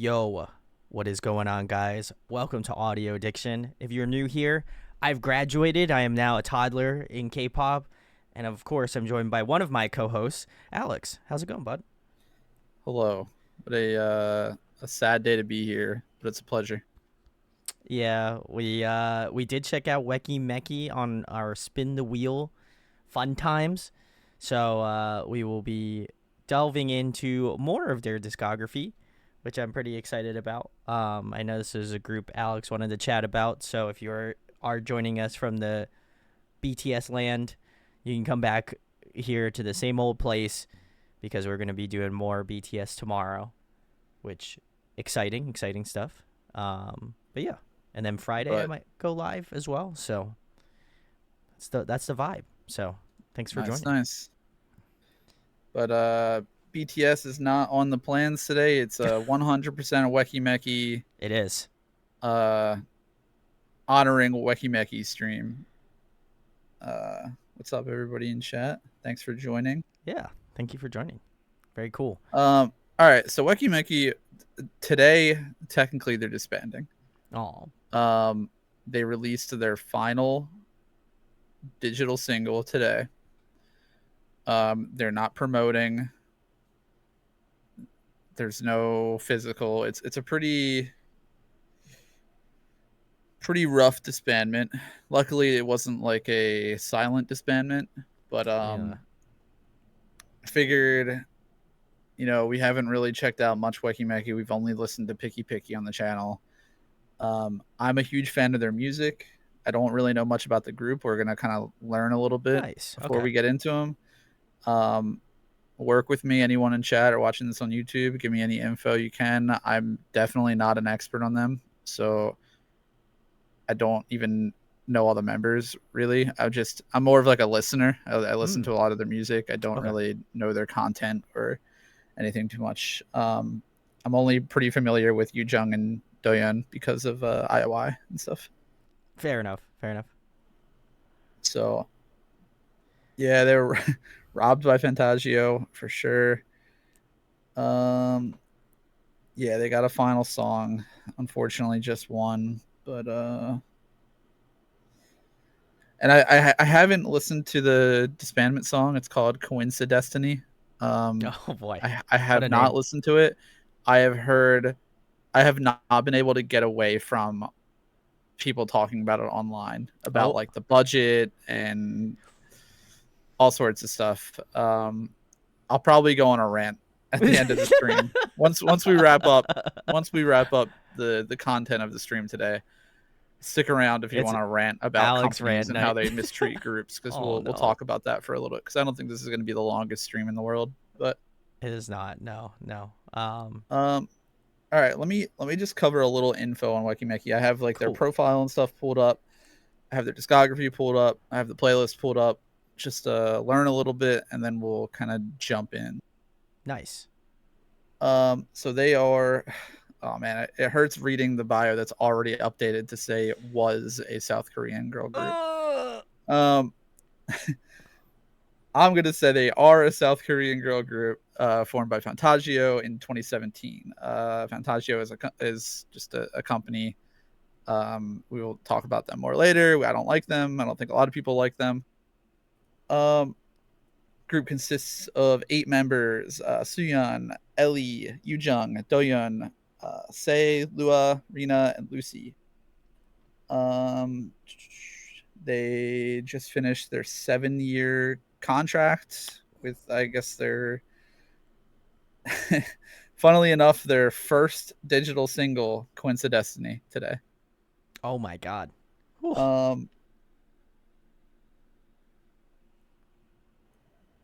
Yo, what is going on, guys? Welcome to Audio Addiction. If you're new here, I've graduated. I am now a toddler in K-pop, and of course, I'm joined by one of my co-hosts, Alex. How's it going, bud? Hello. What a sad day to be here, but it's a pleasure. Yeah, we did check out Weki Meki on our Spin the Wheel fun times, so we will be delving into more of their discography, which I'm pretty excited about. I know this is a group Alex wanted to chat about, so if are joining us from the BTS land, you can come back here to the same old place because we're going to be doing more BTS tomorrow, which exciting stuff. But yeah, and then Friday I But might go live as well. So that's the vibe. So thanks for nice, joining. nice. But BTS is not on the plans today. It's 100% a Weki Meki It is. uh honoring Weki Meki stream. Uh what's up everybody in chat? Thanks for joining. Yeah. Thank you for joining. Very cool. All right, so Weki Meki today technically they're disbanding. Oh. Um they released their final digital single today. They're not promoting. There's no physical. It's a pretty rough disbandment. Luckily, it wasn't like a silent disbandment, but Yeah. I figured we haven't really checked out much Weki Meki. We've only listened to Picky Picky on the channel. I'm a huge fan of their music. I don't really know much about the group. We're gonna kind of learn a little bit Nice. before Okay. we get into them. Um, Work with me, anyone in chat or watching this on YouTube. Give me any info you can. I'm definitely not an expert on them, so I don't even know all the members really. I'm more of like a listener. I listen Mm. to a lot of their music. I don't Okay. really know their content or anything too much. I'm only pretty familiar with Yu Jung and Doyeon because of IOI and stuff. Fair enough. Fair enough. So yeah, they were robbed by Fantagio for sure. Um, yeah, they got a final song. Unfortunately, just one, but and I haven't listened to the disbandment song. It's called Coincidestiny. Oh boy. I What have a not name. listened to it. I have heard. I have not been able to get away from people talking about it online about Oh. like the budget and all sorts of stuff. I'll probably go on a rant at the end of the stream once we wrap up. Once we wrap up the content of the stream today, stick around if you It's want to rant about Alex companies rant and how night. they mistreat groups because Oh we'll no. talk about that for a little bit because I don't think this is going to be the longest stream in the world. But It is not. No. No. um, all right, let me just cover a little info on Weki Meki. I have like their Cool. profile and stuff pulled up. I have their discography pulled up. I have the playlist pulled up. Just learn a little bit and then we'll kind of jump in. Nice. So they are. Oh man, it hurts reading the bio that's already updated to say it was a South Korean girl group. Uh, Um, I'm gonna say they are a South Korean girl group formed by Fantagio in 2017. Fantagio is just a company. We will talk about them more later. I don't like them. I don't think a lot of people like them. Um, Group consists of 8 members: Suyeon, Ellie, Yoojung, Doyeon, Sei, Lua, Rina, and Lucy. Um, they just finished their 7-year contract with, I guess, their, funnily enough, their first digital single, Coincidestiny, today. oh my god. Whew. Um,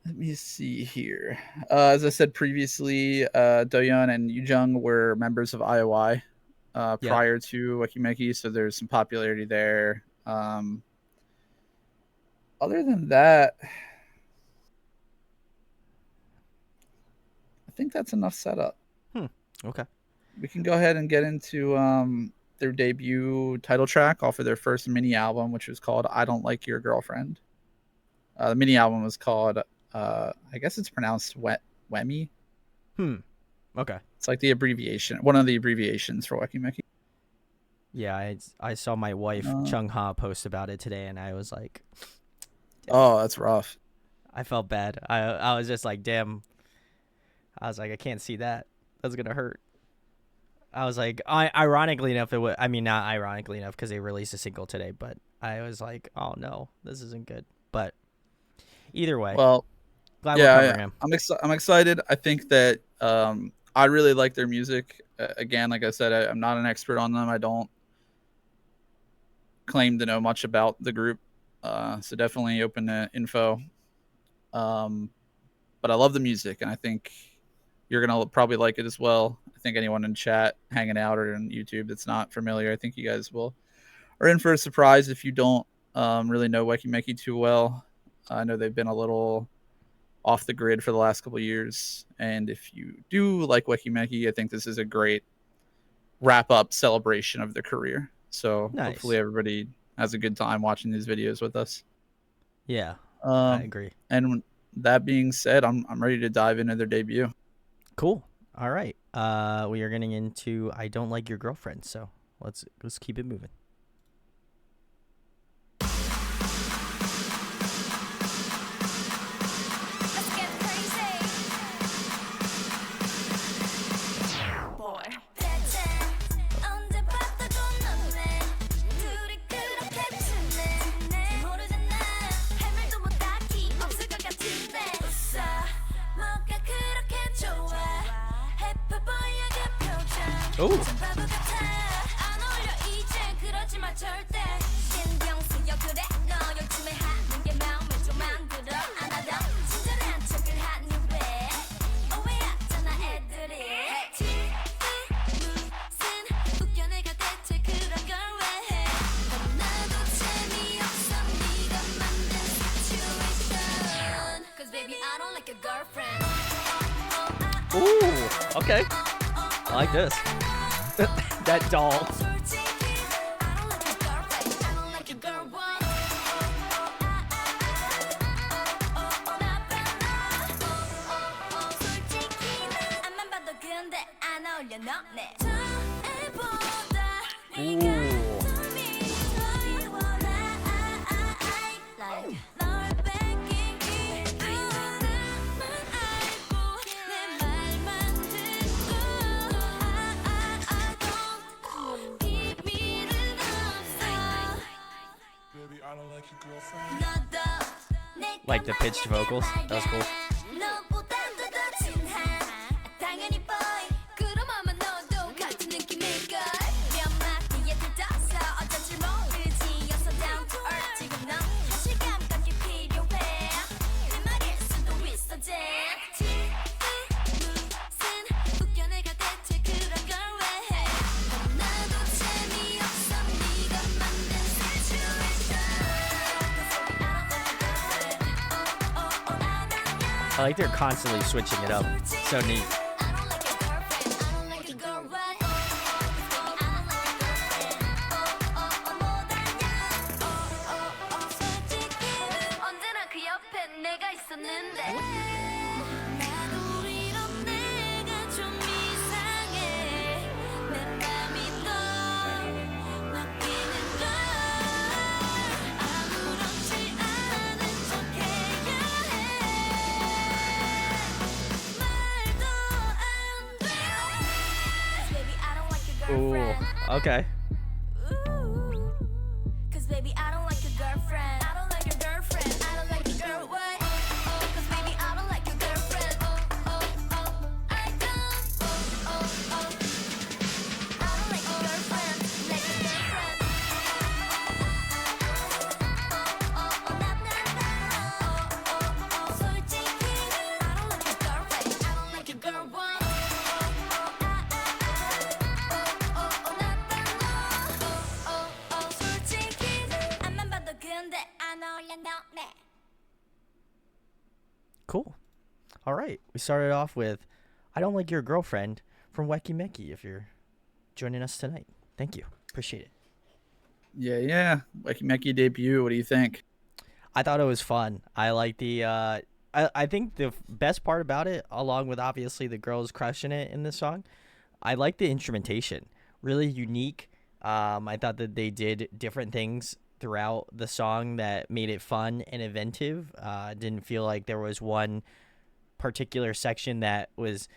Let me see here. As I said previously, Doyeon and Yoojung were members of IOI Yep. prior to Weki Meki, so there's some popularity there. Other than that, I think that's enough setup. Hmm. Okay. We can go ahead and get into their debut title track off of their first mini album, which was called "I Don't Like Your Girlfriend." The mini album was called, I guess it's pronounced Wemi. Hmm. Okay. It's like the abbreviation, one of the abbreviations for Weki Meki. Yeah, I saw my wife Uh, Chung Ha post about it today, and I was like, damn, oh, that's rough. I felt bad. I was just like, damn. I was like, I can't see that. That's gonna hurt. I was like, ironically enough, it was. I mean, not ironically enough, because they released a single today. But I was like, oh no, this isn't good. But either way, Well, glad we're yeah, covering him. I'm excited. I think that I really like their music. Again, like I said, I'm not an expert on them. I don't claim to know much about the group, so definitely open to info. Um, but I love the music, and I think you're gonna probably like it as well. I think anyone in chat, hanging out, or on YouTube that's not familiar, I think you guys will are in for a surprise if you don't really know Weki Meki too well. I know they've been a little off the grid for the last couple of years, and if you do like Weki Meki, I think this is a great wrap up celebration of their career. So hopefully Nice. everybody has a good time watching these videos with us. Yeah, I Um, agree. and that being said, I'm ready to dive into their debut. Cool. All right. We are getting into I don't like your girlfriend, so let's keep it moving. Let's get crazy. Boy. 대체 언제 봤다 줬는데 둘이 그렇게 친해 모르잖아 할 말도 뭐 딱히 없을 것 같은데 웃어 뭐가 그렇게 좋아 해파 보여 그 Ooh. 표정 참 바보 같아 안 어울려 이제 그러지 마 절대 신경 쓰여 그래 너 요즘에 하는 게 마음을 좀 만들어 안 하던 친절한 척을 하니 왜 오해하잖아 애들이 무슨 웃겨 내가 대체 그런 걸 왜 해 나도 재미없어 네가 만든 situation Cause baby I don't like your girlfriend Ooh. Okay. I like this. That doll. 솔직히 I don't like your girlfriend I don't like your girl one 솔직히 앞만 봐도 근데 안 어울려 너네 전에보다 Ooh. like 널 뺏긴 이유만 알고 내 말만 듣고 비밀은 없어 너도 Like the pitched vocals. That was cool. 너보다도 더 친한 당연히 boy 그럼 아마 너도 같은 느낌일걸 몇 마디에 들떠서 어쩐지 모르지 어서 down to earth 지금 넌 사실 감각이 필요해 내 말일 수도 있어 쟤 무슨 웃겨 내가 대체 그런 걸 왜 해 나도 재미없어 네가 만든 situation I like they're constantly switching it up. So neat. I don't like your girlfriend. I don't like your girl. What? I don't like your girlfriend. 못하냐? 솔직히 언제나 그 옆에 내가 있었는데. 나도 이런 내가 좀 이상해. 내 맘이 너 맡기는 걸 아무렇지 않은 척해야 해. 말도 안 돼. Baby, I don't like your Ooh. girlfriend. Okay. Ooh. Cause baby, I don't like your girlfriend. I don't like your girlfriend. I don't like your girl. What? Cause baby, I don't like your girlfriend. I don't. I don't like your girlfriend. Like your girlfriend. 솔직히 I don't like your girlfriend. I don't like your girl. What? 솔직히 앞만 봐도 근데 안 어울려 너네. Cool. All right. We started off with I don't like your girlfriend from Weki Meki if you're joining us tonight. Thank you. Appreciate it. Yeah. Weki Meki debut. What do you think? I thought it was fun. I like the I think the best part about it, along with obviously the girls crushing it in this song, I like the instrumentation. Really unique. I thought that they did different things throughout the song that made it fun and inventive. Didn't feel like there was one particular section that was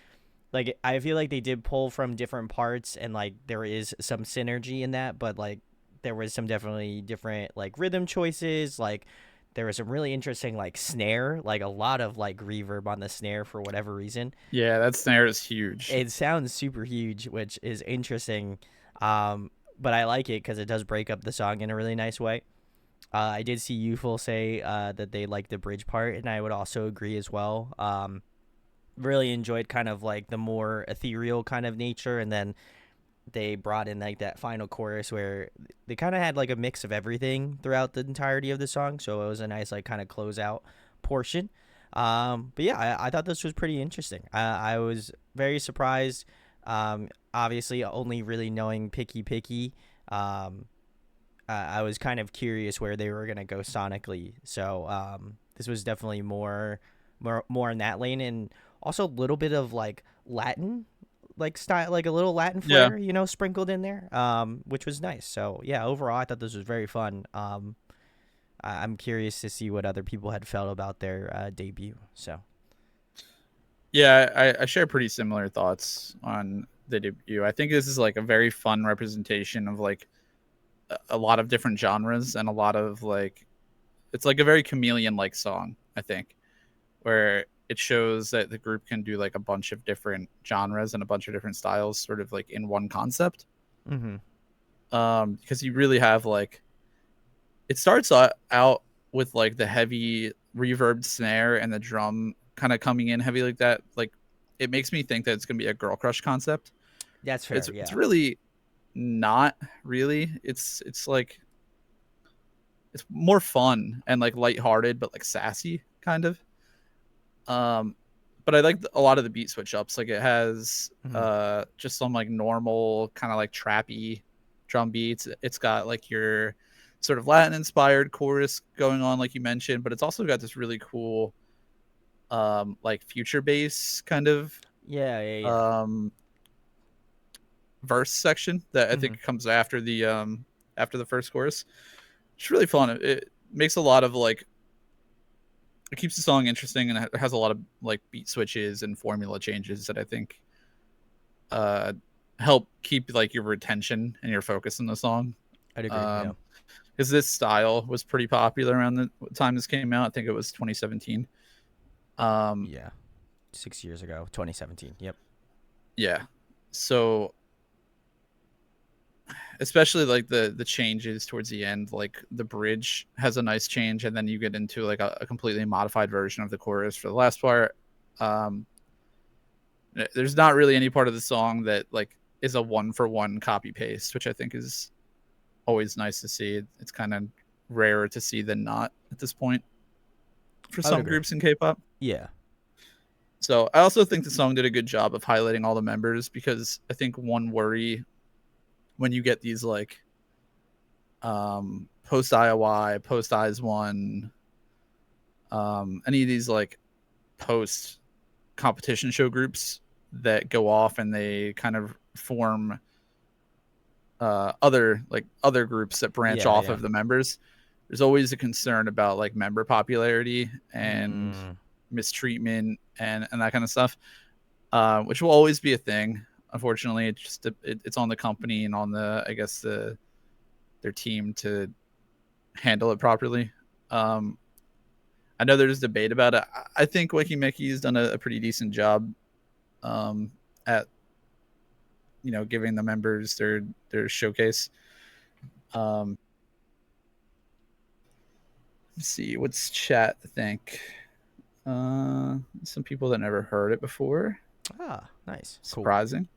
like, I feel like they did pull from different parts and like there is some synergy in that, but like there was some definitely different like rhythm choices. Like there was some really interesting like snare, like a lot of like reverb on the snare for whatever reason. Yeah, that snare is huge. It sounds super huge, which is interesting. Um, but I like it because it does break up the song in a really nice way. I did see Youthful say that they like the bridge part, and I would also agree as well. Really enjoyed kind of like the more ethereal kind of nature, and then they brought in like that final chorus where they kind of had like a mix of everything throughout the entirety of the song. So it was a nice like kind of closeout portion. But yeah, I thought this was pretty interesting. I was very surprised. Obviously, only really knowing Picky. I was kind of curious where they were gonna go sonically. So this was definitely more in that lane, and also a little bit of like Latin like style, like a little Latin Yeah. flair, you know, sprinkled in there, which was nice. So yeah, overall, I thought this was very fun. I'm curious to see what other people had felt about their debut. So Yeah, I share pretty similar thoughts on the debut. I think this is like a very fun representation of like a lot of different genres and a lot of like it's like a very chameleon like song, I think, where it shows that the group can do like a bunch of different genres and a bunch of different styles sort of like in one concept. mm-hmm. Because you really have like it starts out with like the heavy reverb snare and the drum kind of coming in heavy like that. Like it makes me think that it's gonna be a girl crush concept. That's fair. It's Yeah. really not really. It's like it's more fun and like lighthearted but like sassy kind of. But I like a lot of the beat switch ups. Like it has Mm-hmm. just some like normal kind of like trappy drum beats. It's got like your sort of Latin inspired chorus going on, like you mentioned, but it's also got this really cool like future bass kind of Yeah. um verse section that I Mm-hmm. think comes after the first chorus. It's really fun. It makes a lot of like it keeps the song interesting and it has a lot of like beat switches and formula changes that I think uh help keep like your retention and your focus in the song. I'd agree. Yeah. Because this style was pretty popular around the time this came out. I think it was 2017. Um, Yeah. 6 years ago, 2017. Yep. yeah. So especially like the changes towards the end, like the bridge has a nice change, and then you get into like a completely modified version of the chorus for the last part. Um, there's not really any part of the song that like is a one for one copy paste, which I think is always nice to see. It's kind of rarer to see than not at this point for I would some agree. groups in K-pop. Yeah. So I also think the song did a good job of highlighting all the members, because I think one worry when you get these like post IOI, post Eyes One, any of these like post competition show groups that go off and they kind of form other groups that branch off Yeah. of the members. There's always a concern about like member popularity and Mm, mistreatment and that kind of stuff, which will always be a thing. Unfortunately, it's on the company and on their team to handle it properly. I know there's debate about it. I think Weki Meki has done a pretty decent job at giving the members their showcase. Let's see, what's chat think? Some people that never heard it before. nice. Cool. Surprising.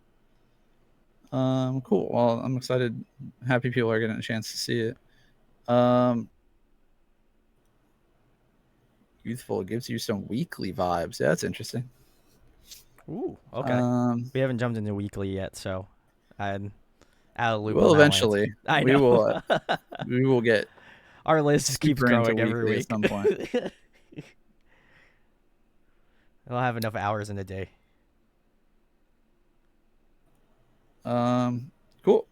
Cool. Well, I'm excited. Happy people are getting a chance to see it. Youthful gives you some weekly vibes. Yeah, that's interesting. Ooh, okay. We haven't jumped into weekly yet, so I'm out of the loop Well, on that one. eventually I we know. will get Our list keeps super into growing every weekly week. at some point. I don't have enough hours in the day. Cool.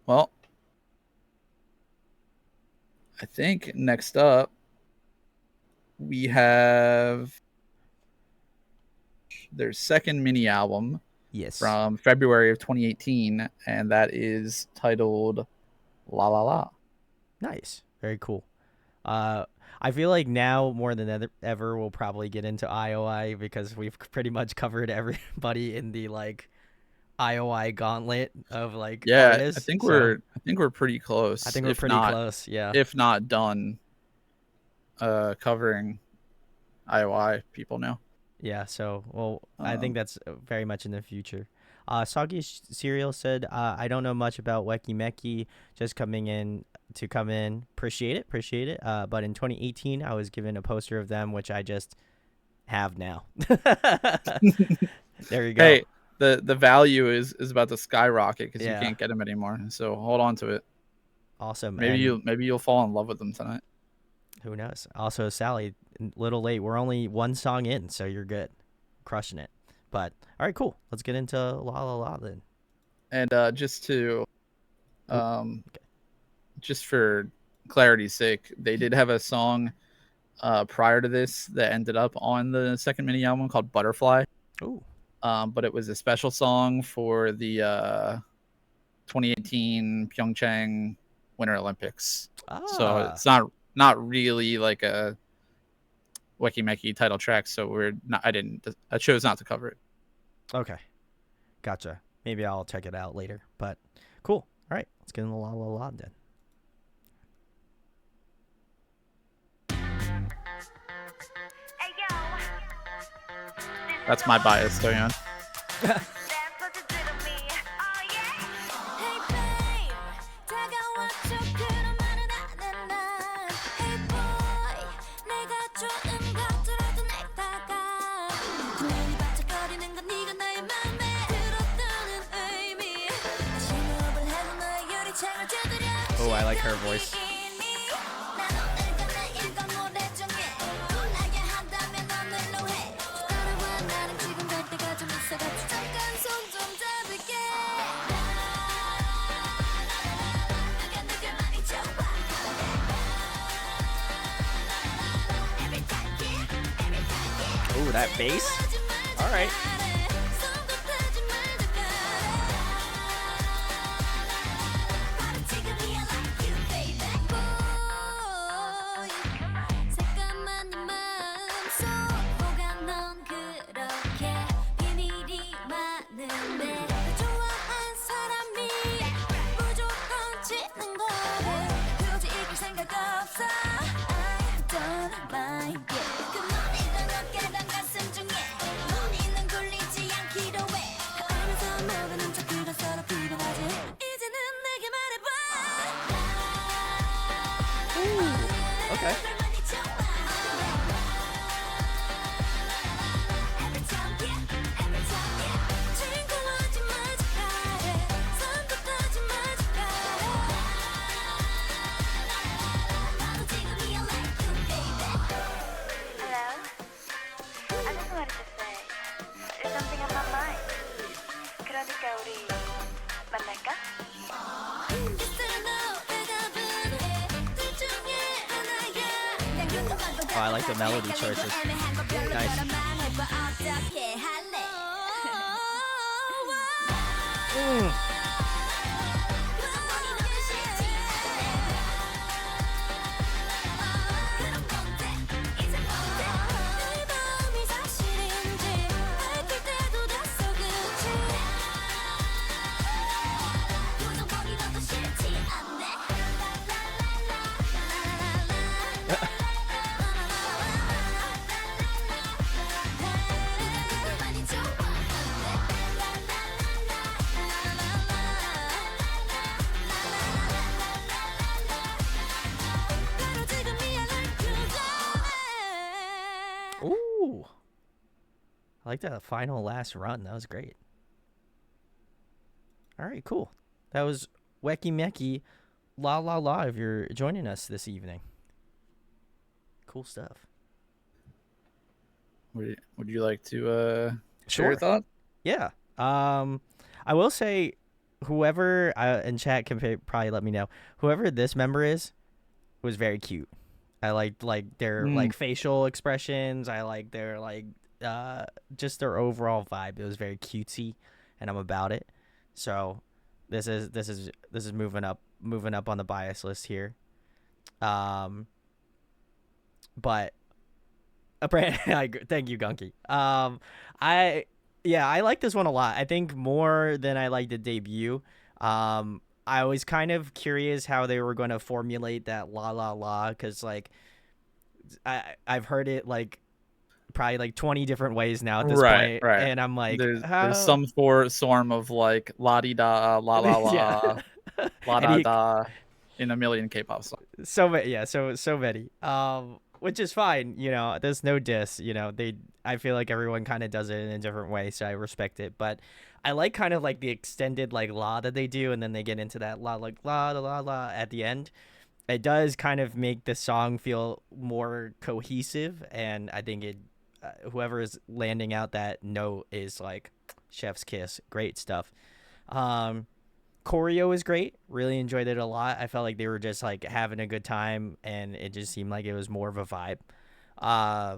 Well, I think next up we have their second mini album Yes. from February of 2018, and that is titled La La La. Nice. Very cool. I feel like now more than ever we'll probably get into IOI because we've pretty much covered everybody in the like IOI gauntlet of like Yeah, artists. I think So we're pretty close. I think we're pretty close. Yeah. If not done, covering IOI people now. Yeah. So well, I think that's very much in the future. Soggy Cereal said, I don't know much about Weki Meki, just coming in to come in. Appreciate it. But in 2018, I was given a poster of them, which I just have now. There you go. Hey, the value is about to skyrocket because Yeah. you can't get them anymore. So hold on to it. Awesome. Maybe And you'll fall in love with them tonight. who knows? Also, Sally, a little late. We're only one song in, so you're good. Crushing it. But all right, cool. Let's get into La La La then. And just to, Okay. just for clarity's sake, they did have a song prior to this that ended up on the second mini album called Butterfly. Ooh. But it was a special song for the 2018 Pyeongchang Winter Olympics. So it's not really like a Weki Meki title track. So I chose not to cover it. Okay. Gotcha. Maybe I'll check it out later. But cool. All right. Let's get into La La La then. That's my bias, Doyon. Oh, I like her voice. Oh, that bass. All right. Okay. Oh, I like the melody choices. Nice. Ooh. I like that final last run. That was great. All right, cool. That was Weki Meki, La La La, if you're joining us this evening. Cool stuff. Would you like to share your Sure. thought? Yeah. I will say, whoever in chat can probably let me know. Whoever this member is was very cute. I liked like their Mm, like facial expressions. I like their like uh just their overall vibe. It was very cutesy, and I'm about it. So this is moving up on the bias list here. Um, but thank you, Gunky. I yeah, I like this one a lot. I think more than I like the debut. I was kind of curious how they were going to formulate that la la la, because like I've heard it like probably like 20 different ways now at this right, point, right. and I'm like, There's how? some form of like la di da, la la Yeah. la, la And da he da in a million K-pop songs. so many, yeah, so many, which is fine, there's no diss, I feel like everyone kind of does it in a different way, so I respect it. But I like kind of like the extended like la that they do, and then they get into that la, like la la la la at the end. It does kind of make the song feel more cohesive, and I think it whoever is landing out that note is like chef's kiss. Great stuff. um Choreo is great. Really enjoyed it a lot. I felt like they were just like having a good time, and it just seemed like it was more of a vibe. Uh,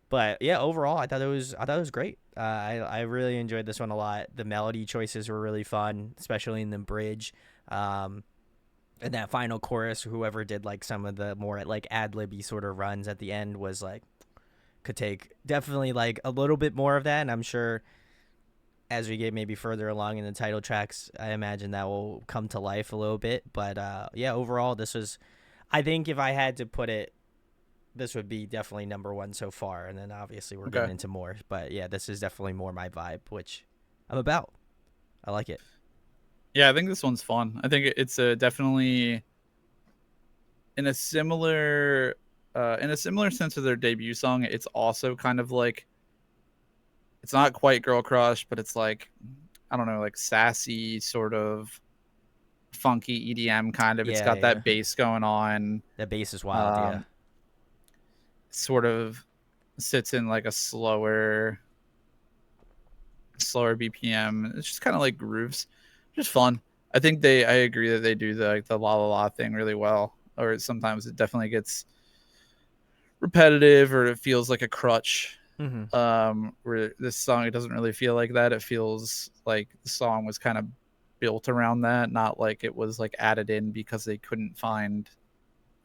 but yeah, overall, I thought it was great. I really enjoyed this one a lot. The melody choices were really fun, especially in the bridge. Um, and that final chorus, whoever did like some of the more like ad libby sort of runs at the end was like could take definitely like a little bit more of that, and I'm sure as we get maybe further along in the title tracks, I imagine that will come to life a little bit. But yeah, overall, this was, I think if I had to put it, this would be definitely number one so far. And then obviously we're Okay. getting into more. But yeah, this is definitely more my vibe, which I'm about. I like it. Yeah, I think this one's fun. I think it's definitely in a similar sense of their debut song. It's also kind of like it's not quite girl crush, but it's like I don't know, like sassy sort of funky EDM kind of. It's Yeah, got yeah. that bass going on. That bass is wild. Yeah. Um, sort of sits in like a slower BPM. It's just kind of like grooves, just fun. I agree that they do the la la la thing really well. Or sometimes it definitely gets repetitive or it feels like a crutch. Mm-hmm. Where this song, it doesn't really feel like that. It feels like the song was kind of built around that, not like it was like added in because they couldn't find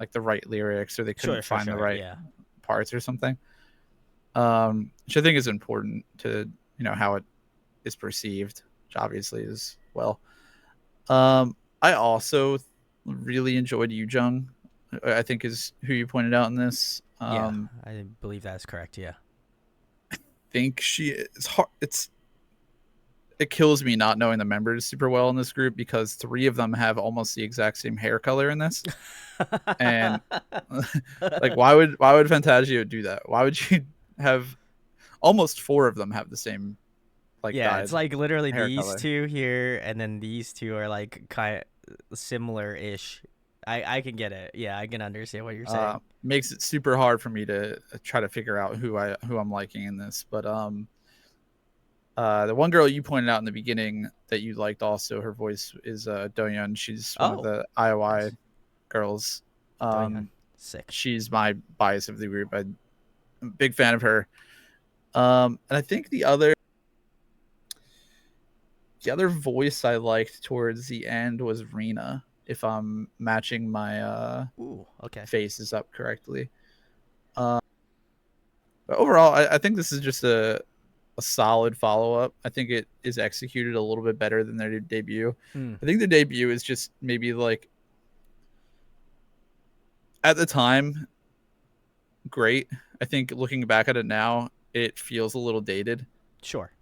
like the right lyrics or they couldn't find the Sure. right Yeah. parts or something. Which I think is important to how it is perceived, which obviously is well. I also really enjoyed Yu Jung. I think is who you pointed out in this. Yeah. I believe that's correct. Yeah. Think she it's hard. It kills me not knowing the members super well in this group because three of them have almost the exact same hair color in this. And like why would Fantagio do that? Why would you have almost four of them have the same like Yeah, dyed it's like literally hair these color? two here, and then these two are like kind of similar-ish. I can get it. Yeah, I can understand what you're saying. Makes it super hard for me to try to figure out who I'm liking in this. But the one girl you pointed out in the beginning that you liked also, her voice is Doyeon. She's one of Oh, the IOI nice. girls. Doyan, sick. She's my bias of the group. I'm a big fan of her. And I think the other voice I liked towards the end was Rena, if I'm matching my Ooh, okay. faces up correctly. But overall, I think this is just a solid follow up. I think it is executed a little bit better than their debut. Mm, I think the debut is just maybe like at the time great. I think looking back at it now, it feels a little dated. sure.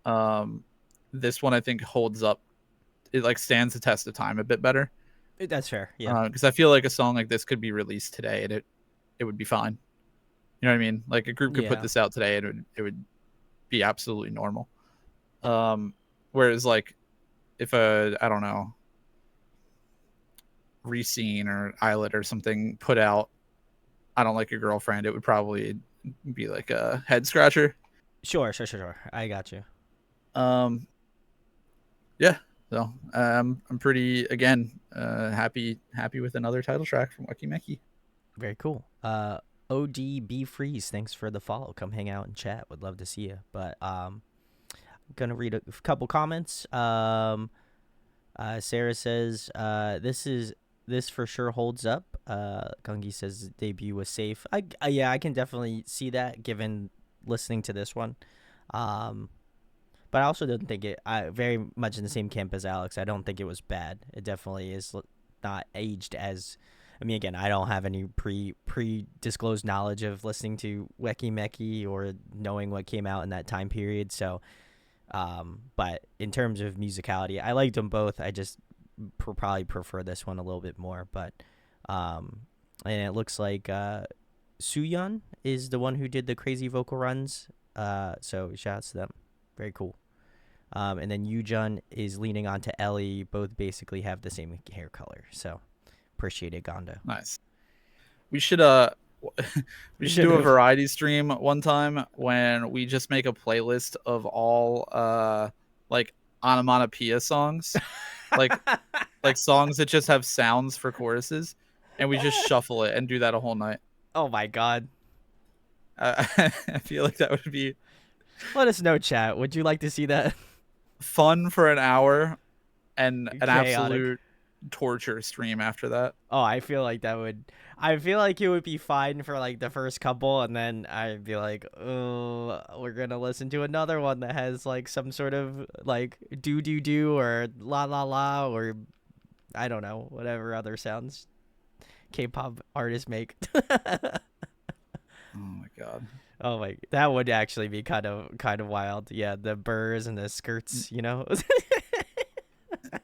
This one I think holds up. It like stands the test of time a bit better. That's fair. Yeah. Because I feel like a song like this could be released today and it would be fine. You know what I mean? Like a group could put Yeah. this out today and it would be absolutely normal. Whereas like if I don't know, Rescene or Islet or something put out I Don't Like Your Girlfriend, it would probably be like a head scratcher. Sure. I got you. Yeah. So I'm pretty happy with another title track from Weki Meki. Very cool. ODB Freeze, thanks for the follow. Come hang out and chat. Would love to see you. But I'm gonna read a couple comments. Sarah says, this for sure holds up. Gungi says debut was safe. Yeah, I can definitely see that given listening to this one. But I also don't think I very much in the same camp as Alex. I don't think it was bad. It definitely is not aged as. I mean, again, I don't have any pre-disclosed knowledge of listening to Weki Meki or knowing what came out in that time period. So, but in terms of musicality, I liked them both. I just probably prefer this one a little bit more. But, and it looks like Sooyeon is the one who did the crazy vocal runs. So shout outs to them. Very cool. And then Yoojun is leaning onto Ellie. Both basically have the same hair color. So appreciate it, Gondo. Nice. We should we should do a variety stream one time when we just make a playlist of all like onomatopoeia songs, like songs that just have sounds for choruses, and we just shuffle it and do that a whole night. Oh my god. I feel like that would be. Let us know, chat. Would you like to see that? Fun for an hour and an Chaotic. absolute torture stream after that. Oh, I feel like it would be fine for like the first couple, and then I'd be like, oh, we're gonna listen to another one that has like some sort of like do or la la la or I don't know, whatever other sounds K-pop artists make. Oh my god. Oh my, that would actually be kind of wild. Yeah, the burrs and the skirts, you know.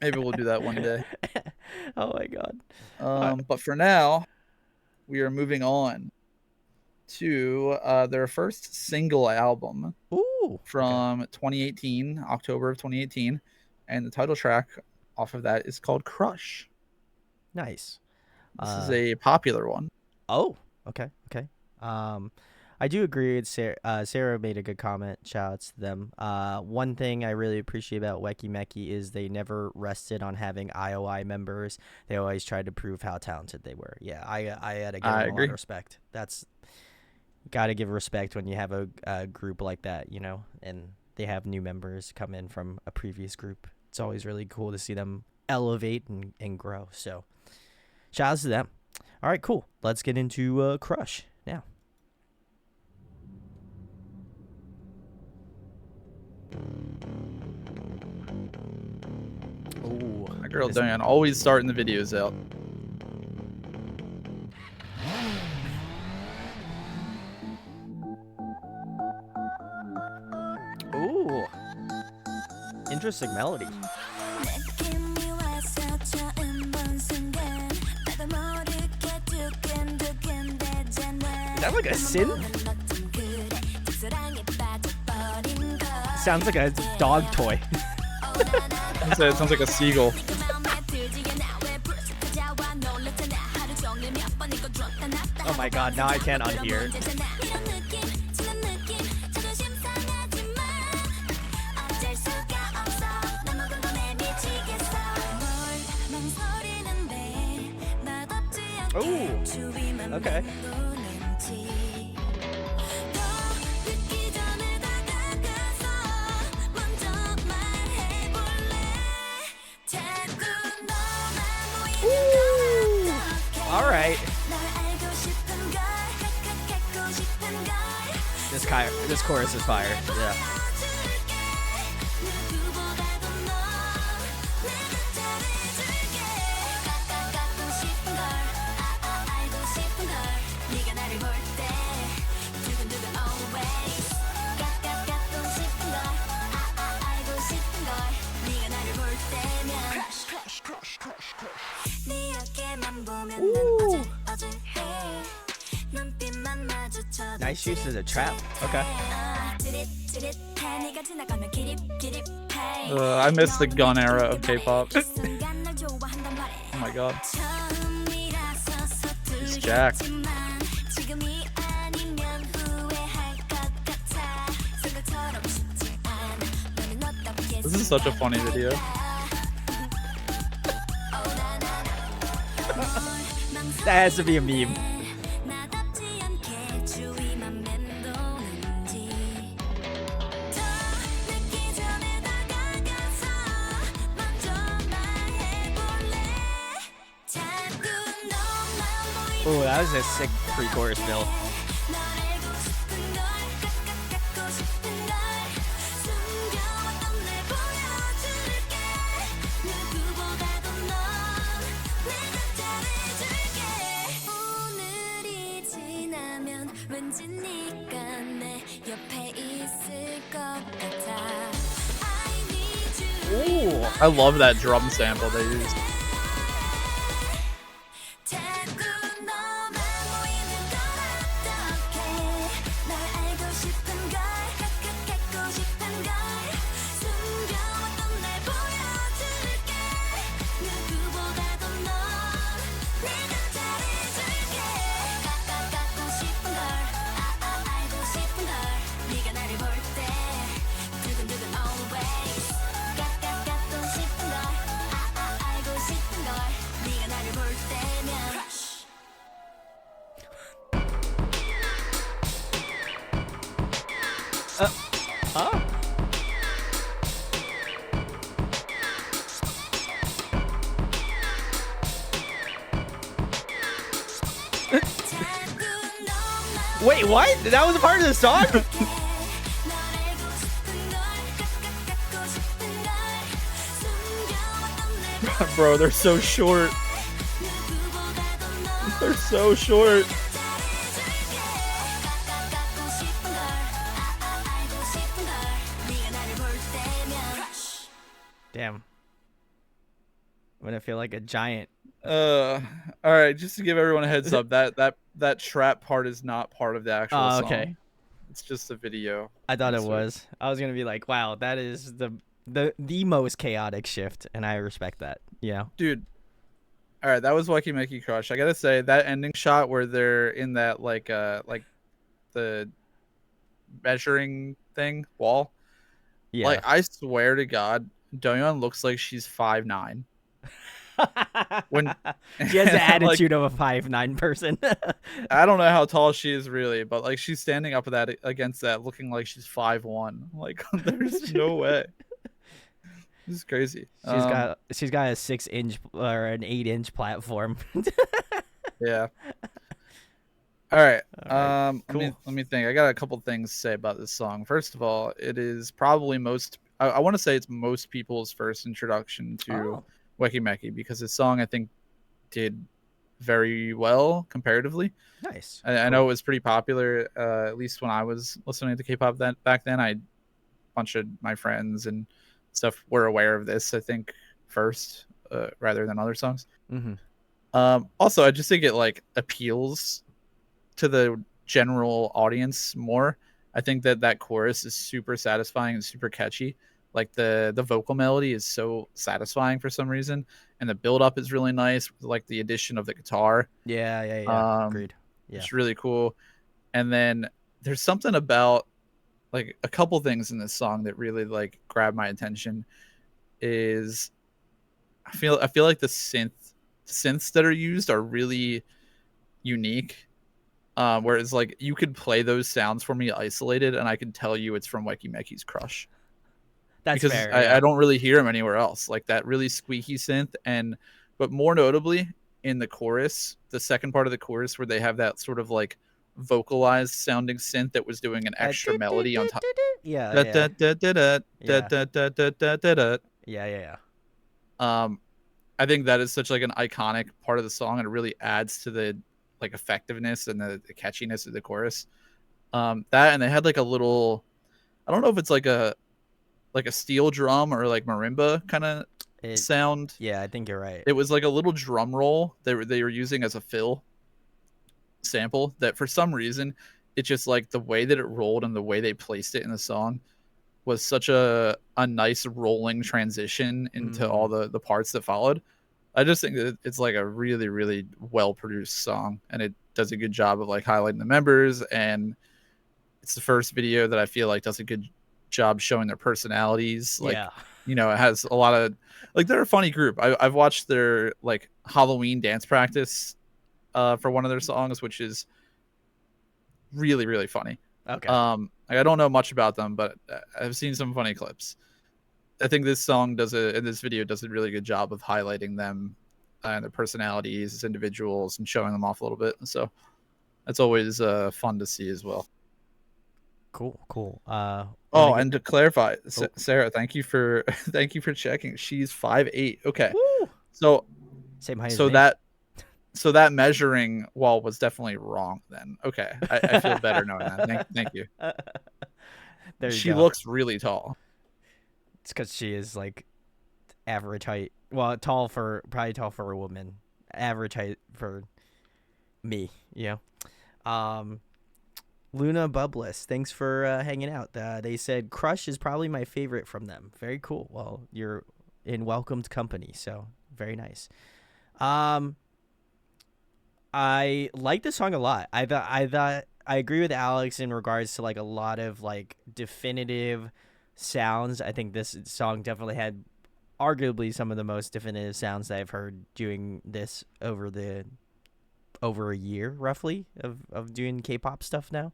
Maybe we'll do that one day. Oh my god. But for now, we are moving on to their first single album. Ooh, from 2018, October of 2018, and the title track off of that is called Crush. Nice. This is a popular one. Oh, okay. I do agree with Sarah. Sarah made a good comment. Shout outs to them. One thing I really appreciate about Weki Meki is they never rested on having IOI members. They always tried to prove how talented they were. Yeah, I had to give them a lot of respect. That's got to give respect when you have a group like that, you know, and they have new members come in from a previous group. It's always really cool to see them elevate and grow. So shout outs to them. All right, cool. Let's get into Crush now. Ooh, My girl Diane always starting the videos out. Ooh, interesting melody. Is that like a synth? Sounds like a dog toy. It sounds like a seagull. Oh my god, now I can't unhear. Ooh, okay. All right. This chorus is fire. Yeah. Ooh. Nice use of the trap. Okay. I miss the gun era of K-pop. Oh my god. He's jacked. This is such a funny video. That has to be a meme. 나답지 않게 주위만 맴도는지 더 늦기 전에 다가가서 먼저 말해볼래 자꾸 너만 보이는 Oh, that was a sick pre-chorus fill. 널 알고 싶은 걸 갖고 싶은 걸 숨겨왔던 날 보여줄게 누구보다도 넌 내가 잘해줄게 오늘이 지나면 왠지 네가 내 옆에 있을 것 같아 I need you Ooh. I love that drum sample they used. 자꾸 너만 보이는 걸 어떡해 널 알고 싶은 걸 갖고 싶은 걸 숨겨왔던 날 보여줄게 누구보다도 넌 내가 잘해줄게 갖고 싶은 걸 알고 싶은 걸 네가 나를 볼 때 두근두근 always 갖고 싶은 걸 알고 싶은 걸 네가 나를 볼 때면 crush Huh? 자꾸 너만 Wait, what? That was a part of the song? 널 알고 싶은 걸 갖고 싶은 걸 숨겨왔던 날 Bro, they're so short. 누구보다도 넌 They're so short. 잘해줄게 갖고 싶은 걸 알고 싶은 걸 네가 나를 볼 때면 crush Damn. I'm gonna feel like a giant. All right, just to give everyone a heads up, that trap part is not part of the actual Oh, song. okay. It's just a video. I thought it That's was. I was gonna be like, wow, that is the most chaotic shift, and I respect that. Yeah. Dude. All right, that was Weki Meki Crush. I gotta say that ending shot where they're in that like the measuring thing wall. Yeah. Like I swear to God, Doyeon looks like she's 5'9". when- she has the like- attitude of a 5'9" person. I don't know how tall she is really, but like she's standing up that against that, looking like she's 5'1". Like there's no way. This is crazy. She's got a 6-inch or an 8-inch platform. Yeah. All right. All right, Let me think. I got a couple things to say about this song. First of all, it is probably I want to say it's most people's first introduction to Oh. Weki Meki, because this song I think did very well comparatively. Nice. I know it was pretty popular, at least when I was listening to K-pop back then. A bunch of my friends and stuff were aware of this, I think, first, rather than other songs. Mm-hmm. Also, I just think it like appeals to the general audience more. I think that chorus is super satisfying and super catchy. Like the vocal melody is so satisfying for some reason, and the build up is really nice. Like the addition of the guitar, Yeah. Agreed. Yeah. it's really cool. And then there's something about like a couple things in this song that really like grab my attention. Is I feel like the synths that are used are really unique. Whereas like you could play those sounds for me isolated, and I could tell you it's from Weki Meki's Crush. That's Because fair. I don't really hear them anywhere else. Like that really squeaky synth, but more notably in the chorus, the second part of the chorus where they have that sort of like vocalized sounding synth that was doing an extra melody on top. Yeah. Yeah. I think that is such like an iconic part of the song, and it really adds to the like effectiveness and the catchiness of the chorus. That, and they had like a little, I don't know if it's like a steel drum or like marimba kind of sound. Yeah, I think you're right. It was like a little drum roll they were using as a fill sample that for some reason it just like the way that it rolled and the way they placed it in the song was such a nice rolling transition into all the parts that followed. I just think that it's like a really, really well produced song, and it does a good job of like highlighting the members, and it's the first video that I feel like does a good job showing their personalities. Like You know, it has a lot of like they're a funny group. I've watched their like Halloween dance practice for one of their songs, which is really really funny. Okay. Like, I don't know much about them, but I've seen some funny clips. I think this song in this video does a really good job of highlighting them and their personalities as individuals and showing them off a little bit. So that's always fun to see as well. Cool. Cool. Oh, and to clarify, Oh. Sarah, thank you for thank you for checking. She's 5'8". Okay, Woo! so Same height so as me. that measuring wall was definitely wrong. Then okay, I feel better knowing that. Thank you. There you She go. looks really tall. It's because she is like average height. Well, probably tall for a woman. Average height for me. You know. Luna Bubbless, thanks for hanging out. They said Crush is probably my favorite from them. Very cool. Well, you're in welcomed company, so very nice. I like the song a lot. I agree with Alex in regards to like a lot of like definitive sounds. I think this song definitely had arguably some of the most definitive sounds that I've heard doing this over a year roughly of doing K-pop stuff now.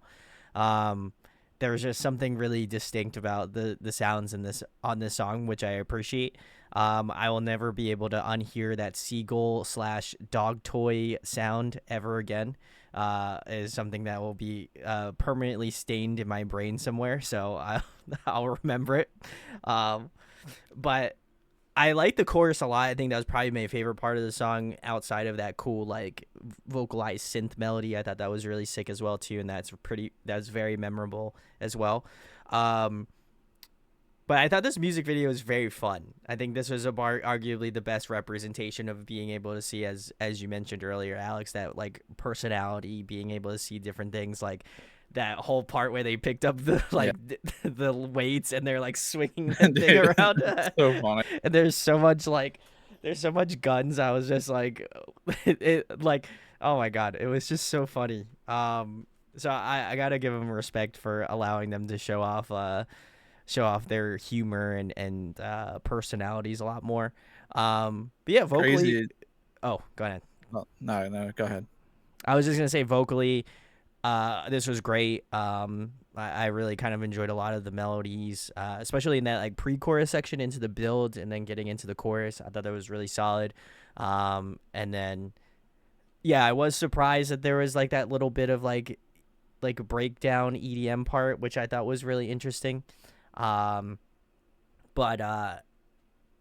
There was just something really distinct about the sounds in this on this song, which I appreciate. I will never be able to unhear that seagull / dog toy sound ever again. Is something that will be permanently stained in my brain somewhere, so I'll remember it. But I like the chorus a lot. I think that was probably my favorite part of the song outside of that cool like vocalized synth melody. I thought that was really sick as well too, and that's very memorable as well. But I thought this music video was very fun. I think this was arguably the best representation of being able to see, as you mentioned earlier, Alex, that like personality, being able to see different things, like that whole part where they picked up the like the weights and they're like swinging that Dude, thing around. so funny. And there's so much guns. I was just like, like, oh my god, it was just so funny. So I gotta give them respect for allowing them to show off their humor and personalities a lot more. But yeah, vocally. Crazy. Oh, go ahead. Oh, no, go ahead. I was just gonna say vocally, this was great. I really kind of enjoyed a lot of the melodies, especially in that like pre-chorus section into the build and then getting into the chorus. I thought that was really solid. And then, yeah, I was surprised that there was like that little bit of like breakdown EDM part, which I thought was really interesting. But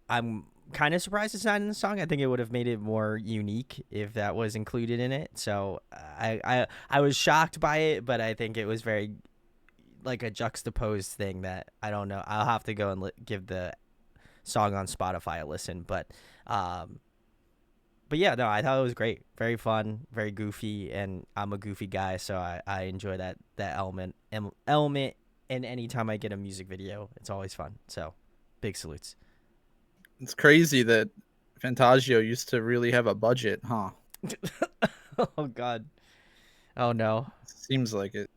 I'm kind of surprised it's not in the song. I think it would have made it more unique if that was included in it. So I was shocked by it, but I think it was very like a juxtaposed thing that I don't know. I'll have to go and give the song on Spotify a listen. But yeah, no, I thought it was great, very fun, very goofy, and I'm a goofy guy, so I enjoy that element. And anytime I get a music video, it's always fun. So, big salutes. It's crazy that Fantagio used to really have a budget, huh? Oh God. Oh no. Seems like it.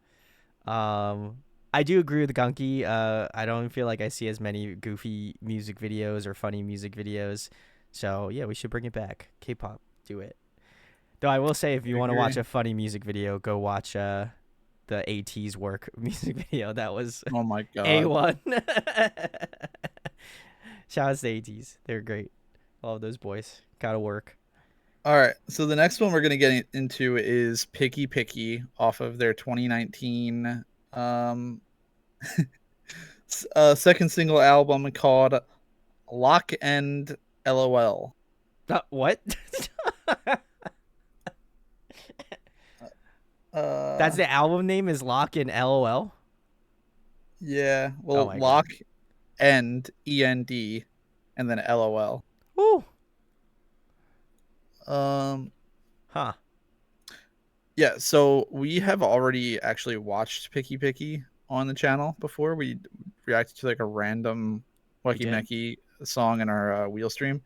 I do agree with Gunky. I don't feel like I see as many goofy music videos or funny music videos. So yeah, we should bring it back. K-pop, do it. Though I will say, if you want to watch a funny music video, go watch the AT's work music video. That was Oh my god. A1. Shout out to the ATs. They're great. Love those boys. Gotta work. All right. So the next one we're going to get into is Picky Picky off of their 2019 second single album called Lock End LOL. What? That's the album name is Lock in LOL? Yeah. Well, my Lock End END and then LOL. Woo. Huh. Yeah, so we have already actually watched Picky Picky on the channel before. We reacted to like a random Weki Meki song in our wheel stream.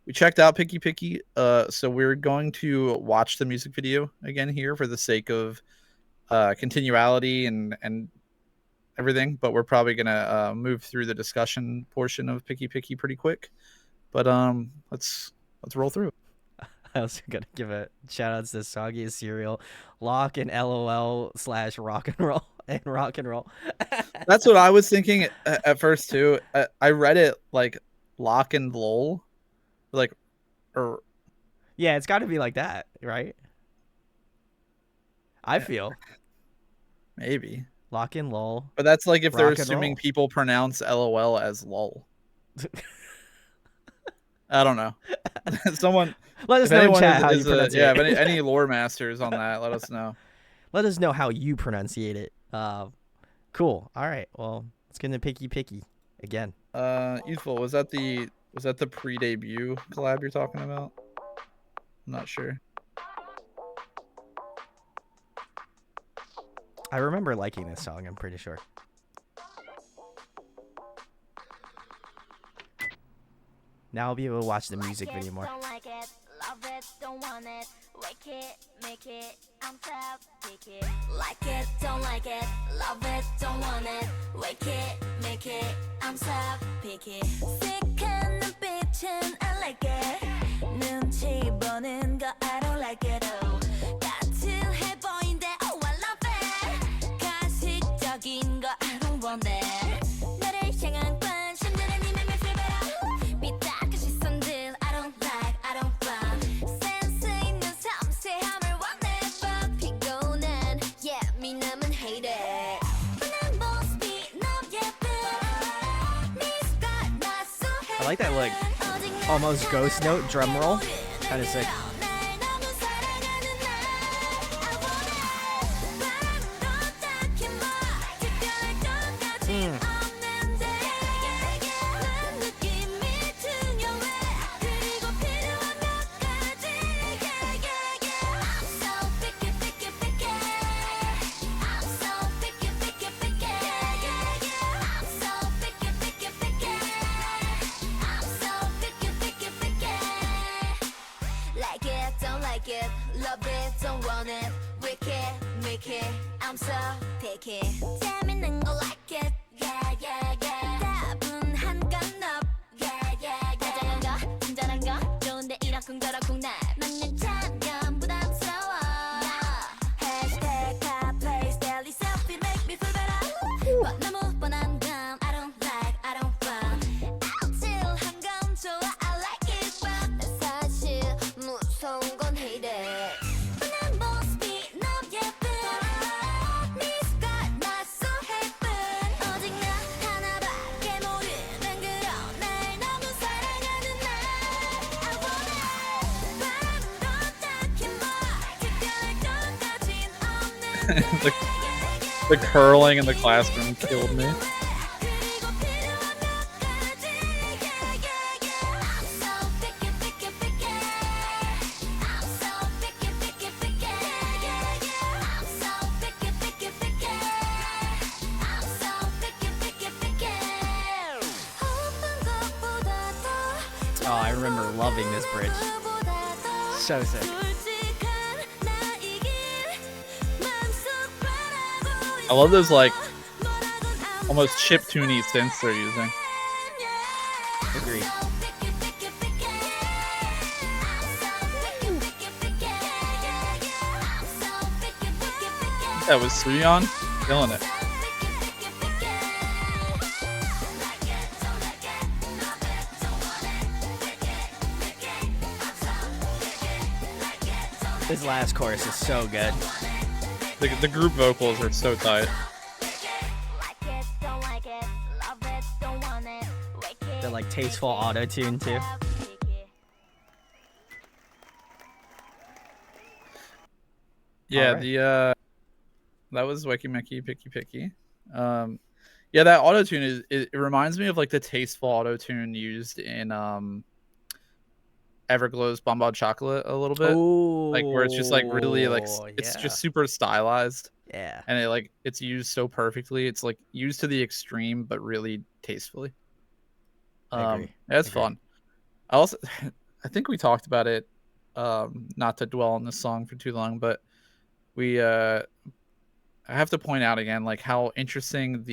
We checked out Picky Picky, so we're going to watch the music video again here for the sake of continuality and everything, but we're probably gonna move through the discussion portion of Picky Picky pretty quick. But let's roll through. I was gonna give a shout out to Soggy Cereal, Lock and LOL / rock and roll and rock and roll. That's what I was thinking at first too. I read it like lock and lol, like, or Yeah, it's got to be like that, right? I feel maybe. lock and lol. But that's like if they're Rock and assuming roll. people pronounce LOL as lol. I don't know. Someone, Let us if know in anyone chat how you is pronounce yeah, it. if any lore masters on that, let us know. Let us know how you pronunciate it. Cool. All right. Well, let's get into Picky Picky again. Youthful, was that the pre-debut collab you're talking about? I'm not sure. I remember liking this song. I'm pretty sure. Now I'll be able to watch the music video more. Don't like it, love it, don't want it. Wake it, make it, I'm top, pick it. Like it, don't like it, love it, don't want it. Wake it, make it, I'm top, pick it. 시큰 눈빛은 I like it. 눈치 보는 거 I don't like it. Oh. 따뜻해 보인대, oh I love it. 가식적인 거 I don't want it. 나를 향한 관심들은 이미 밋밋해라. 삐딱한 시선들 I don't like, I don't want. 센스 있는 섬세함을 원해. But 피곤한 예민함은 hate it. 뻔한 모습이 너무 예쁜. 네 숟갈 맛소 I like that like almost ghost note drum roll. Kind of sick. Like it, don't like it, love it, don't want it. Wicked, make it, I'm so picky. 재밌는 거 like it, yeah, yeah, yeah. 따분한 건 up, yeah, yeah, yeah. 다정한 거, 친절한 거, 좋은데 이렇군 저렇군 날 막는 참견 부담스러워. Hashtag hot place, daily selfie make me feel better. But 너무 뻔한 건 I don't like, I don't want. 아찔한 건 좋아, I like it, but 난 사실 무서운 건 hate it. 뻔한 모습이 너무 예쁜. 네 숟갈 맛소 예쁜. 오직 나 하나밖에 모르는 그런 날 너무 사랑하는 날. I want it. 바람도 딱히 뭐 특별할 것까진 없는. The curling in the classroom killed me. 그리고 필요한 몇 가지. Yeah, yeah, yeah. I'm so picky, picky, picky. I'm so picky, picky, picky. Yeah, yeah. I'm so picky, picky, picky. I'm so picky, picky, picky. 어떤 것보다 더 Oh, I remember loving this bridge. 누구보다 더 So sick. 솔직한 나이길 마음속 바라고 I love those like 뭐라곤 almost chiptune-y synths they're using. Agreed. That was Suyeon killing it. This last chorus is so good. The group vocals are so tight. The like tasteful auto tune too. Yeah, Alright. the that was Weki Meki Picky Picky. Yeah, that auto-tune is it reminds me of like the tasteful auto-tune used in Everglow's Bombard Chocolate a little bit. Oh, Like where it's just like really like it's yeah. just super stylized Yeah. and it like it's used so perfectly. It's like used to the extreme but really tastefully. I agree. It's Agree. fun. I also I think we talked about it, not to dwell on this song for too long, but we have to point out again, like how interesting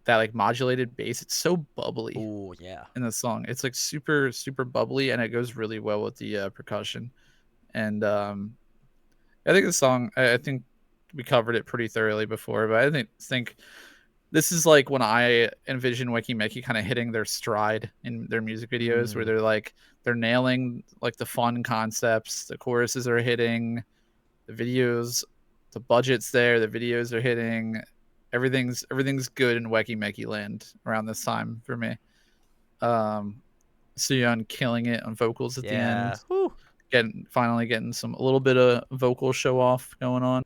that like modulated bass. It's so bubbly Oh yeah. in the song. It's like super super bubbly, and it goes really well with the percussion. And I think the song. I think we covered it pretty thoroughly before, but I think this is like when I envision Weki Meki kind of hitting their stride in their music videos, where they're nailing like the fun concepts, the choruses are hitting, the videos, the budget's there, the videos are hitting, everything's good in Weki Meki land around this time for me. Suyeon killing it on vocals at the Yeah. end, Whew. finally getting a little bit of vocal show off going on.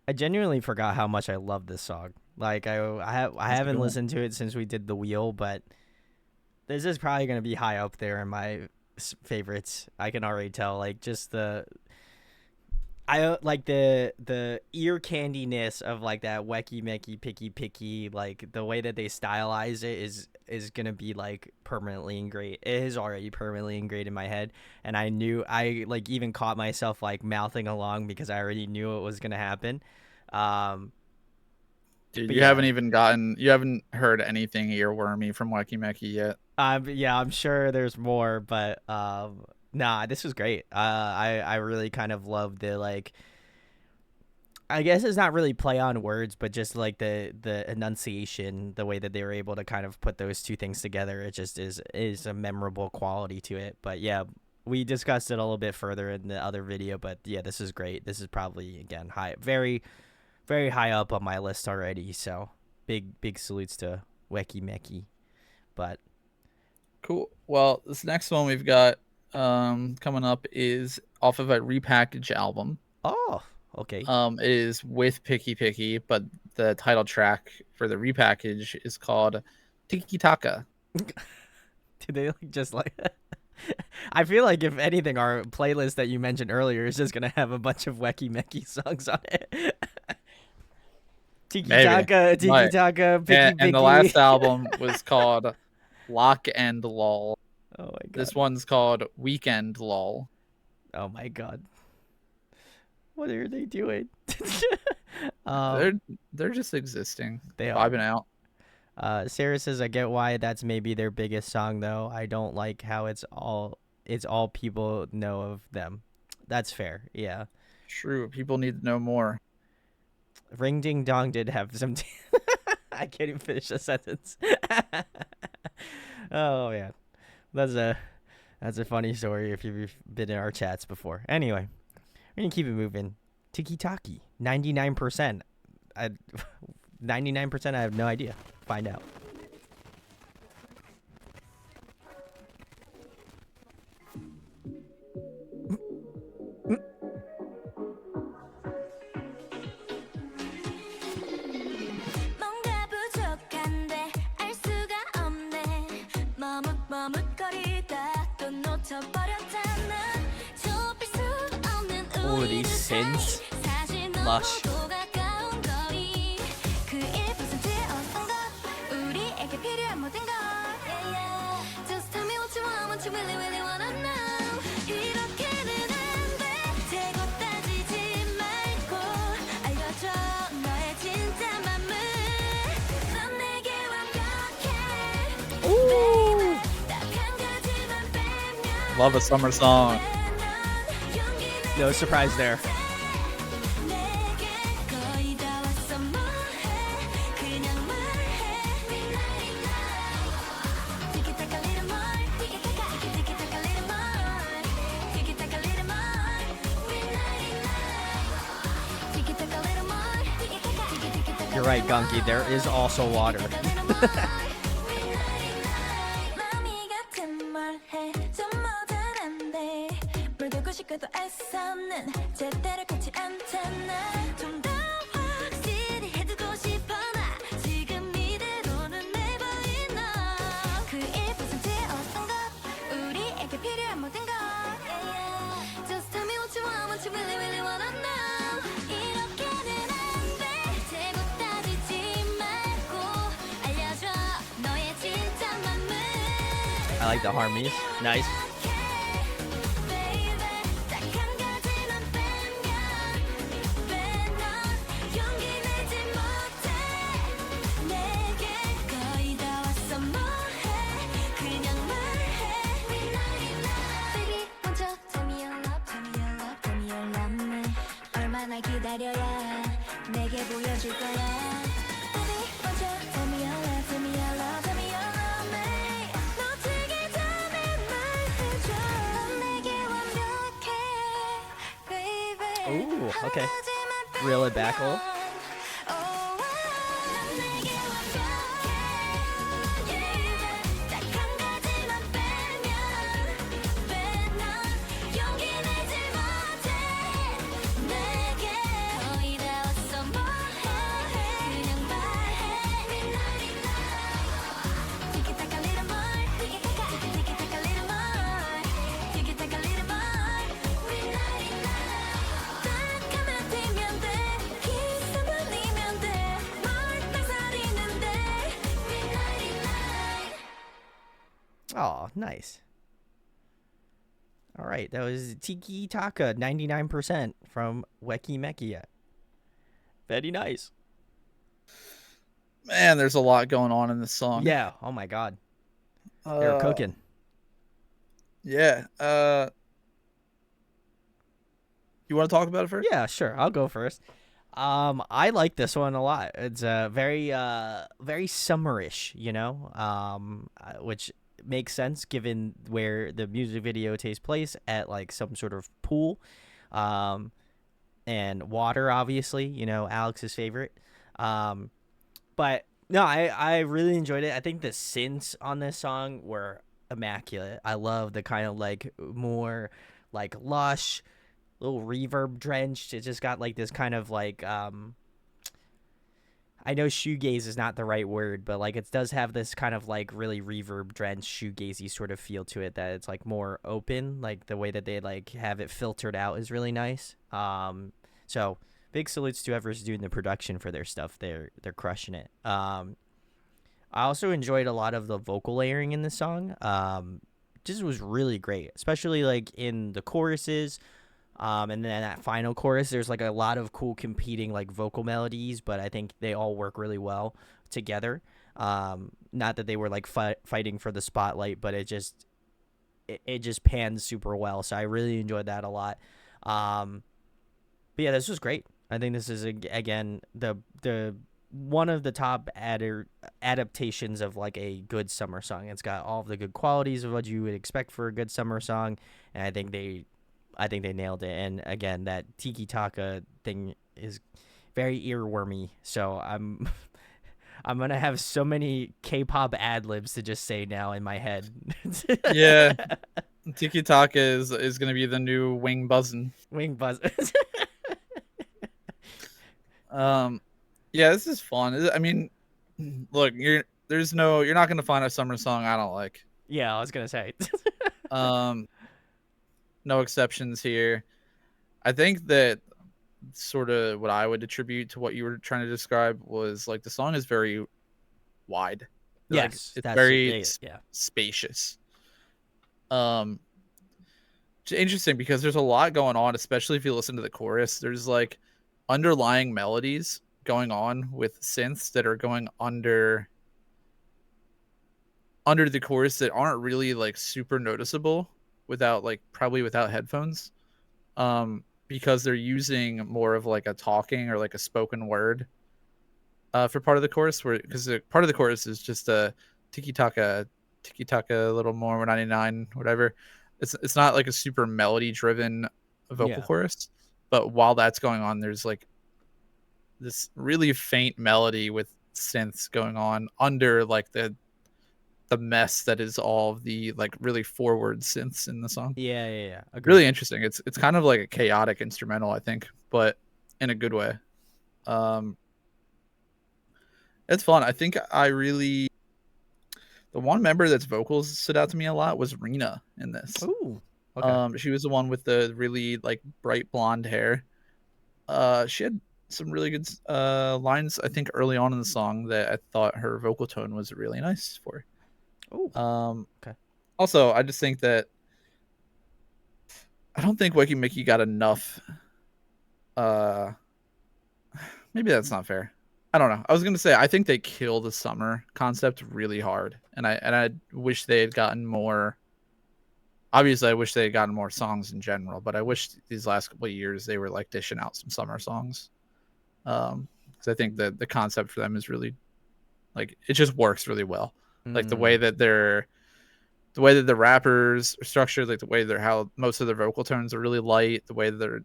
I genuinely forgot how much I love this song. Like I haven't listened to it since we did the wheel, but this is probably gonna be high up there in my favorites. I can already tell. Like just I like the ear candiness of like that Weki Meki picky, like the way that they stylize it is gonna be like permanently ingrained. It is already permanently ingrained in my head, and I like even caught myself like mouthing along because I already knew it was gonna happen. Dude, But you yeah. haven't heard anything earwormy from Weki Meki yet. Yeah, I'm sure there's more, but nah, this was great. I really kind of love the like. I guess it's not really play on words, but just like the enunciation, the way that they were able to kind of put those two things together. It just is a memorable quality to it. But yeah, we discussed it a little bit further in the other video. But yeah, this is great. This is probably again very very high up on my list already. So big salutes to Weki Meki. But Cool. Well, this next one we've got coming up is off of a Repackage album. oh, okay. It is with Picky, but the title track for the Repackage is called Tiki Taka. Do they like just like? I feel like if anything, our playlist that you mentioned earlier is just gonna have a bunch of Weki Meki songs on it. Tiki Taka, Picky. And the last album was called Lock and Lol. Oh my god. This one's called Weekend Lol. Oh my god. What are they doing? They're just existing. They are. Vibing out. Sarah says, I get why that's maybe their biggest song though. I don't like how it's all people know of them. That's fair. Yeah. True. People need to know more. Ring Ding Dong did have some. I can't even finish the sentence. Oh yeah, that's a funny story if you've been in our chats before. Anyway, we're gonna keep it moving. Tiki Taki, 99%. 99%. I have no idea. Find out. 뭔가 부족한데 알 수가 없네 머뭇머뭇거리다 또 놓쳐버렸잖아 좁힐 수 없는 Oh, these synths. Lush. 가까운 거리 그 1%의 어떤 것 우리에게 필요한 모든 것 Just tell me what you really wanna know 이렇게는 안 돼 재고 따지지 말고 알려줘 너의 진짜 맘을 넌 내게 완벽해 Baby 딱 한 가지만 빼면 Love a summer song. No surprise there. 내게 거의 다 왔어 뭐해 그냥 말해 티키타카 little more 티키타카 little more 티키타카 little more 티키타카 little more You're right, Gunky. There is also water. 마음이 같은 말 해 좀 모자란데 뭘 되고 싶어도 애써는 제대로 갖지 않잖아 좀 더 확실히 해두고 싶어 나 지금 이대로는 never enough 그 1%의 어떤 것 우리에게 필요한 모든 것 Just tell me what you really wanna know 이렇게는 안 돼 재고 따지지 말고 알려줘 너의 진짜 맘을 I like the harmonies. Nice. Baby, 딱 한 가지만 빼면 기다려야 내게 보여줄 거야 Baby 먼저 tell me your love tell me your love tell me your love me 놓치기 전에 말해줘 넌 내게 완벽해 baby Ooh, okay. 하지만 Reel it back a little. Oh, 넌 내게 완벽해 yeah. 딱 한 가지만 빼면 용기 내지 못해 내게 거의 다 왔어 뭐해 그냥 말해 티키타카 little more 티키타카 little more 티키타카 little more 딱 한마디면 돼 기사 돌리면 돼뭘 망설이는데 Oh, nice. All right, that was Tiki Taka, 99% from Weki Meki. Very nice. Man, there's a lot going on in this song. Yeah. Oh my God. They're cooking. Yeah. You want to talk about it first? Yeah, sure. I'll go first. I like this one a lot. It's very summerish, you know, which makes sense given where the music video takes place at like some sort of pool, and water, obviously, you know, Alex's favorite. But no, I really enjoyed it. I think the synths on this song were immaculate. I love the kind of like more like lush, little reverb drenched. It just got like this kind of like I know shoegaze is not the right word, but like it does have this kind of like really reverb drenched shoegazy sort of feel to it, that it's like more open, like the way that they like have it filtered out is really nice. So big salutes to whoever's doing the production for their stuff. They're crushing it. I also enjoyed a lot of the vocal layering in the song. Just was really great, especially like in the choruses. And then that final chorus, there's like a lot of cool competing like vocal melodies, but I think they all work really well together. Not that they were like fighting for the spotlight, but it just pans super well. So I really enjoyed that a lot. But yeah, this was great. I think this is again the one of the top adaptations of like a good summer song. It's got all of the good qualities of what you would expect for a good summer song, and I think they nailed it. And again, that Tiki Taka thing is very earwormy. So I'm gonna have so many K-pop ad libs to just say now in my head. Yeah. Tiki Taka is gonna be the new Wing Buzzin'. Wing buzz. Yeah, this is fun. I mean, look, you're not gonna find a summer song I don't like. Yeah, I was gonna say. No exceptions here. I think that sort of what I would attribute to what you were trying to describe was like the song is very wide. Like, Yes, it's that's very yeah. spacious. Interesting because there's a lot going on, especially if you listen to the chorus. There's like underlying melodies going on with synths that are going under the chorus that aren't really like super noticeable without headphones, because they're using more of like a talking or like a spoken word for part of the chorus, because part of the chorus is just a tiki taka a little more 99 whatever. It's not like a super melody driven vocal chorus, but while that's going on, there's like this really faint melody with synths going on under like the mess that is all of the like really forward synths in the song. Yeah. Agreed. Really interesting. It's kind of like a chaotic instrumental, I think, but in a good way. It's fun. I think the one member that's vocals stood out to me a lot was Rena in this. Ooh. Okay. She was the one with the really like bright blonde hair. She had some really good lines, I think, early on in the song that I thought her vocal tone was really nice for. Ooh. Okay. Also, I just think that I don't think Weki Meki got enough. Maybe that's not fair. I don't know. I was gonna say I think they kill the summer concept really hard, and I wish they had gotten more obviously I wish they had gotten more songs in general, but I wish these last couple of years they were like dishing out some summer songs. Because I think that the concept for them is really like it just works really well. Like the way that the rappers are structured, like the way they're how most of their vocal tones are really light, the way that they're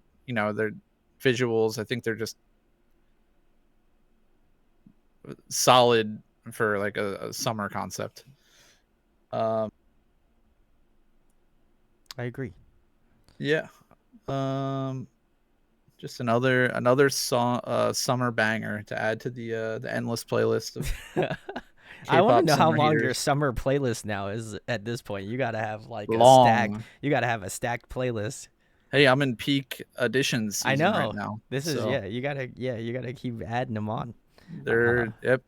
their visuals, I think they're just solid for like a summer concept. I agree. Yeah. Just another song, summer banger to add to the endless playlist of I want to K-pop know how summer long your heaters. summer playlist now is at this point. You got to have like a stacked. Long. You got to have a stacked playlist. Hey, I'm in peak editions I season know. right now. This is so You gotta keep adding them on. They're yep.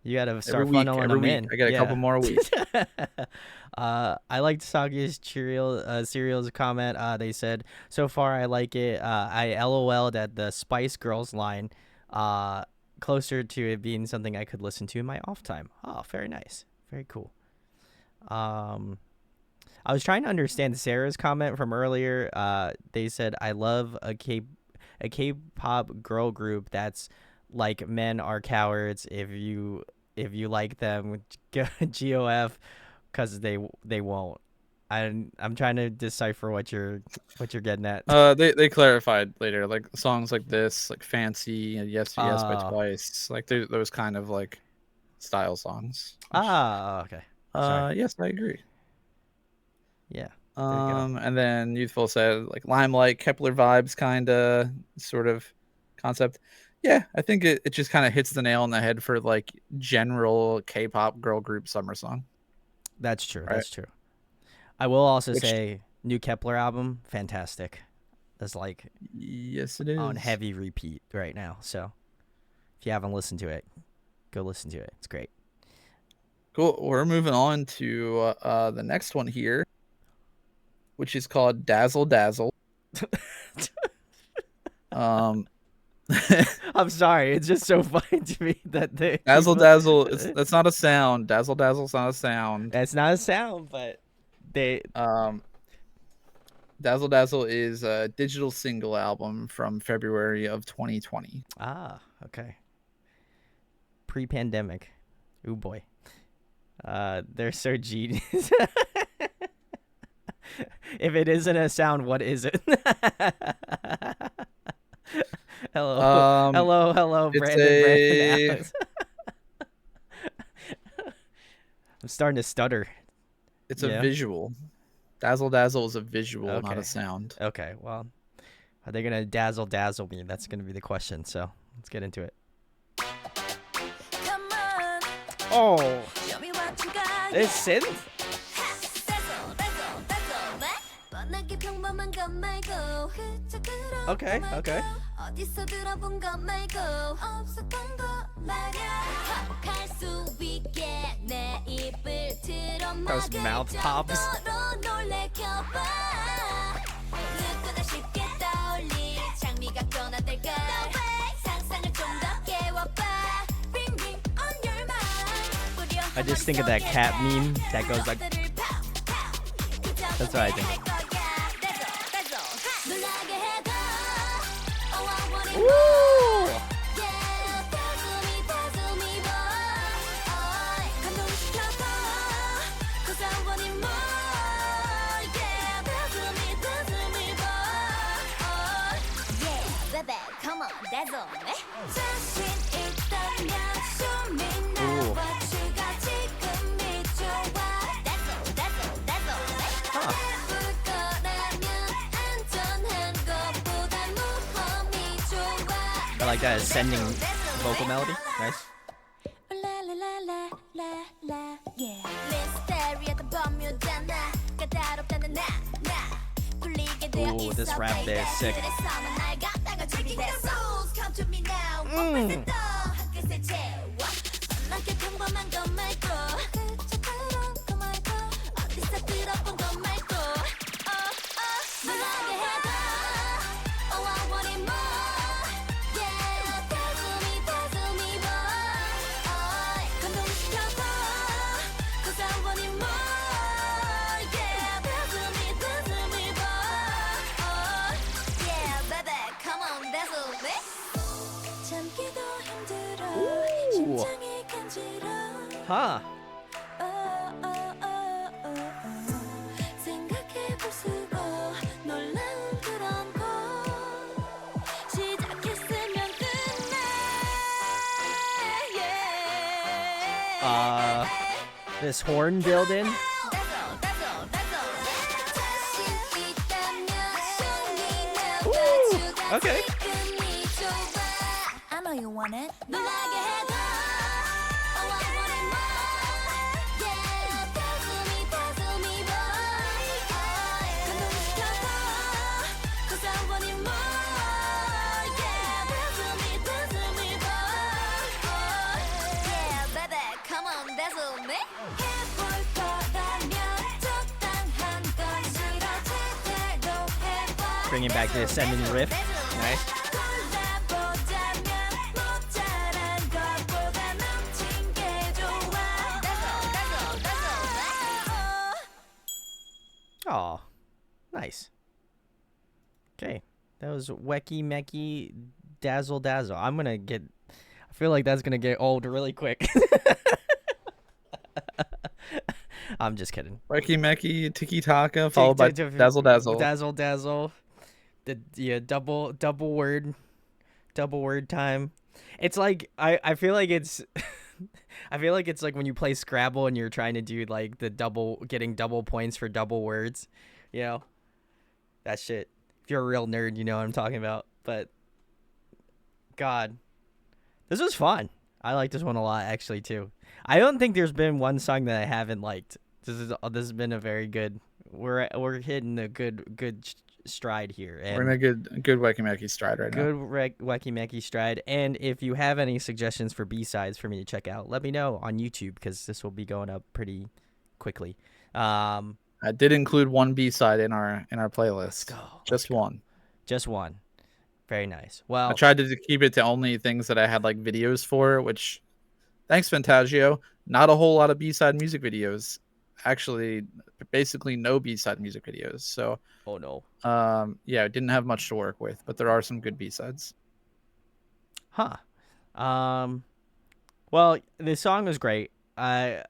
You gotta start Every funneling week, them in. I got a couple more a week. I liked Sagi's Cereal's comment. They said, so far I like it. I LOL'd at the Spice Girls line. Closer to it being something I could listen to in my off time. Oh, very nice. Very cool. I was trying to understand Sarah's comment from earlier. They said, I love a K-pop girl group that's like men are cowards. If you like them, GOF, because they won't. I'm trying to decipher what you're getting at. They clarified later, like songs like this, like Fancy and Yes Yes by Twice, like those kind of like style songs. Which, Okay. Sorry. yes, I agree. Yeah. There you go. And then Youthful said like Limelight, Kepler vibes, kind of sort of concept. Yeah, I think it just kind of hits the nail on the head for like general K-pop girl group summer song. That's true. Right. That's true. I will also say new Kepler album, fantastic. That's like yes, it is on heavy repeat right now. So if you haven't listened to it, go listen to it. It's great. Cool. We're moving on to the next one here, which is called Dazzle. I'm sorry. It's just so funny to me that they Dazzle. That's not a sound. Dazzle's not a sound. That's not a sound, but they. Dazzle is a digital single album from February of 2020. Okay. Pre-pandemic. Ooh boy. They're so genius. If it isn't a sound, what is it? Hello, Brandon, Alex. I'm starting to stutter. It's a visual. Dazzle is a visual, not a sound. Okay, well, are they gonna dazzle me? That's gonna be the question. So let's get into it. Come on, Oh, show me what you got. it's synth. 뻔하게 평범한 것 말고 훌쩍 그런 Okay, 거 말고 okay. 어디서 들어본 것 말고 없었던 거 말야 반복할 수 있게 내 입을 Those mouth pops. 정도로 놀래켜봐 누구나 쉽게 떠올릴 장미가 변화될걸 상상을 좀 더 깨워봐 Ring ring on your mind I just think of that cat meme that goes like. That's what I think. Woo! Come on, Dazzle. 자신 있다면 show me now Ooh. what you got 지금이 좋아. Dazzle. 해볼 거라면 안전한 것보다 모험이 좋아. I like that ascending vocal melody. Nice. Ooh, this rap there is sick. Huh. 생각해볼 수고 놀라운 그런 거 시작했으면 끝내 This horn build-in. Okay. I know you want it. 놀라게 해줘. Oh, I want it more. Yeah, dazzle me, boy. 감동시켜줘. 'Cause I want it more. Yeah, dazzle me, boy. Yeah, baby, come on, dazzle me. 해볼 거라면 적당한 건 싫어. 제대로 해봐. Bringing back the ascending riff. Nice. Oh, nice. Okay, that was Weki Meki Dazzle. I'm gonna get. I feel like that's gonna get old really quick. I'm just kidding. Weki Meki, Tiki Taka, followed by Dazzle. Dazzle. The double word time. It's like I feel like it's I feel like it's like when you play Scrabble and you're trying to do like the getting double points for double words, you know? That shit. If you're a real nerd, you know what I'm talking about. But God, this was fun. I like this one a lot actually too. I don't think there's been one song that I haven't liked. This has been a very good. We're hitting a good stride here. And We're in a good Weki Meki stride right now. good Weki Meki stride. And if you have any suggestions for B-sides for me to check out, let me know on YouTube because this will be going up pretty quickly. I did include one B-side in our playlist. Let's go. Just one. Just one. Very nice. Well, I tried to keep it to only things that I had like videos for, which thanks Fantagio, not a whole lot of B-side music videos. Actually, basically no B-side music videos. So oh no. yeah, I didn't have much to work with, but there are some good B-sides. Huh. Well, the song was great. I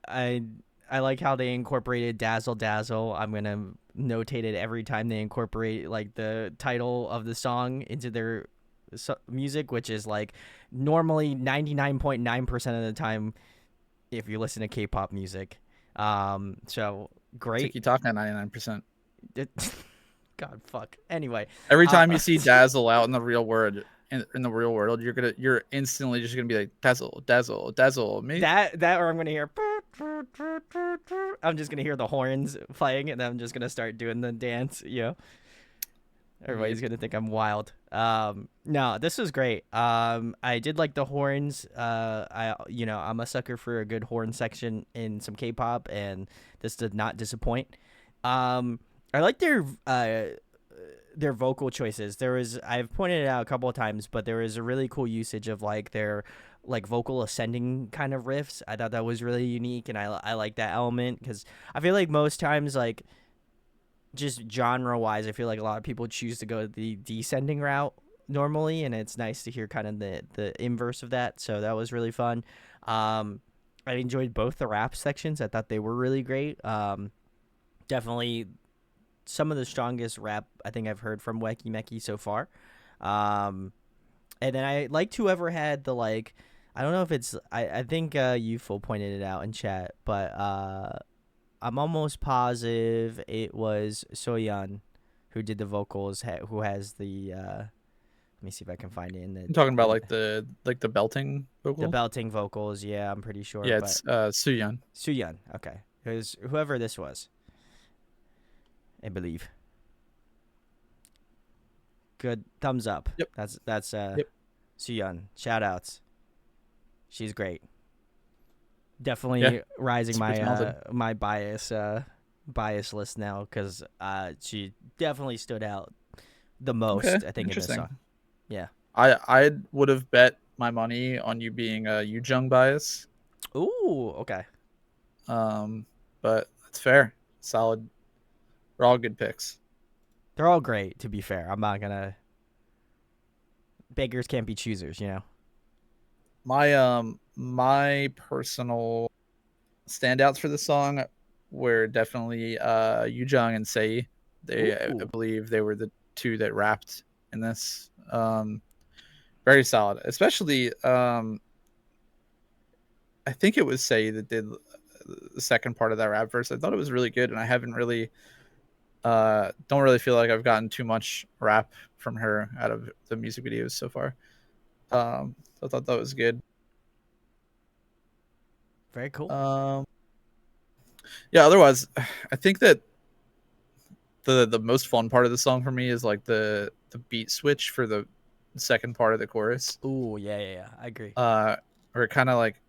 like how they incorporated Dazzle. I'm gonna notate it every time they incorporate like the title of the song into their music, which is like normally 99.9% of the time if you listen to K-pop music. So great. Tiki Taka 99%. God fuck. Anyway, every time you see Dazzle out in the real world, in the real world, you're instantly just gonna be like Dazzle me. That or I'm gonna hear. I'm just gonna hear the horns playing, and then I'm just gonna start doing the dance. You know, everybody's gonna think I'm wild. No, this was great. I did like the horns. I'm a sucker for a good horn section in some K-pop, and this did not disappoint. I like their vocal choices. I've pointed it out a couple of times, but there was a really cool usage of like their like vocal ascending kind of riffs. I thought that was really unique, and I like that element because I feel like most times like just genre wise, I feel like a lot of people choose to go the descending route normally, and it's nice to hear kind of the inverse of that. So that was really fun. I enjoyed both the rap sections. I thought they were really great. Definitely some of the strongest rap I think I've heard from Weki Meki so far. And then I liked whoever had the like, I don't know if it's, I think Youthful pointed it out in chat, but I'm almost positive it was Soyeon who did the vocals, who has the, let me see if I can find it in the. I'm talking about like the belting vocal. The belting vocals, yeah, I'm pretty sure. Yeah, it's Suyeon. Suyeon, okay. It was whoever this was, I believe. Good thumbs up. Yep. That's yep. Suyeon. Shout outs. She's great. Definitely rising my bias list now because she definitely stood out the most. Okay. I think in this song. Yeah. I would have bet my money on you being a Yoojung bias. Ooh, okay. But that's fair. Solid. We're all good picks. They're all great, to be fair. I'm not gonna. Beggars can't be choosers, you know. My personal standouts for the song were definitely Yujong and Sei. I Ooh. believe they were the two that rapped in this. Very solid, especially I think it was Sei that did the second part of that rap verse. I thought it was really good, and I haven't really don't really feel like I've gotten too much rap from her out of the music videos so far. So I thought that was good. Very cool. Yeah, otherwise I think that the most fun part of the song for me is like the beat switch for the second part of the chorus. Ooh, yeah. I agree. Where it kind of like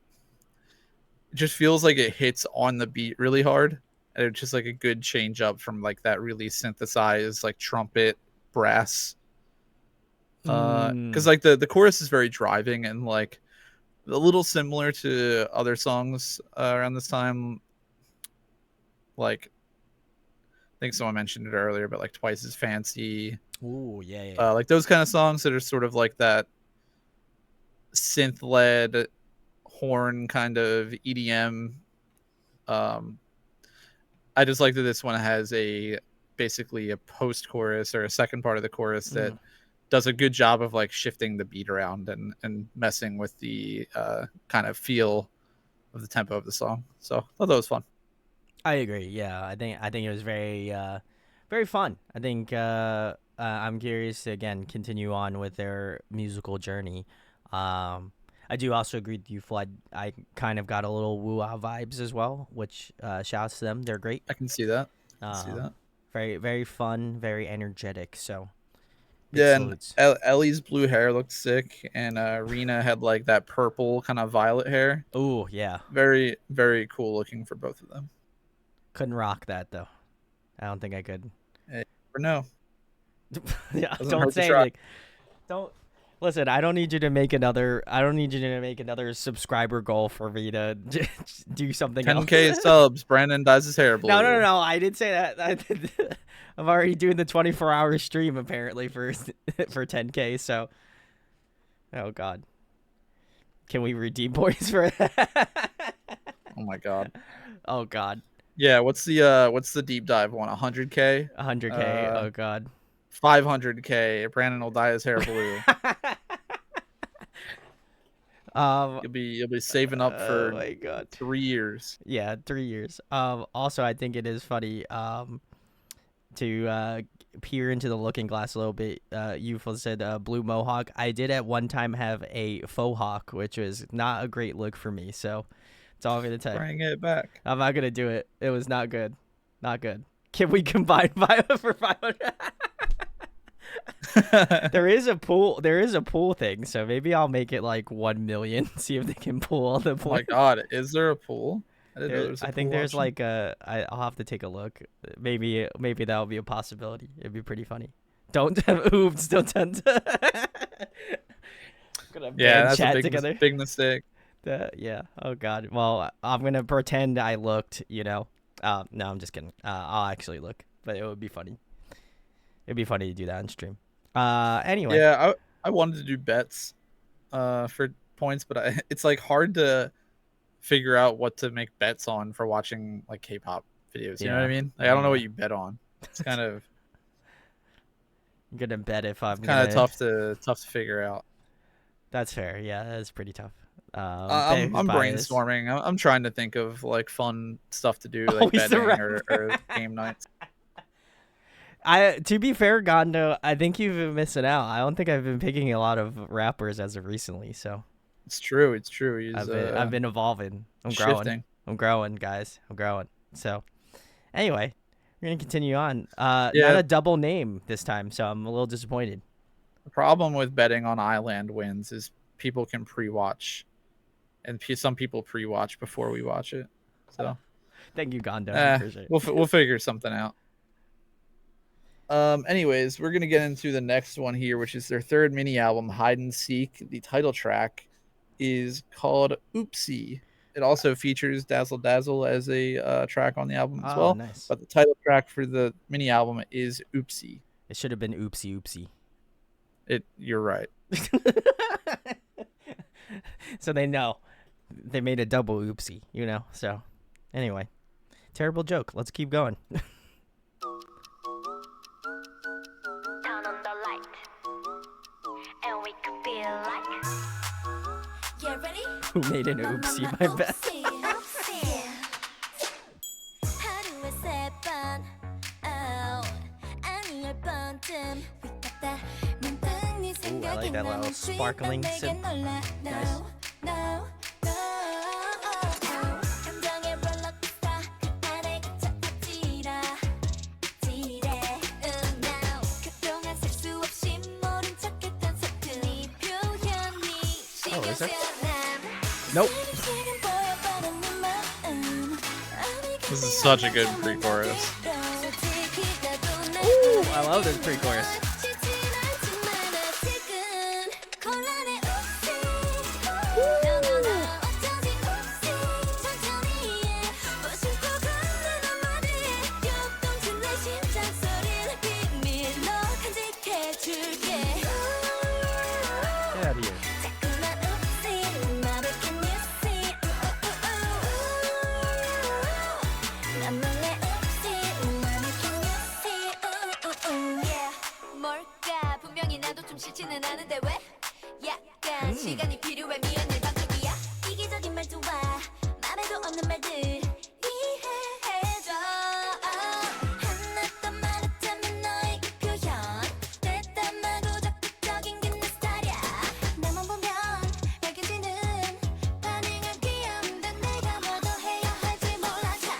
it just feels like it hits on the beat really hard, and it's just like a good change up from like that really synthesized like trumpet brass. Because like the chorus is very driving and like a little similar to other songs around this time. Like I think someone mentioned it earlier, but like Twice as Fancy. Ooh, yeah. Like those kind of songs that are sort of like that synth led horn kind of EDM. I just like that this one has a basically a post chorus or a second part of the chorus that does a good job of like shifting the beat around and messing with the kind of feel of the tempo of the song. So I thought that was fun. I agree. Yeah, I think it was very fun. I think I'm curious to again continue on with their musical journey. I do also agree with you, Flood. I kind of got a little woo-ah vibes as well, which shouts to them. They're great. I can see that. I can see that. Very fun, very energetic. So big Yeah, and salutes. Ellie's blue hair looked sick, and Rena had like that purple kind of violet hair. Ooh, yeah. Very cool looking for both of them. Couldn't rock that though. I don't think I could. Or no, Yeah, doesn't don't hurt to say try. anything. Don't listen. I don't need you to make another. I don't need you to make another subscriber goal for me to do something else. 10K subs. Brandon dyes his hair blue. No. I didn't say that. I'm already doing the 24-hour stream apparently for 10K. So, oh god, can we redeem points for that? Oh my god. Oh god, Yeah, what's the deep dive one? 100K? 100K. Oh god. 500K. Brandon will dye his hair blue. You'll be saving up for oh my god. 3 years. Yeah, 3 years. Also, I think it is funny to peer into the looking glass a little bit. You said blue mohawk. I did at one time have a faux hawk, which was not a great look for me. So it's all I'm gonna tell you. Bring it back. I'm not gonna do it. It was not good. Not good. Can we combine 5 for 500? There is a pool. There is a pool thing. So maybe I'll make it like 1 million. See if they can pool all the Oh my points. god, is there a pool? I didn't know there was a I think pool there's option. like I'll have to take a look. Maybe that would be a possibility. It'd be pretty funny. Don't oops. Don't tend to. Gonna Yeah, band that's chat a together. big mistake. Yeah. Oh god. Well, I'm gonna pretend I looked. You know. No, I'm just kidding. I'll actually look, but it would be funny. It'd be funny to do that on stream. Anyway. Yeah, I wanted to do bets for points, but it's like hard to figure out what to make bets on for watching like K-pop videos. You know what I Yeah. mean? Like, I don't know Yeah. what you bet on. It's kind of I'm gonna bet if I'm kind gonna. of tough to figure out. That's fair. Yeah, that's pretty tough. I'm biased. brainstorming. I'm trying to think of like fun stuff to do, like Always the betting rep. or game nights. To be fair, Gondo, I think you've been missing out. I don't think I've been picking a lot of rappers as of recently, so It's true. He's I've been evolving. I'm shifting. growing, guys. I'm growing. So anyway, we're gonna continue on. Yeah. Not a double name this time, so I'm a little disappointed. The problem with betting on Island wins is people can pre-watch, and some people pre-watch before we watch it. So Thank you, Gondo. I appreciate it. we'll figure something out. Anyways, we're gonna get into the next one here, which is their third mini album, Hide and Seek. The title track is called Oopsy. It also features Dazzle as a track on the album as well. Nice. But the title track for the mini album is Oopsy. It should have been Oopsy. You're right. So they know they made a double Oopsy, you know. So Anyway, terrible joke. Let's keep going. Turn on the light, and we could be like. Yeah, ready? Who made an oopsie, my bad. Oopsie, oopsie. 하루에 세 번, 아니 열 번쯤 위갔다 문득 네 Ooh, I like 생각이 that little 나면 sparkling 주위가 sip. 내게 놀라. Nice. No. 감정의 롤러코스터 그 안에 갇혀 있지라. now. 그동안 셀 수 없이 모른 척했던 서툰이 표현이 Oh, is there? 신경 Nope. This is such a good pre-chorus. Ooh, I love this pre-chorus. Get out of here. 뭘까 분명히 나도 좀 싫지는 않은데 왜 약간 시간이 필요해 미안 일방적이야 이기적인 말투와 맘에도 없는 말들 이해해줘 하나도 말하자면 너의 그 표현 대담하고 적극적인 게 내 스타일이야 나만 보면 밝혀지는 반응을 귀여운데 내가 뭐 더 해야 할지 몰라 참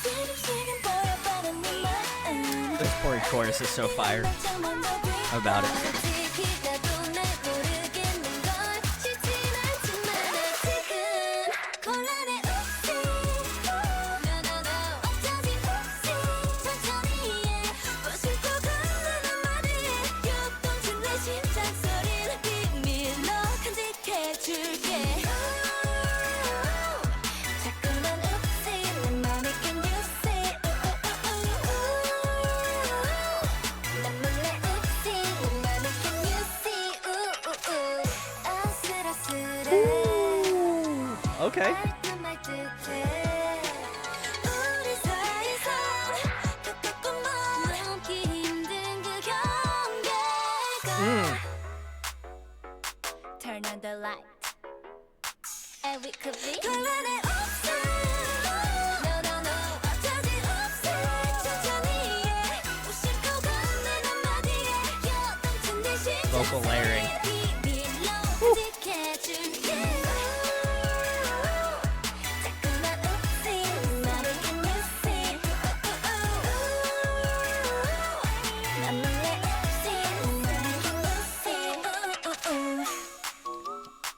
시름시름 보여버린 네 마음 This pre-chorus is so fire about it. Okay. Turn on the light, and we could be. Vocal layering.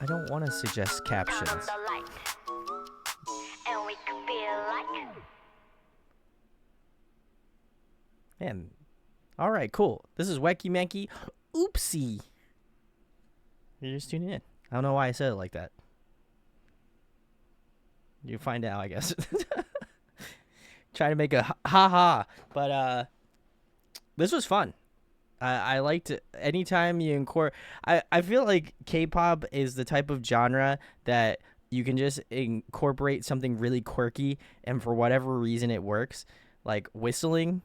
I don't want to suggest captions. Man. All right, cool. This is Weki Meki. Oopsy. You're just tuning in. I don't know why I said it like that. You find out, I guess. Trying to make a ha-ha. But this was fun. I liked it. Anytime you incorporate... I feel like K-pop is the type of genre that you can just incorporate something really quirky, and for whatever reason it works. Like whistling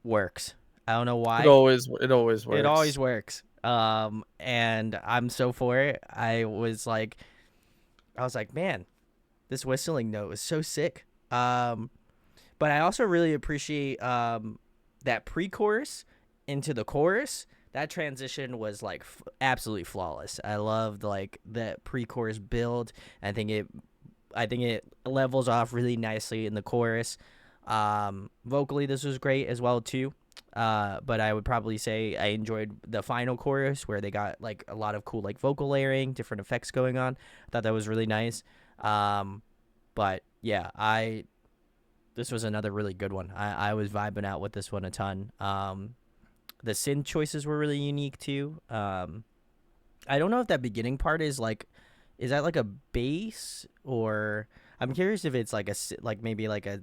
works. I don't know why. It always works. It always works. And I'm so for it. I was like, man, this whistling note is so sick. But I also really appreciate that pre-chorus into the chorus. That transition was like absolutely flawless. I loved like that pre-chorus build. I think it levels off really nicely in the chorus. Vocally, this was great as well too. But I would probably say I enjoyed the final chorus where they got like a lot of cool like vocal layering, different effects going on. I thought that was really nice. But yeah, this was another really good one. I was vibing out with this one a ton. The synth choices were really unique too. I don't know if that beginning part is that like a bass, or I'm curious if it's like maybe like a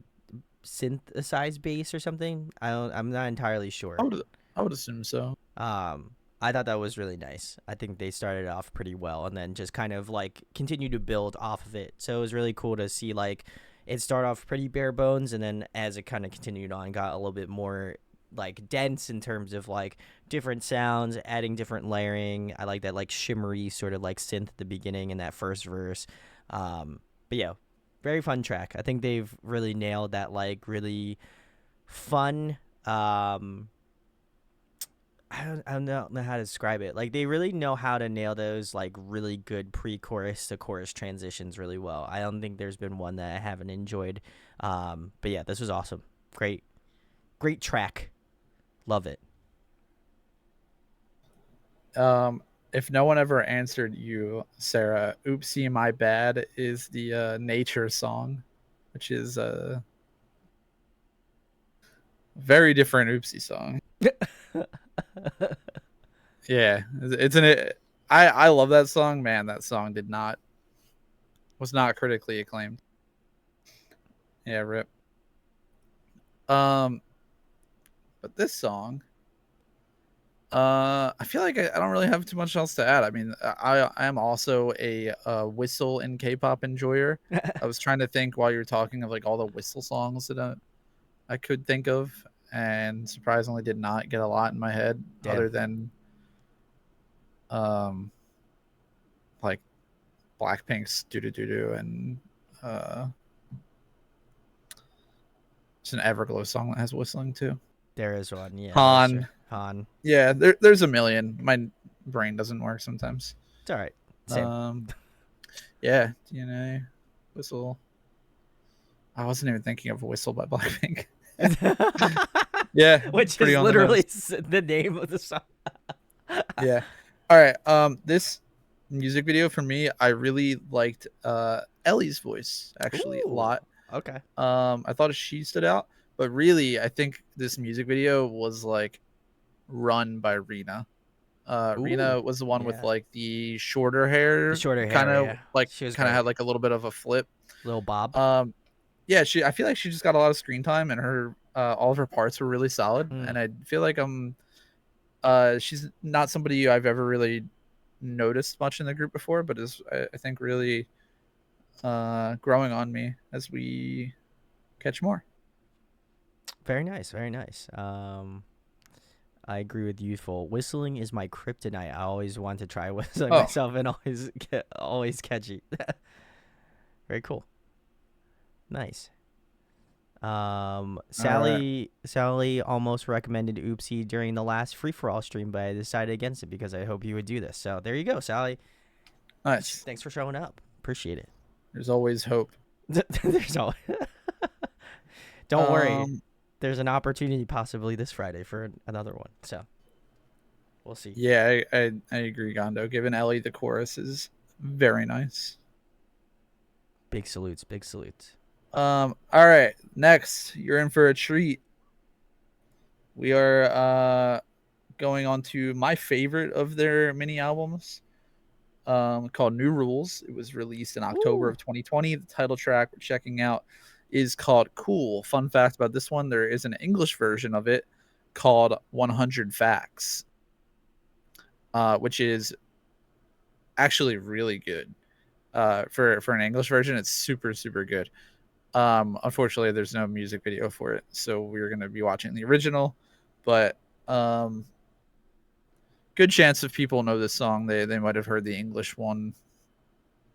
synthesized bass or something. I'm not entirely sure. I would assume so. I thought that was really nice. I think they started off pretty well and then just kind of like continued to build off of it. So it was really cool to see like it started off pretty bare bones, and then as it kind of continued on, got a little bit more like dense in terms of like different sounds, adding different layering. I like that like shimmery sort of like synth at the beginning in that first verse. But yeah, very fun track. I think they've really nailed that like really fun. I don't know how to describe it. Like they really know how to nail those like really good pre-chorus to chorus transitions really well. I don't think there's been one that I haven't enjoyed. But yeah, this was awesome. Great track. Love it. If no one ever answered you, Sarah, "Oopsy My Bad" is the Nature song, which is a very different Oopsy song. Yeah, I love that song, man. That song was not critically acclaimed. Yeah, rip. But this song, I feel like I don't really have too much else to add. I mean, I am also a whistle and K-pop enjoyer. I was trying to think while you were talking of like all the whistle songs that I could think of, and surprisingly did not get a lot in my head. Damn. Other than like Blackpink's "Do Do Do Do" and it's an Everglow song that has whistling too. There is one. Yeah. Han. Sure. Han. Yeah, there's a million. My brain doesn't work sometimes. It's all right. Same. Yeah, DNA, whistle. I wasn't even thinking of "Whistle" by Blackpink. Yeah, Which pretty is on the literally nose. the name of the song. Yeah. All right. This music video for me, I really liked Ellie's voice actually a Ooh, lot. Okay. I thought she stood out, but really, I think this music video was like run by Rena. Rena Ooh, was the one with yeah. like the shorter hair, The shorter hair, kind of yeah. like She was kind of great. had like a little bit of a flip. Lil Bob. Yeah, I feel like she just got a lot of screen time, and her all of her parts were really solid. Mm. And I feel like she's not somebody I've ever really noticed much in the group before, but is I think really growing on me as we catch more. Very nice. Very nice. I agree with Youthful. Whistling is my kryptonite. I always want to try whistling Oh. myself and always catch it. Very cool. Nice. Sally almost recommended Oopsy during the last free for all stream, but I decided against it because I hope you would do this. So there you go, Sally. Nice. Thanks for showing up. Appreciate it. There's always hope. There's always Don't worry. Um, There's an opportunity possibly this Friday for another one. So we'll see. Yeah, I agree, Gondo. Giving Ellie the chorus is very nice. Big salutes. Big salutes. All right, next you're in for a treat. We are going on to my favorite of their mini albums, called New Rules. It was released in October Ooh. of 2020. The title track we're checking out is called Cool. Fun fact about this one, there is an English version of it called 100 Facts, which is actually really good. For an English version, it's super, super good. Unfortunately, there's no music video for it, so we're going to be watching the original, but good chance if people know this song, they might have heard the English one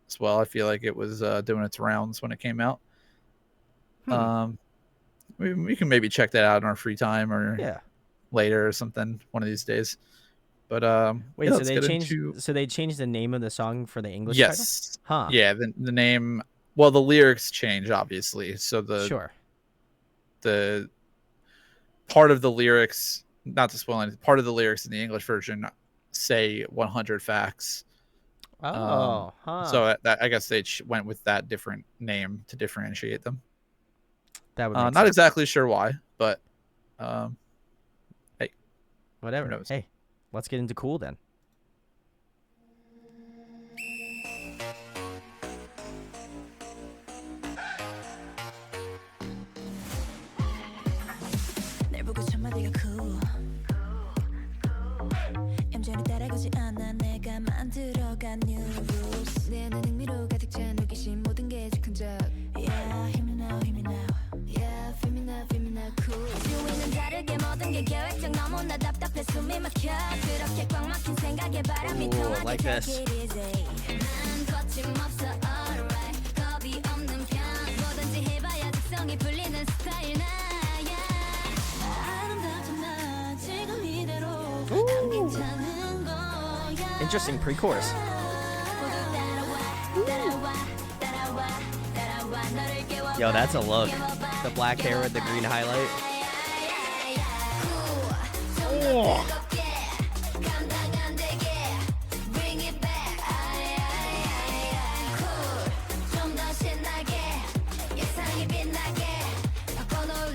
as well. I feel like it was doing its rounds when it came out. We can maybe check that out in our free time or later or something one of these days. But wait, yeah, so they changed the name of the song for the English title? Yes. Huh. Yeah, the name, well, the lyrics change obviously. So the part of the lyrics, not to spoil anything, part of the lyrics in the English version say 100 facts. Huh. So I guess they went with that different name to differentiate them. That would make not sense. exactly sure why, but hey, whatever. who knows? Hey, let's get into Cool then. 날 보고 첫마디가 cool 얌전히 따라가지 않아 내가 만들어간 new rules 내 안에 흥미로 가득 찬 호기심 모든 게 즉흥적 Yeah 힘이 나 Ooh, I like this. Interesting pre-chorus. Yo, that's a look. The black hair with the green highlight. Oh.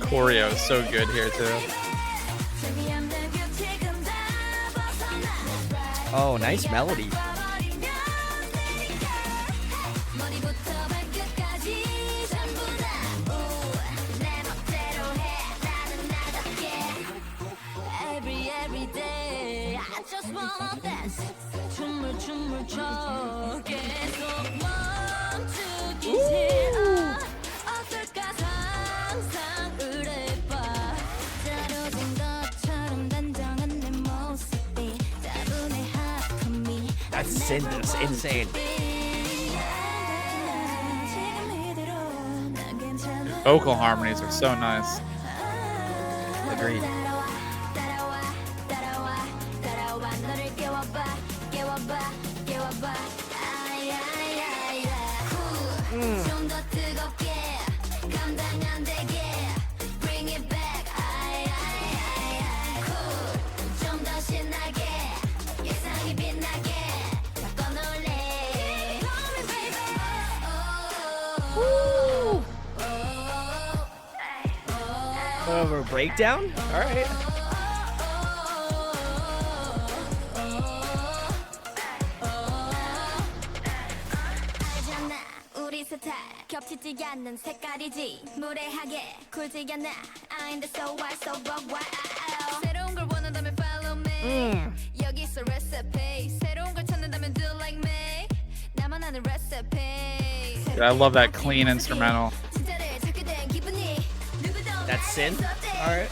Choreo is so good here too. Oh, nice melody. That's insane. Vocal harmonies are so nice. Agreed. Over breakdown? All right. I love that clean instrumental. That's synth. All right.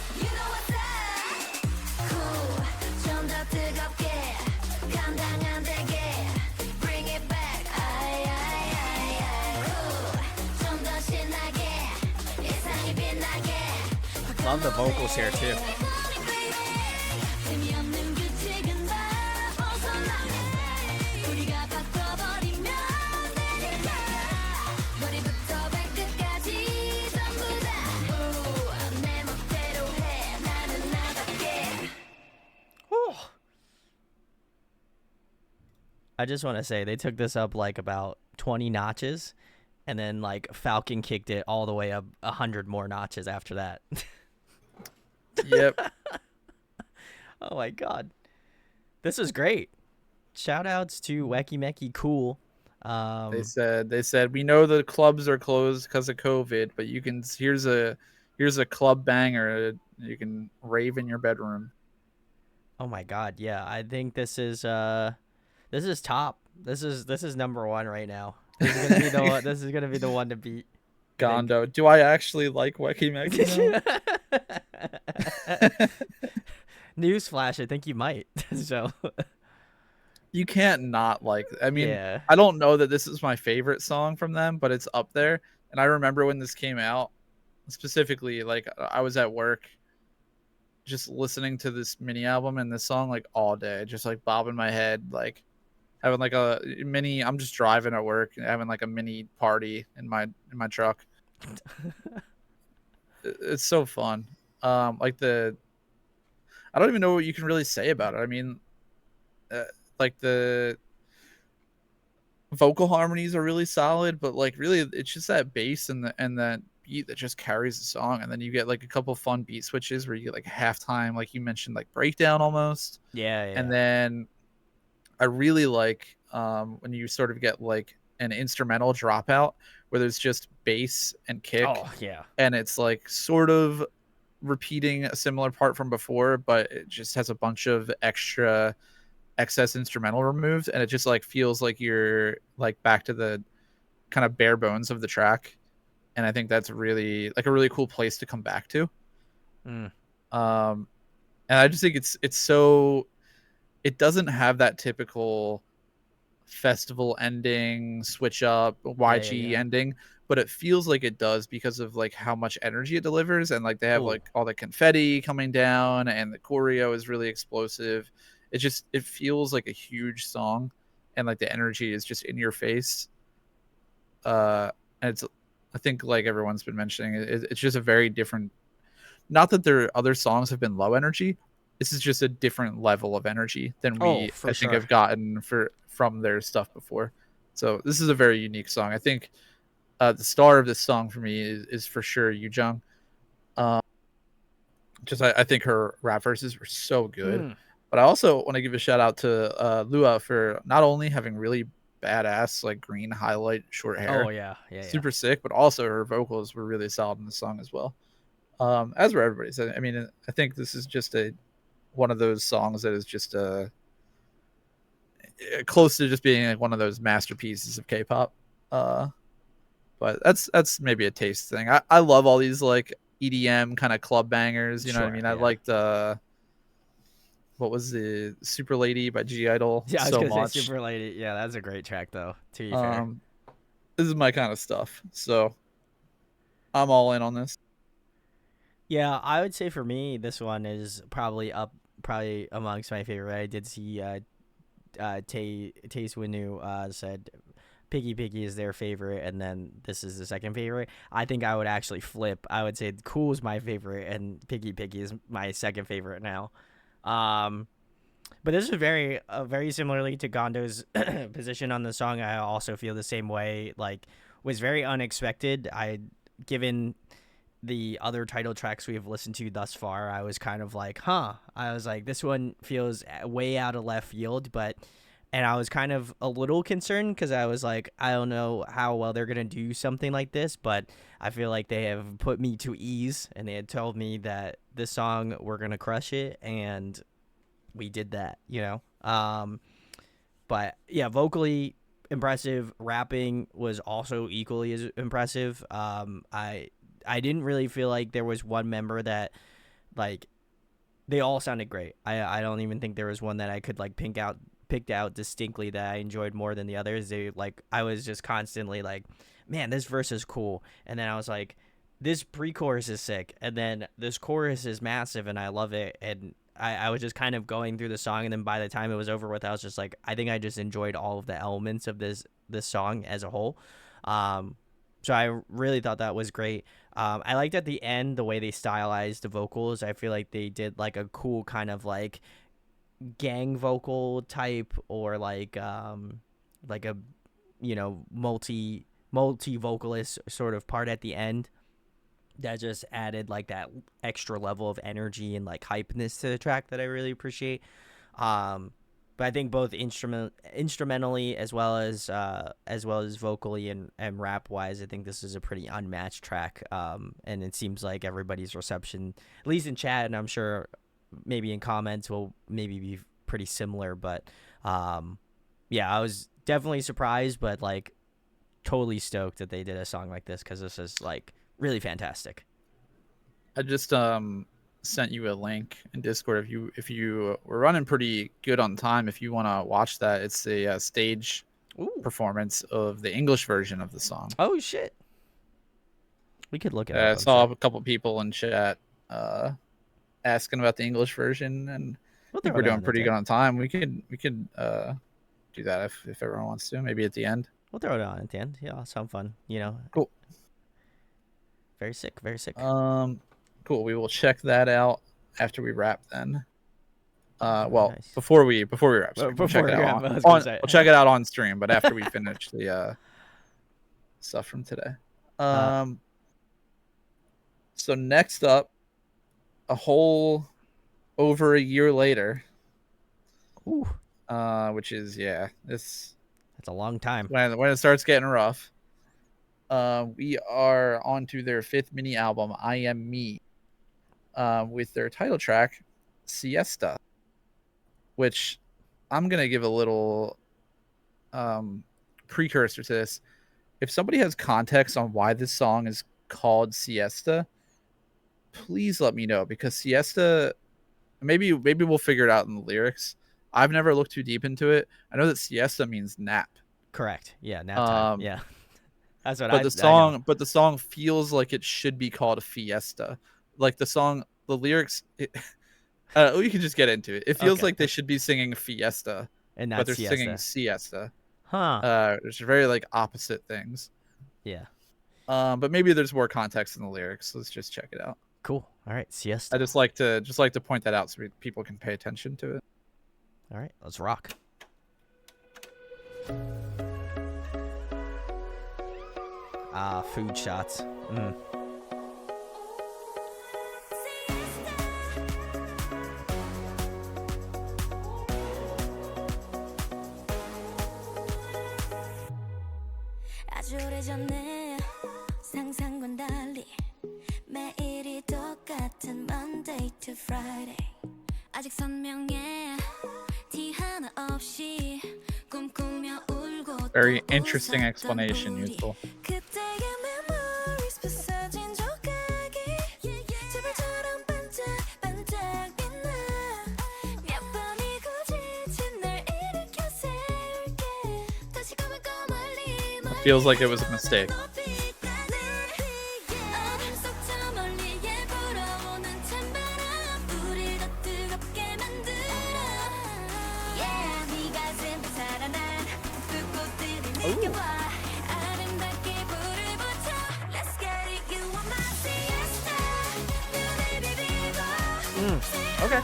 Love the vocals here too. I just want to say they took this up like about 20 notches, and then like Falcon kicked it all the way up 100 more notches after that. Yep. Oh my god, this is great. Shout outs to Weki Meki, cool. They said we know the clubs are closed because of COVID, but you can here's a club banger. You can rave in your bedroom. Oh my god, yeah, I think this is top. This is number one right now. This is gonna be the one. This is gonna be the one to beat. Gondo. Do I actually like Weki Meki? Newsflash, I think you might. So you can't not like. I mean, yeah. I don't know that this is my favorite song from them, but it's up there. And I remember when this came out, specifically, like I was at work, just listening to this mini album and this song like all day, just like bobbing my head, like having like a mini. I'm just driving at work and having like a mini party in my truck. It's so fun. Like I don't even know what you can really say about it. I mean, like the vocal harmonies are really solid, but like really it's just that bass and that beat that just carries the song. And then you get like a couple fun beat switches where you get like halftime, like you mentioned, like breakdown almost. Yeah. And then I really like when you sort of get like an instrumental dropout where there's just bass and kick. Oh yeah. And it's like sort of repeating a similar part from before, but it just has a bunch of excess instrumental removed, and it just like feels like you're like back to the kind of bare bones of the track. And I think that's really like a really cool place to come back to. And I just think it's so, it doesn't have that typical festival ending, switch up, YG Yeah. ending, but it feels like it does because of like how much energy it delivers, and like they have Oh, like all the confetti coming down, and the choreo is really explosive. It feels like a huge song, and like the energy is just in your face. And it's, I think like everyone's been mentioning, it's just a very different. Not that their other songs have been low energy. This is just a different level of energy than oh, we, for I think, sure. have gotten from their stuff before. So this is a very unique song. I think the star of this song for me is for sure Yu Jung. Um, just I think her rap verses were so good, Mm. but I also want to give a shout out to Lua for not only having really badass like green highlight short Oh hair, yeah. super sick, but also her vocals were really solid in the song as well. As were everybody's. I mean, I think this is just a one of those songs that is just close to just being like one of those masterpieces of K-pop. Uh, but that's maybe a taste thing. I love all these like EDM kind of club bangers. You know what I Sure. mean? I Yeah. liked what was the Super Lady by G Idol Yeah, I was so gonna say much. Super Lady. Yeah, that's a great track though. To be fair. Um, this is my kind of stuff, so I'm all in on this. Yeah, I would say for me, this one is probably amongst my favorite. I did see Taste Winu said Piggy is their favorite, and then this is the second favorite. I think I would actually flip. I would say Cool is my favorite, and Piggy is my second favorite now. Um, but this is very similarly to Gondo's position on the song. I also feel the same way. Like, was very unexpected. I given the other title tracks we've listened to thus far, I was kind of like, huh. I was like, this one feels way out of left field, but. And I was kind of a little concerned because I was like, I don't know how well they're going to do something like this, but I feel like they have put me to ease and they had told me that this song, we're going to crush it. And we did that, you know? But yeah, vocally impressive. Rapping was also equally as impressive. I didn't really feel like there was one member that like they all sounded great. I don't even think there was one that I could like picked out distinctly that I enjoyed more than the others. They like I was just constantly like, man, this verse is cool, and then I was like, this pre-chorus is sick, and then this chorus is massive, and I love it, and I was just kind of going through the song, and then by the time it was over with, I was just like, I think I just enjoyed all of the elements of this song as a whole. Um, so I really thought that was great. I liked at the end the way they stylized the vocals. I feel like they did like a cool kind of like gang vocal type or like a multi vocalist sort of part at the end that just added like that extra level of energy and like hypeness to the track that I really appreciate. Um, but I think both instrumentally as well as vocally and rap wise, I think this is a pretty unmatched track. And it seems like everybody's reception, at least in chat, and I'm sure maybe in comments will maybe be pretty similar. But yeah, I was definitely surprised, but like totally stoked that they did a song like this because this is like really fantastic. I just sent you a link in Discord if you were running pretty good on time. If you want to watch that, it's a stage Ooh. performance of the English version of the song. Oh shit. We could look it up, I I'm saw sure. a couple people in chat uh, asking about the English version, and I We'll think throw we're it doing on at pretty the good end. on time. We could do that if everyone wants to. Maybe at the end. We'll throw it on at the end. Yeah, sound fun. You know, Cool. very sick, very sick. Um, cool. We will check that out after we wrap then. Very Well, nice. before we wrap Well, stream, we'll check before it we out wrap, I was gonna on say. we'll check it out on stream. But after we finish the stuff from today. uh, Um, so next up, a whole over a year later, ooh, which is yeah, this that's a long time. when it starts getting rough. We are on to their fifth mini album, I Am Me, with their title track, Siesta, which I'm gonna give a little precursor to this. If somebody has context on why this song is called Siesta, please let me know because Siesta Maybe we'll figure it out in the lyrics. I've never looked too deep into it. I know that siesta means nap. Correct. Yeah, nap time. Um, Yeah. That's what but I know. the song feels like it should be called a fiesta. Like the lyrics. We can just get into it. It feels Okay. like they should be singing fiesta, And but not they're singing siesta. siesta. Huh. Which are very like opposite things. Yeah. But maybe there's more context in the lyrics. Let's just check it out. Cool. All right. I Siesta. just like to point that out so people can pay attention to it. All right. Let's rock. Ah, food shots. 아주 오래전에 상상과는 달리 매일이 똑같은 Monday to Friday 아직 선명해 티 하나 없이 꿈꾸며 울고 Very 또 interesting 웃었던 explanation, 우리. Youthful. 그때의 memories 부서진 조각이 제발처럼 반짝반짝 빛나 몇 번이 굳이 날 일으켜 세울게 다시 멀리 It feels like it was a mistake. Okay.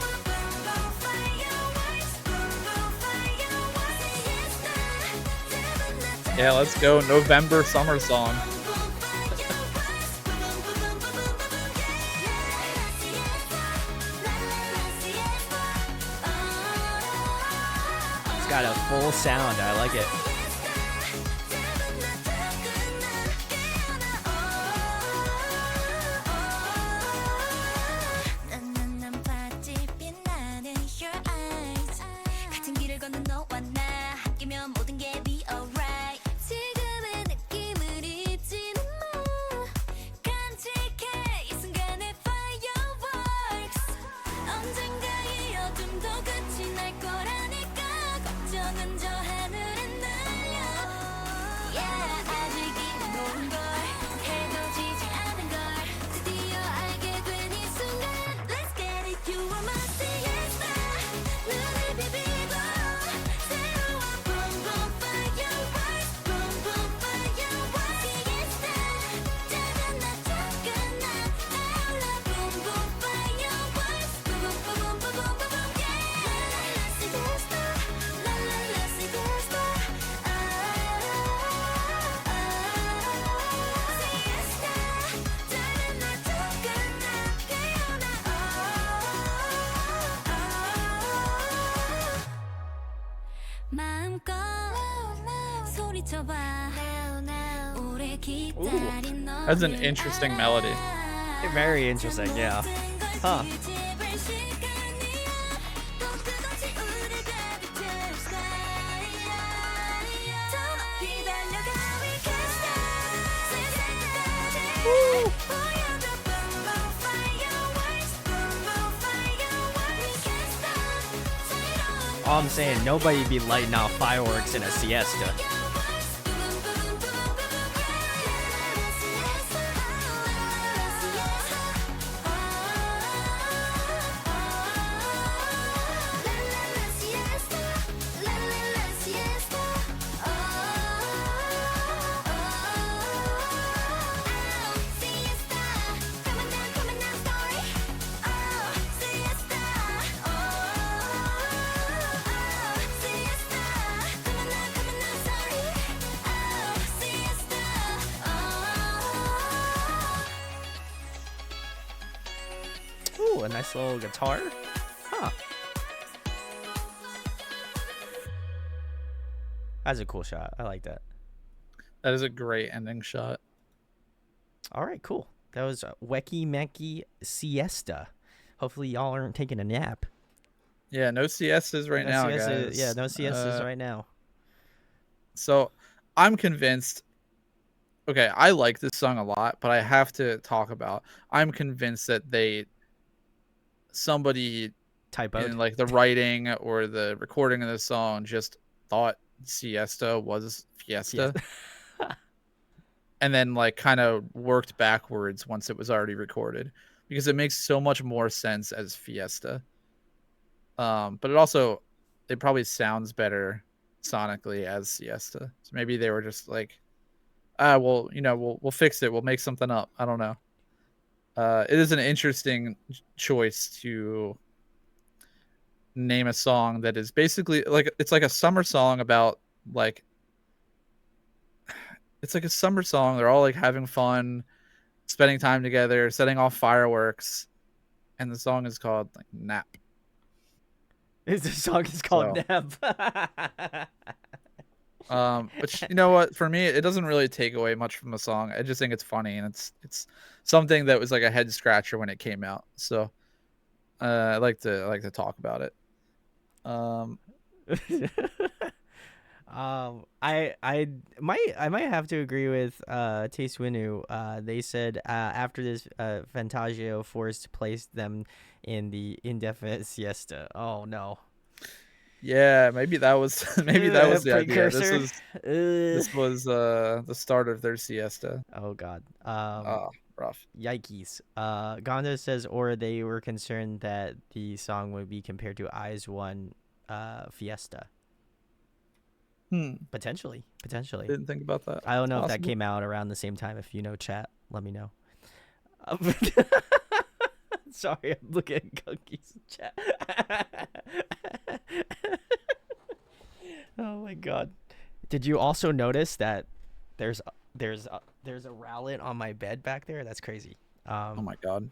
Yeah, let's go. November summer song. It's got a full sound. I like it. That's an interesting melody. Very interesting, yeah. Huh. All I'm saying, nobody be lighting off fireworks in a siesta. Ooh, a nice little guitar. Huh. That's a cool shot. I like that. That is a great ending shot. All right, cool. That was Weki Meki Siesta. Hopefully y'all aren't taking a nap. Yeah, no siestas right now, guys. Yeah, no siestas right now. So I'm convinced. Okay, I like this song a lot, but I have to talk about. I'm convinced that somebody Typoed. in like the writing or the recording of the song just thought Siesta was Fiesta, Fiesta. and then like kind of worked backwards once it was already recorded because it makes so much more sense as Fiesta. But it probably sounds better sonically as Siesta. So maybe they were just like, well, we'll fix it. We'll make something up. I don't know. It is an interesting choice to name a song that is basically like it's like a summer song about like it's like a summer song. They're all like having fun, spending time together, setting off fireworks, and the song is called like Nap. The song is called So, Neb. but you know what? For me, it doesn't really take away much from the song. I just think it's funny, and it's something that was like a head scratcher when it came out. So, I like to talk about it. I might have to agree with Taste Winu. They said after this Fantagio forced to place them in the indefinite siesta. Oh no. Yeah, maybe that was maybe that was the idea. Precursor. This was the start of their siesta. Oh god. Rough. Yikes. Gondo says, or they were concerned that the song would be compared to Eyes One Fiesta. Potentially. Didn't think about that. I don't know if Possible. that came out around the same time. If you know chat, let me know. Sorry, I'm looking at Gunky's chat. Oh my god. Did you also notice that there's a rowlet on my bed back there? That's crazy. Oh my god.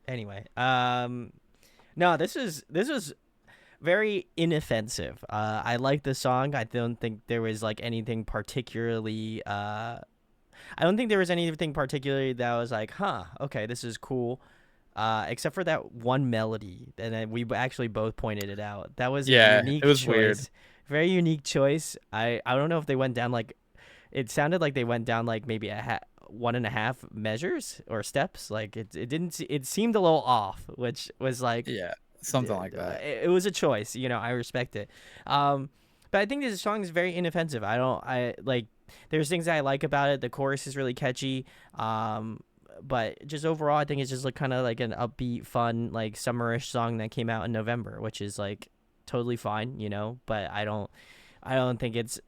Anyway, no, this was very inoffensive. I like the song. I don't think there was like anything particularly I don't think there was anything particularly that was like, huh, okay, this is cool. Except for that one melody, and then we actually both pointed it out. That was a unique it was choice. weird. Very unique choice. I don't know if they went down like, it sounded like they went down like maybe 1.5 measures or steps. Like it didn't. It seemed a little off, which was like, Yeah, something like that. It was a choice. I respect it. But I think this song is very inoffensive. I like. There's things that I like about it. The chorus is really catchy. But just overall, I think it's just like kind of like an upbeat, fun, like summerish song that came out in November, which is like totally fine, But I don't think it's.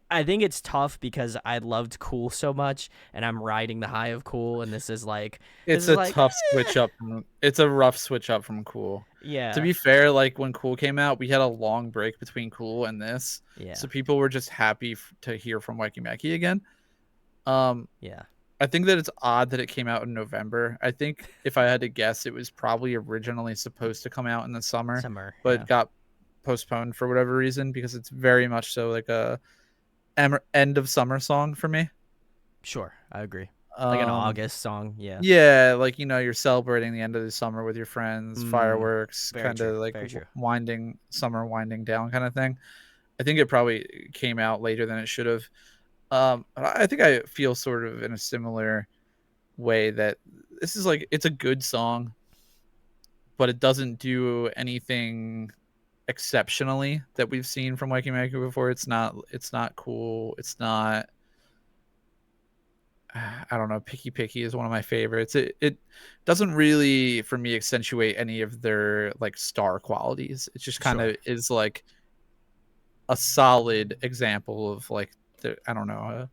I think it's tough because I loved Cool so much, and I'm riding the high of Cool, and this is like It's a tough switch up. It's a rough switch up from Cool. Yeah. To be fair, like when Cool came out, we had a long break between Cool and this. Yeah. So people were just happy to hear from Weki Meki again. Yeah. I think that it's odd that it came out in November. I think if I had to guess, it was probably originally supposed to come out in the summer, but yeah. got postponed for whatever reason because it's very much so like a end of summer song for me. Sure, I agree. Like an August song, yeah. Yeah, like you're celebrating the end of the summer with your friends, fireworks, kind of like winding down kind of thing. I think it probably came out later than it should have. I think I feel sort of in a similar way that this is like it's a good song, but it doesn't do anything exceptionally that we've seen from Weki Meki before. It's not cool. It's not. I don't know. Picky is one of my favorites. It doesn't really, for me, accentuate any of their like star qualities. It just kind of is like a solid example of like I don't know.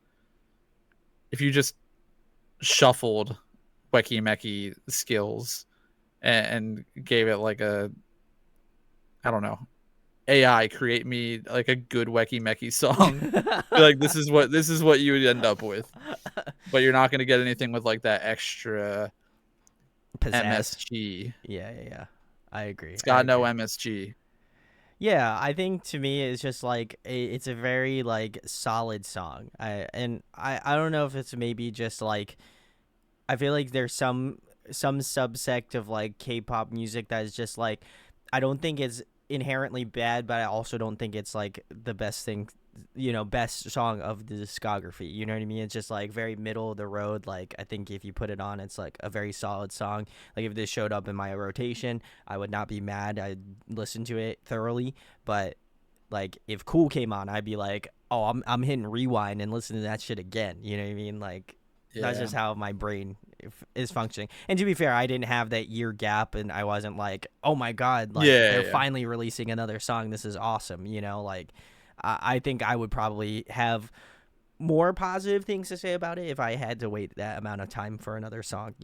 If you just shuffled Weki Meki skills and gave it like I don't know, AI create me like a good Weki Meki song. Like this is what you would end up with, but you're not gonna get anything with like that extra pizzazz. MSG. Yeah. I agree. It's got no MSG. Yeah, I think to me it's just like it's a very like solid song. I don't know if it's maybe just like I feel like there's some subsect of like K-pop music that is just like I don't think it's inherently bad, but I also don't think it's like the best thing, best song of the discography. You know what I mean? It's just like very middle of the road. Like I think if you put it on, it's like a very solid song. Like if this showed up in my rotation, I would not be mad. I'd listen to it thoroughly. But like if Cool came on, I'd be like, oh, I'm hitting rewind and listening to that shit again. You know what I mean? Like that's just how my brain is functioning. And to be fair, I didn't have that year gap, and I wasn't like, oh my god, like they're finally releasing another song. This is awesome. Like I think I would probably have more positive things to say about it if I had to wait that amount of time for another song.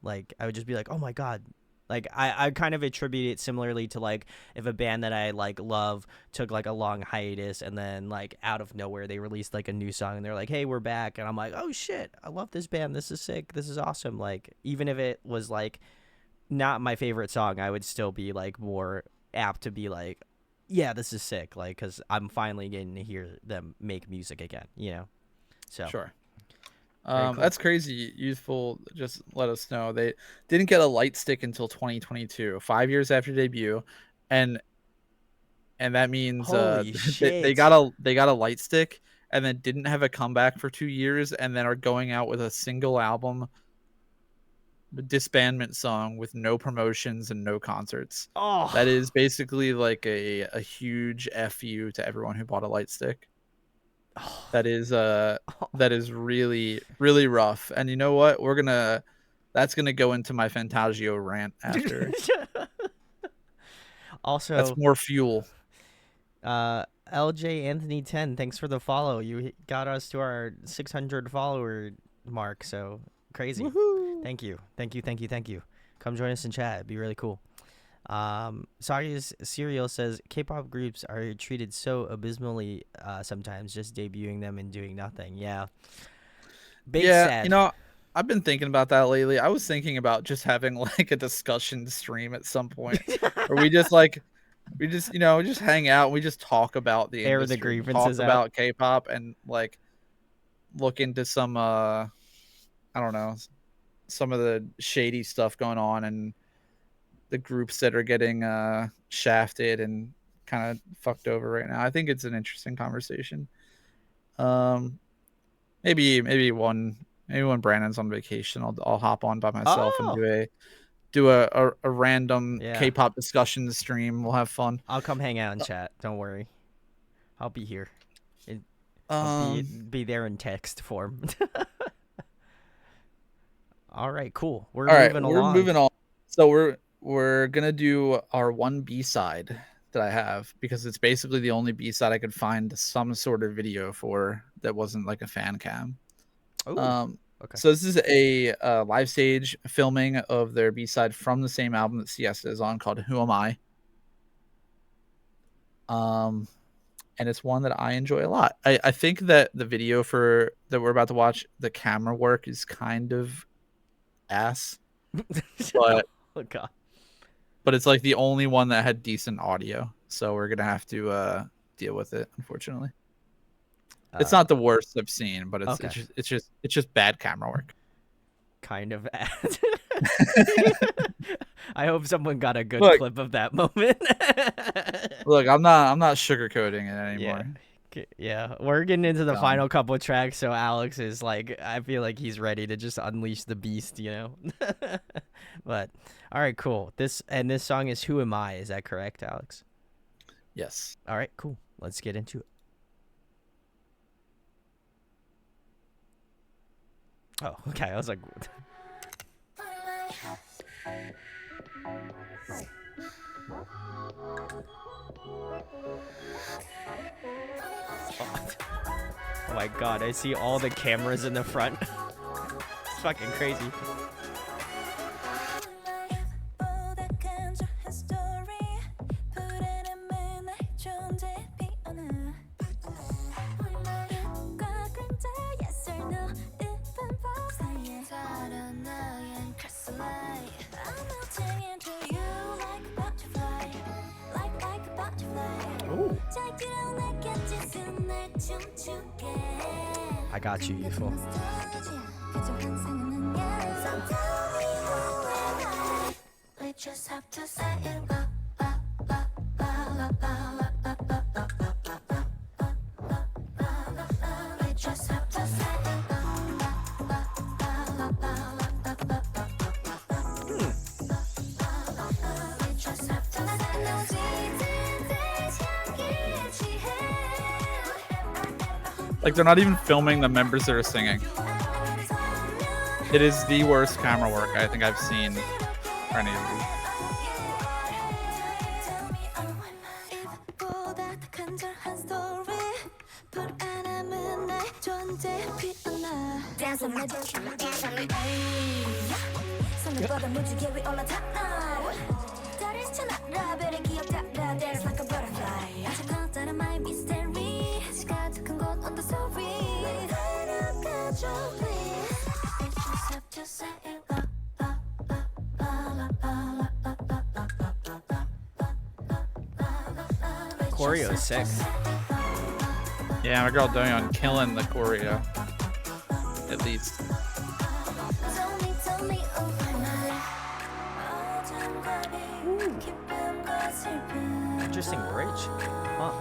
Like I would just be like, oh my god. Like I kind of attribute it similarly to like if a band that I like love took like a long hiatus and then like out of nowhere they released like a new song and they're like, hey, we're back, and I'm like, oh shit, I love this band, this is sick, this is awesome. Like even if it was like not my favorite song, I would still be like more apt to be like, yeah, this is sick, like because I'm finally getting to hear them make music again. So Sure. Cool. That's crazy. Youthful just let us know they didn't get a light stick until 2022, 5 years after debut, and that means Holy they shit. got a light stick and then didn't have a comeback for 2 years, and then are going out with a single album disbandment song with no promotions and no concerts. Oh, That is basically like a huge fu to everyone who bought a light stick. That is really, really rough. And you know what? That's gonna go into my Fantagio rant after. Also, That's more fuel. LJ Anthony 10, thanks for the follow. You got us to our 600 follower mark, so crazy. Woohoo. Thank you. Come join us in chat. It'd be really cool. Saria's Serial says K-pop groups are treated so abysmally sometimes, just debuting them and doing nothing. Yeah. Big sad. I've been thinking about that lately. I was thinking about just having like a discussion stream at some point where we just hang out and we just talk about the Air industry, the grievances talk about K-pop and like look into some I don't know, some of the shady stuff going on and the groups that are getting shafted and kind of fucked over right now. I think it's an interesting conversation. Maybe when Brandon's on vacation, I'll hop on by myself and do a random K-pop discussion stream. We'll have fun. I'll come hang out in chat. Don't worry. I'll be here. I'll be there in text form. All right, cool. We're moving on. So we're gonna do our one B-side that I have, because it's basically the only B-side I could find some sort of video for that wasn't like a fan cam. Okay. So this is a live stage filming of their B-side from the same album that Siesta is on, called Who Am I? And it's one that I enjoy a lot. I think that the video that we're about to watch, the camera work is kind of ass. But oh god. But it's like the only one that had decent audio, so we're gonna have to deal with it, unfortunately. It's not the worst I've seen, but it's just bad camera work. Kind of ass. I hope someone got a good clip of that moment. Look, I'm not sugarcoating it anymore. Yeah, we're getting into the final couple of tracks, so Alex is like, I feel like he's ready to just unleash the beast, But all right, cool. This song is Who Am I? Is that correct, Alex? Yes. All right, cool. Let's get into it. Oh, okay. I was like, oh my god, I see all the cameras in the front. It's fucking crazy. I got you, Youthful. Like, they're not even filming the members that are singing. It is the worst camera work I think I've seen for any of these. Choreo is sick. Yeah, my girl Doyeon killing the choreo. At least. Interesting bridge. Huh.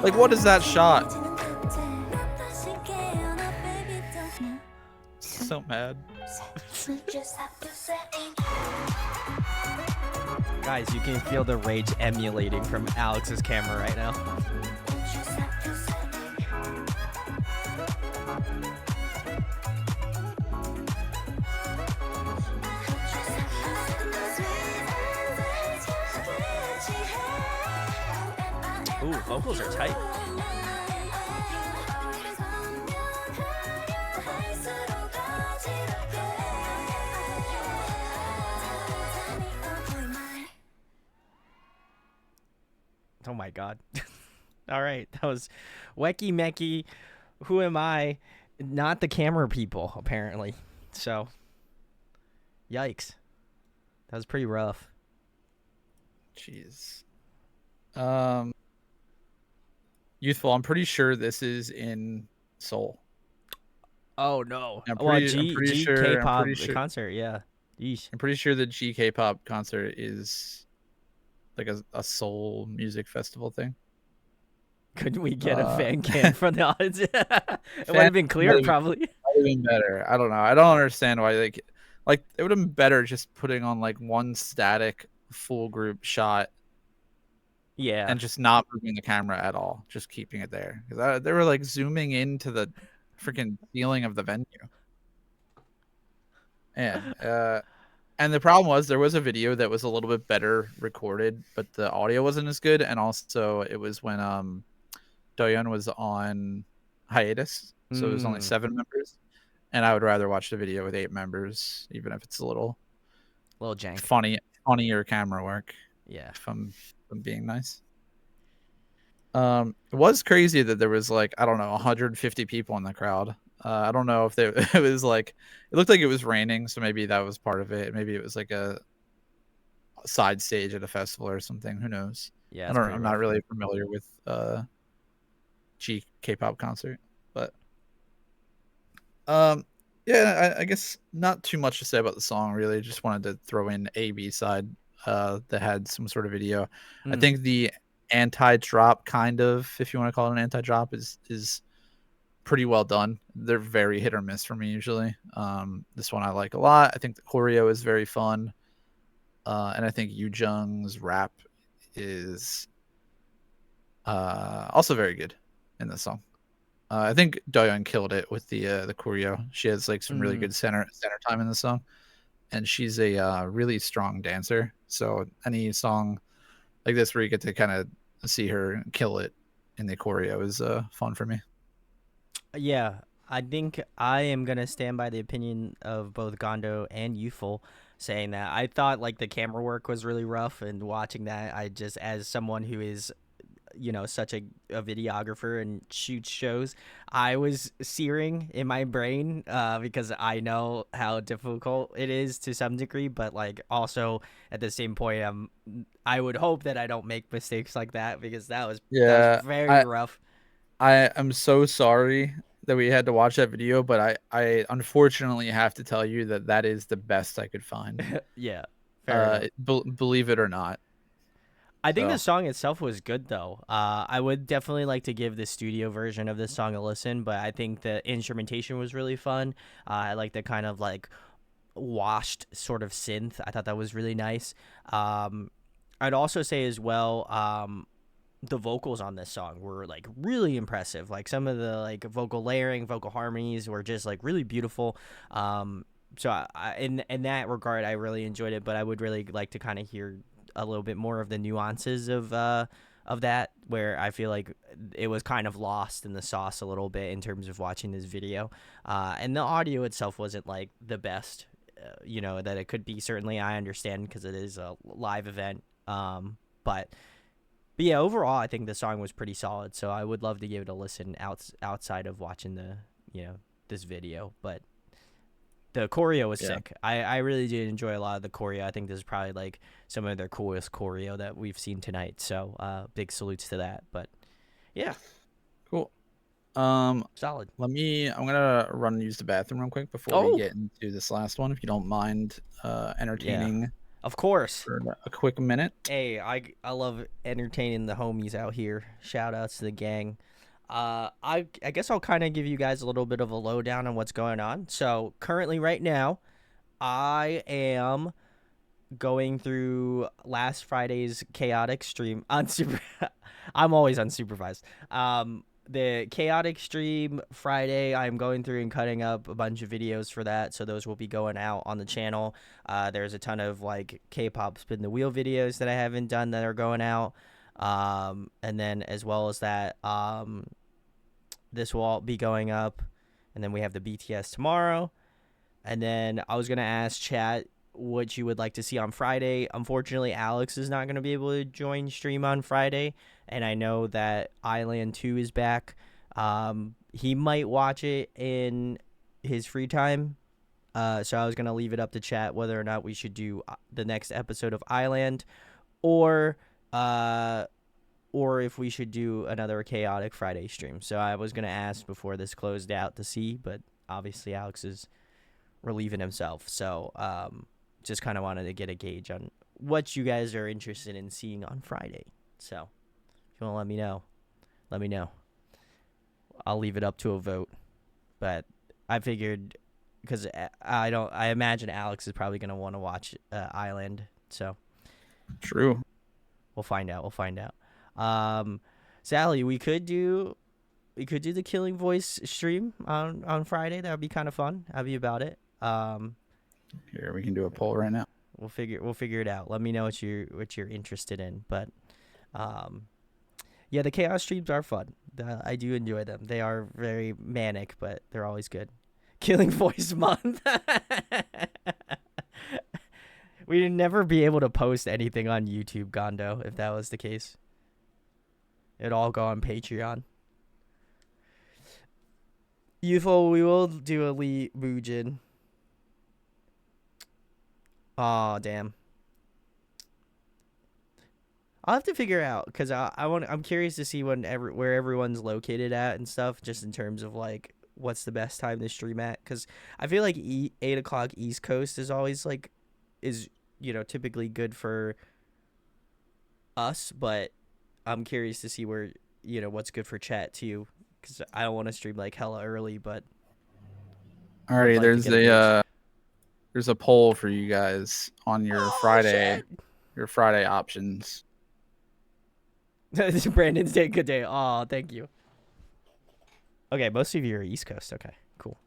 Like, what is that shot? So mad. Guys, you can feel the rage emulating from Alex's camera right now. Ooh, vocals are tight. Oh my god. All right, that was Weki Meki. Who am I? Not the camera people, apparently. So, yikes. That was pretty rough. Jeez. Youthful, I'm pretty sure this is in Seoul. Oh no. I'm Well, pretty sure- K-pop pretty sure- concert, yeah. Yeesh. I'm pretty sure the K-pop concert is like a Seoul music festival thing. Couldn't we get a fan cam from the audience? It would have been clear, probably. Might have been better. I don't know. I don't understand why like it would have been better just putting on like one static full group shot Yeah. and just not moving the camera at all, just keeping it there. Because they were like zooming into the freaking ceiling of the venue. And the problem was there was a video that was a little bit better recorded, but the audio wasn't as good. And also it was when Doyeon was on hiatus, so it was only 7 members. And I would rather watch the video with 8 members, even if it's a little jank. funnier camera work. Yeah. If I'm being nice. It was crazy that there was like, I don't know, 150 people in the crowd. I don't know if it was like, it looked like it was raining, so maybe that was part of it. Maybe it was like a side stage at a festival or something. Who knows? Yeah. I'm not really familiar with K-pop concert, but yeah, I guess not too much to say about the song really. Just wanted to throw in a B-side that had some sort of video. I think the anti-drop, kind of, if you want to call it an anti-drop, is pretty well done. They're very hit or miss for me usually. This one I like a lot. I think the choreo is very fun, and I think Yoo Jung's rap is also very good in this song. I think Doyeon killed it with the choreo. She has like some really good center time in the song, and she's a really strong dancer. So any song like this where you get to kind of see her kill it in the choreo is fun for me. Yeah, I think I am gonna stand by the opinion of both Gondo and Youthful, saying that I thought like the camera work was really rough, and watching that, I just, as someone who is, you know, such a videographer and shoots shows, I was searing in my brain because I know how difficult it is to some degree, but like also at the same point, I would hope that I don't make mistakes like that, because that was very rough. I am so sorry that we had to watch that video, but I unfortunately have to tell you that that is the best I could find. Yeah, fair enough. Believe it or not. I think the So, song itself was good though. I would definitely like to give the studio version of this song a listen, but I think the instrumentation was really fun. I like the kind of like washed sort of synth. I thought that was really nice. I'd also say as well, the vocals on this song were like really impressive. Like some of the like vocal layering, vocal harmonies were just like really beautiful. So in that regard, I really enjoyed it. But I would really like to kind of hear a little bit more of the nuances of that, where I feel like it was kind of lost in the sauce a little bit in terms of watching this video. And the audio itself wasn't like the best, that it could be. Certainly, I understand because it is a live event. But yeah, overall, I think the song was pretty solid. So I would love to give it a listen outside of watching this video. But the choreo was sick. I really did enjoy a lot of the choreo. I think this is probably like some of their coolest choreo that we've seen tonight. So big salutes to that. But yeah, cool. solid. I'm gonna run and use the bathroom real quick before we get into this last one, if you don't mind entertaining. Of course. For a quick minute. Hey, I love entertaining the homies out here. Shout outs to the gang. I guess I'll kind of give you guys a little bit of a lowdown on what's going on. So currently, right now, I am going through last Friday's chaotic stream on I'm always unsupervised. The chaotic stream Friday, I'm going through and cutting up a bunch of videos for that, so those will be going out on the channel. There's a ton of like K-pop spin the wheel videos that I haven't done that are going out. And then as well as that, this will all be going up, and then we have the BTS tomorrow. And then I was gonna ask chat what you would like to see on Friday. Unfortunately, Alex is not gonna be able to join stream on Friday, and I know that Island 2 is back. He might watch it in his free time. So I was gonna leave it up to chat whether or not we should do the next episode of Island, or if we should do another chaotic Friday stream. So I was gonna ask before this closed out to see, but obviously Alex is relieving himself. So just kind of wanted to get a gauge on what you guys are interested in seeing on Friday. So if you want to let me know. I'll leave it up to a vote. But I figured, because I imagine Alex is probably gonna want to watch Island. So true. We'll find out. Sally, we could do the Killing Voice stream on Friday. That would be kind of fun. I'd be about it. Here, we can do a poll right now. We'll figure it out. Let me know what you're interested in. But yeah, the chaos streams are fun. I do enjoy them. They are very manic, but they're always good. Killing Voice month. We'd never be able to post anything on YouTube, Gondo, if that was the case. It'd all go on Patreon. Youthful, we will do a Lee Mujin. Oh, damn. I'll have to figure out, because I'm curious to see where everyone's located at and stuff, just in terms of like what's the best time to stream at. Because I feel like 8 o'clock East Coast is always like typically good for us, but I'm curious to see where what's good for chat too, because I don't want to stream like hella early. But alrighty, there's a poll for you guys on your Friday options. Brandon's day, good day. Oh, thank you. Okay, most of you are East Coast. Okay, cool.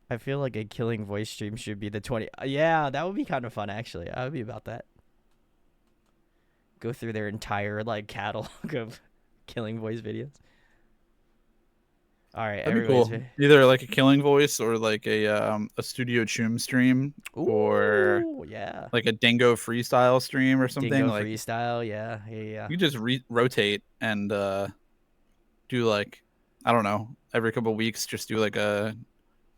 I feel like a Killing Voice stream should be the 20. Yeah, that would be kind of fun, actually. I would be about that. Go through their entire like catalog of Killing Voice videos. All right, that'd be cool. Either like a Killing Voice or like a Studio Choom stream. Ooh, or yeah, like a Dingo freestyle stream or something. Dingo like freestyle, yeah. You just rotate and do like, I don't know, every couple of weeks, just do like a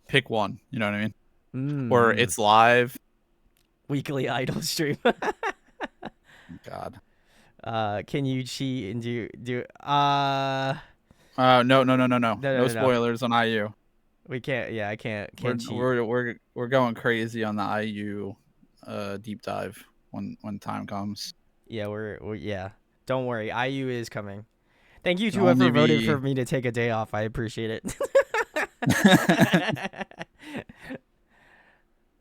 pick one. You know what I mean? Or it's live. Weekly idol stream. God. Can you cheat and do No, no, no, no, no. No, no, No no, no. spoilers on IU. We can't. Yeah, I can't. We're Can't cheat. we're going crazy on the IU deep dive when time comes. Yeah, we're yeah. Don't worry, IU is coming. Thank you to It'll whoever only voted be for me to take a day off. I appreciate it.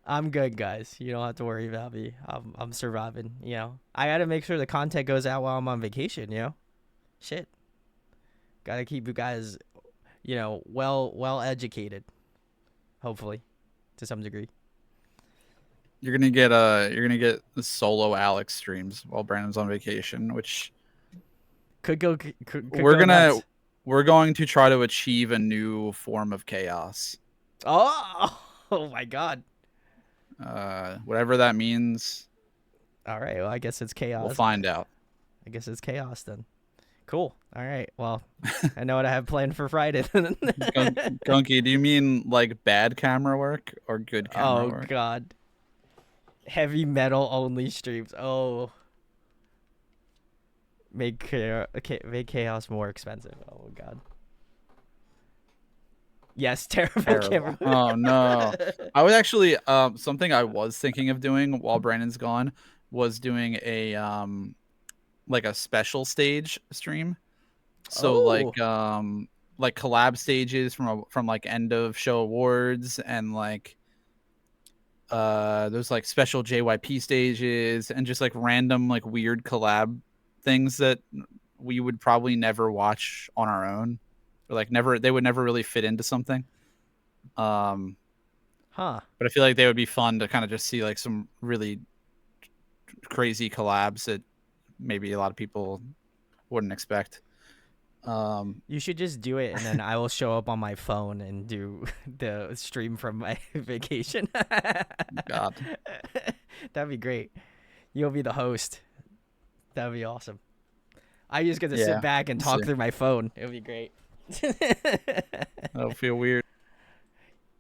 I'm good, guys. You don't have to worry about me. I'm surviving. You know, I gotta make sure the content goes out while I'm on vacation. You know, shit. Gotta keep you guys, well educated. Hopefully, to some degree. you're gonna get the solo Alex streams while Brandon's on vacation, which Could go. Could we're go gonna nuts. we're going to try to achieve a new form of chaos. Oh, oh my god. Whatever that means, All right. Well, I guess it's chaos. we'll find out. I guess it's chaos then. Cool. All right. Well, I know what I have planned for Friday. Then. Gunky, do you mean like bad camera work or good camera Oh work? god. Heavy metal only streams. Oh. Make chaos more expensive. Oh god. Yes, terrible camera. Oh no. I was actually something I was thinking of doing while Brandon's gone was doing a like a special stage stream. So like collab stages from like end of show awards and like there's like special JYP stages and just like random like weird collab things that we would probably never watch on our own, or like they would never really fit into something. Huh. But I feel like they would be fun to kind of just see like some really crazy collabs that maybe a lot of people wouldn't expect. You should just do it, and then I will show up on my phone and do the stream from my vacation. God. That'd be great. You'll be the host. That'd be awesome. I just get to sit back and talk through my phone. It would be great. That'll feel weird.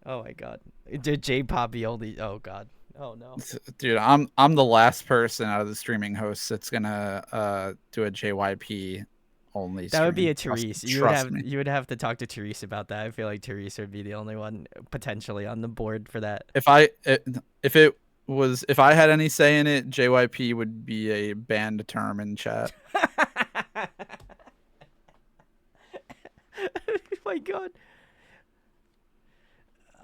Oh my god. Did J-pop be only? Oh god. Oh no. Dude, I'm the last person out of the streaming hosts that's gonna do a JYP only. That would be a stream. Therese. Trust me. You would have to talk to Therese about that. I feel like Therese would be the only one potentially on the board for that. If I had any say in it, JYP would be a banned term in chat. Oh my god.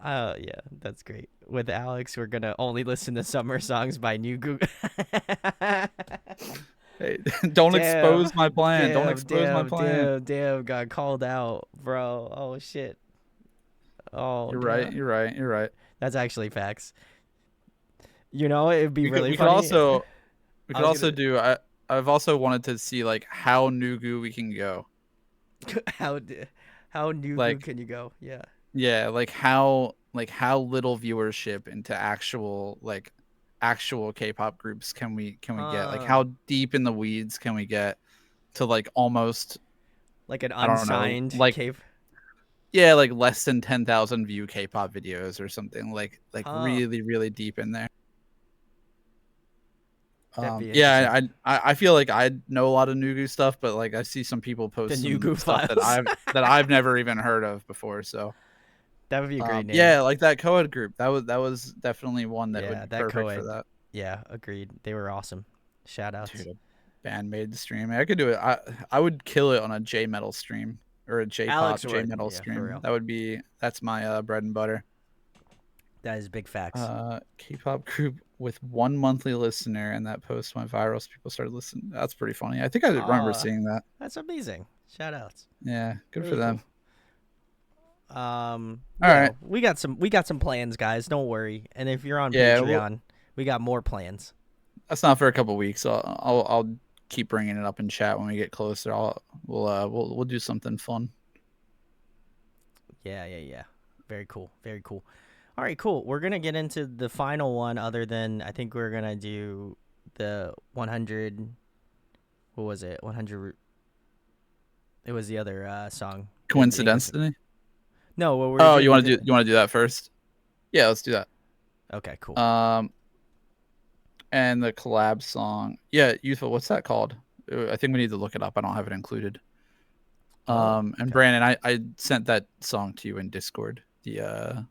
Yeah, that's great. With Alex, we're gonna only listen to summer songs by New Google. Hey, don't expose my plan. Don't expose my plan. Damn, got called out, bro. Oh shit. Oh, You're damn. right. You're right. You're right. That's actually facts. You know, it'd be really we funny. could also do. I've also wanted to see like how Nugu we can go. how New Like- can you go? Yeah. Yeah, like how little viewership into actual K-pop groups can we get? Like how deep in the weeds can we get to like almost Like an I don't know, unsigned like- cave. yeah, like less than 10,000 view K-pop videos or something like Huh. really really deep in there. That'd be Yeah, I feel like I know a lot of Nugu stuff, but like I see some people post some Nugu stuff that files. I've never even heard of before. So That would be a great name. yeah, like that co-ed group. That was definitely one that Yeah, would be that perfect co-ed. for that. Yeah, agreed. They were awesome. Shout outs. Dude, a band made the stream. I could do it. I would kill it on a J metal stream or a J pop Alex J would, metal yeah, for stream. real. That's my bread and butter. That is big facts. K-pop group with 1 monthly listener, and that post went viral. So people started listening. That's pretty funny. I think I remember Aw. seeing that. That's amazing. Shout outs. Yeah, good for Really them. All All right. right. We got some plans, guys. Don't worry. And if you're on Yeah, Patreon, we got more plans. That's not for a couple weeks. I'll keep bringing it up in chat when we get closer. We'll do something fun. Yeah. Very cool. Very cool. All right, cool. We're going to get into the final one other than I think we're going to do the 100 what was it? 100 It was the other song. Coincidence? No, what we're Oh, doing you want the- to do that first? Yeah, let's do that. Okay, cool. And the collab song. Yeah, Youthful. What's that called? I think we need to look it up. I don't have it included. And okay. Brandon, I sent that song to you in Discord, the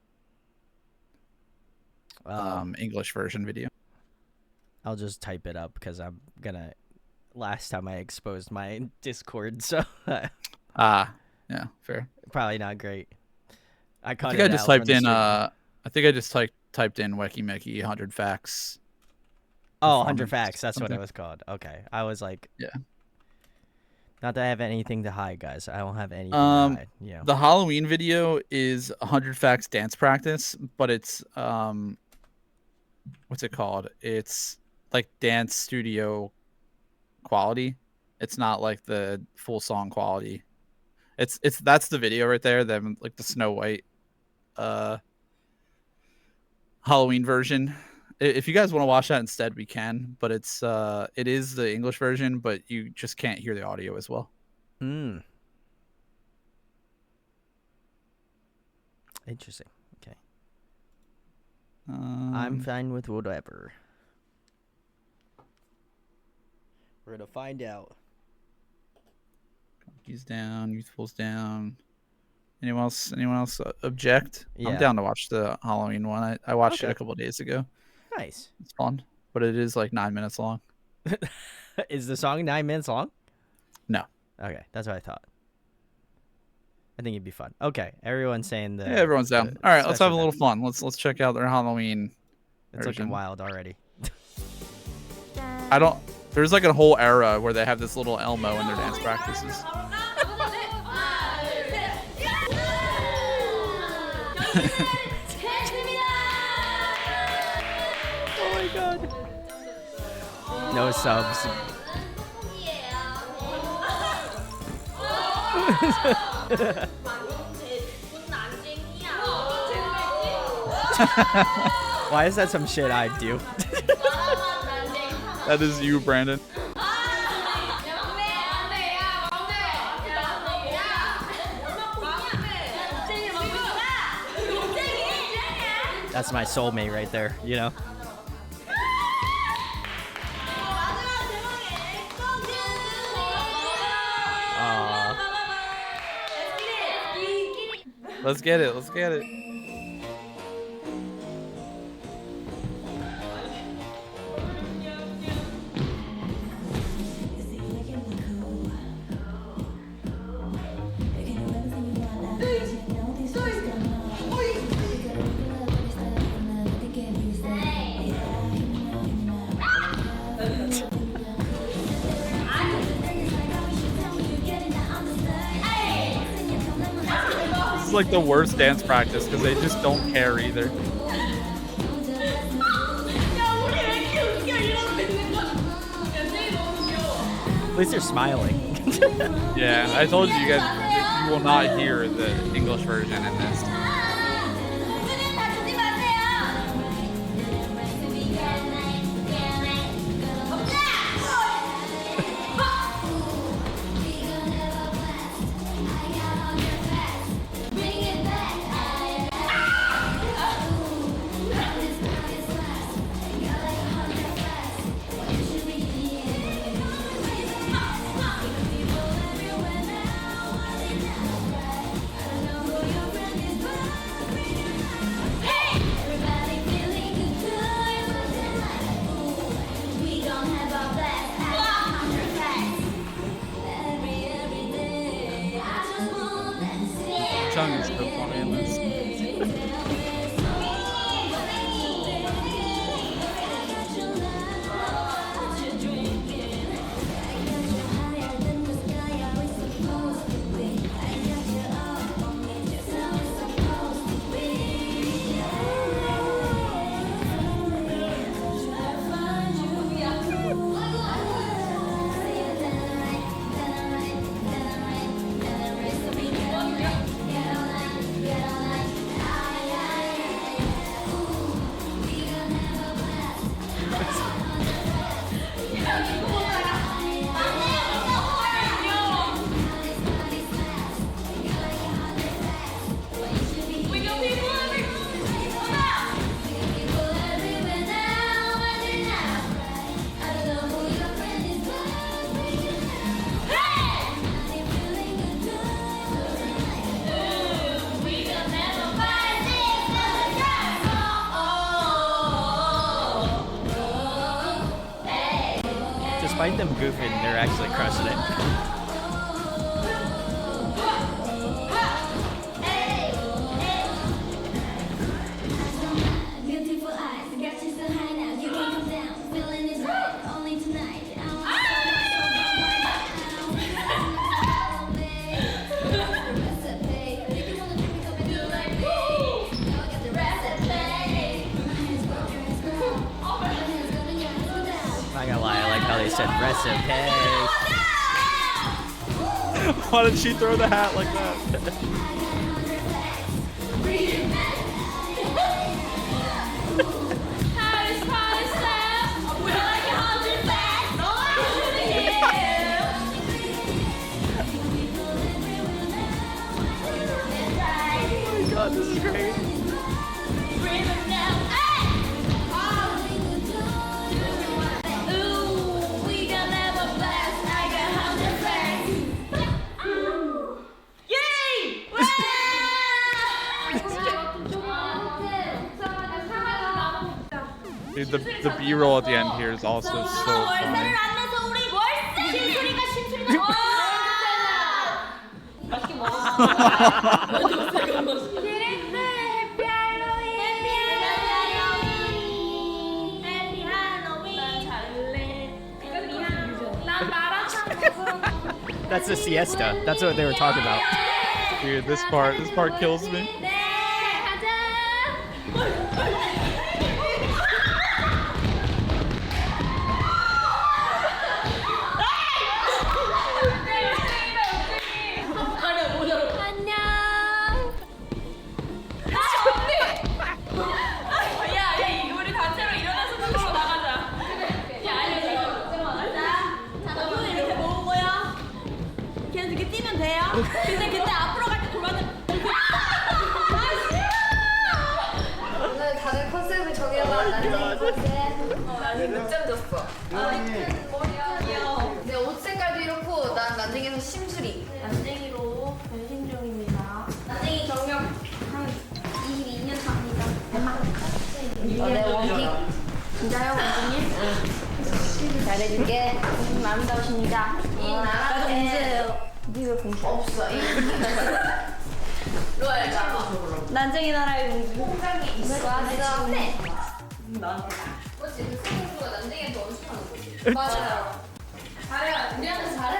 English version video. I'll just type it up because I'm gonna. Last time I exposed my Discord, so Yeah, fair. probably not great. I I cut think it I just out from typed the in stream. I think I just typed in Weki Meki 100 facts. Oh, 100 performance, facts. That's what something. it was called. Okay. I was like, Yeah. not that I have anything to hide, guys. I don't have anything to Um, hide. You know. the Halloween video is 100 facts dance practice, but it's what's it called? It's like dance studio quality. It's not like the full song quality. It's that's the video right there, them like the Snow White Halloween version. If you guys want to watch that instead, we can, but it is the English version, but you just can't hear the audio as well. Interesting. Okay. Um, I'm fine with whatever. We're gonna find out. He's down, Youthful's down. Anyone else object? I'm Yeah. down to watch the Halloween one. I watched it Okay. a couple days ago. Nice. It's fun, but it is like 9 minutes long. Is the song 9 minutes long? No. Okay, that's what I thought. I think it'd be fun. Okay, everyone's saying the. Yeah, everyone's down. the All right, let's have special a little event. fun. Let's check out their Halloween. It's version. looking wild already. I don't. There's like a whole era where they have this little Elmo in their dance practices. Oh my god. No subs. Why is that some shit I do? That is you, Brandon. That's my soulmate right there, you know? Let's get it. Let's get it. This is like the worst dance practice because they just don't care either. At least they're smiling. Yeah, I told you guys, you will not hear the English version in this. Despite them goofing, they're actually crushing it. Beautiful eyes, got you so high now, you can't come down. Feeling is right, only tonight. I want Not gonna lie, I like how they said recipe. Why did she throw the hat like that? Oh my god, this is great. Dude, the B-roll at the end here is also so funny. That's the siesta. That's what they were talking about. Dude, this part kills me. 근데 그때 앞으로 갈 때 돌아가는 오늘 다들 컨셉을 정해봐. 나는 컨셉. 나는 몇점 줬어? 내 옷 색깔도 이렇고 난 난쟁이에서 심수리. 난쟁이로 변신 중입니다. 난쟁이 경력 한 22년 차입니다. 내 원픽. 진짜요, 원장님? 잘해줄게. 선생님 아름다우십니다. 이 나라에 공주예요. 네가 공주 없어. 로얄 잡아. 난쟁이 나라의 공주. 공장에 있어. 맞아. 네. 나한테. 그렇지. 그 친구가 난쟁이한테 원숭이하는 거지. 맞아. 잘해. 우리한테 잘해.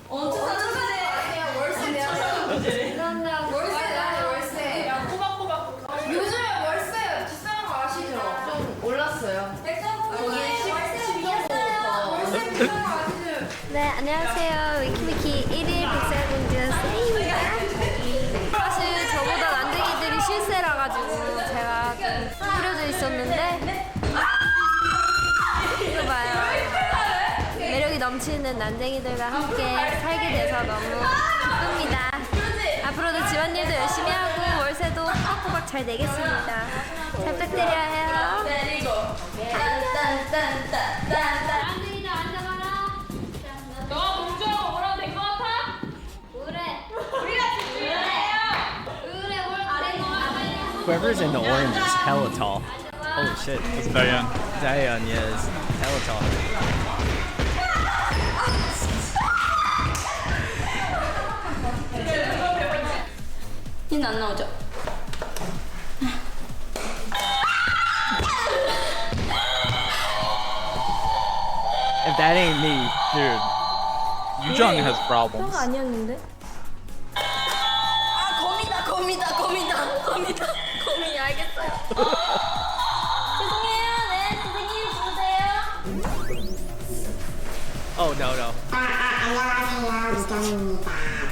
엄청 잘하는데. 그냥 월세 내야 월세 나야 월세. 야, 꼬박꼬박. 요즘에 월세 비싼 거 아시죠? 좀 올랐어요. 거기에 월세 비싼 거 아시죠? 네, 안녕하세요. 위키미키 1일 백설공주 세이입니다. 사실 저보다 난쟁이들이 실세라 가지고 제가 좀 꾸려져 있었는데 이거 봐요. 매력이 넘치는 난쟁이들과 함께 살게 돼서 너무 기쁩니다. 앞으로도 집안일도 열심히 하고 월세도 꼬박꼬박 잘 내겠습니다. 잘 부탁드려요. 난쟁이들 앉아봐라. 너가 공주하고 뭐라고 된 거 같아? 그래. 우리가 Whoever's in the orange is hella tall. Holy shit. That's Diane. Daeyeon, yeah, is hella tall. 힌트 안 나오죠? If that ain't me, Dude, Yujong has problems. 아니었는데? 거미 알겠어요. 죄송해요. 네, 선생님 부르세요. oh no no. 안녕하세요. 이정입니다.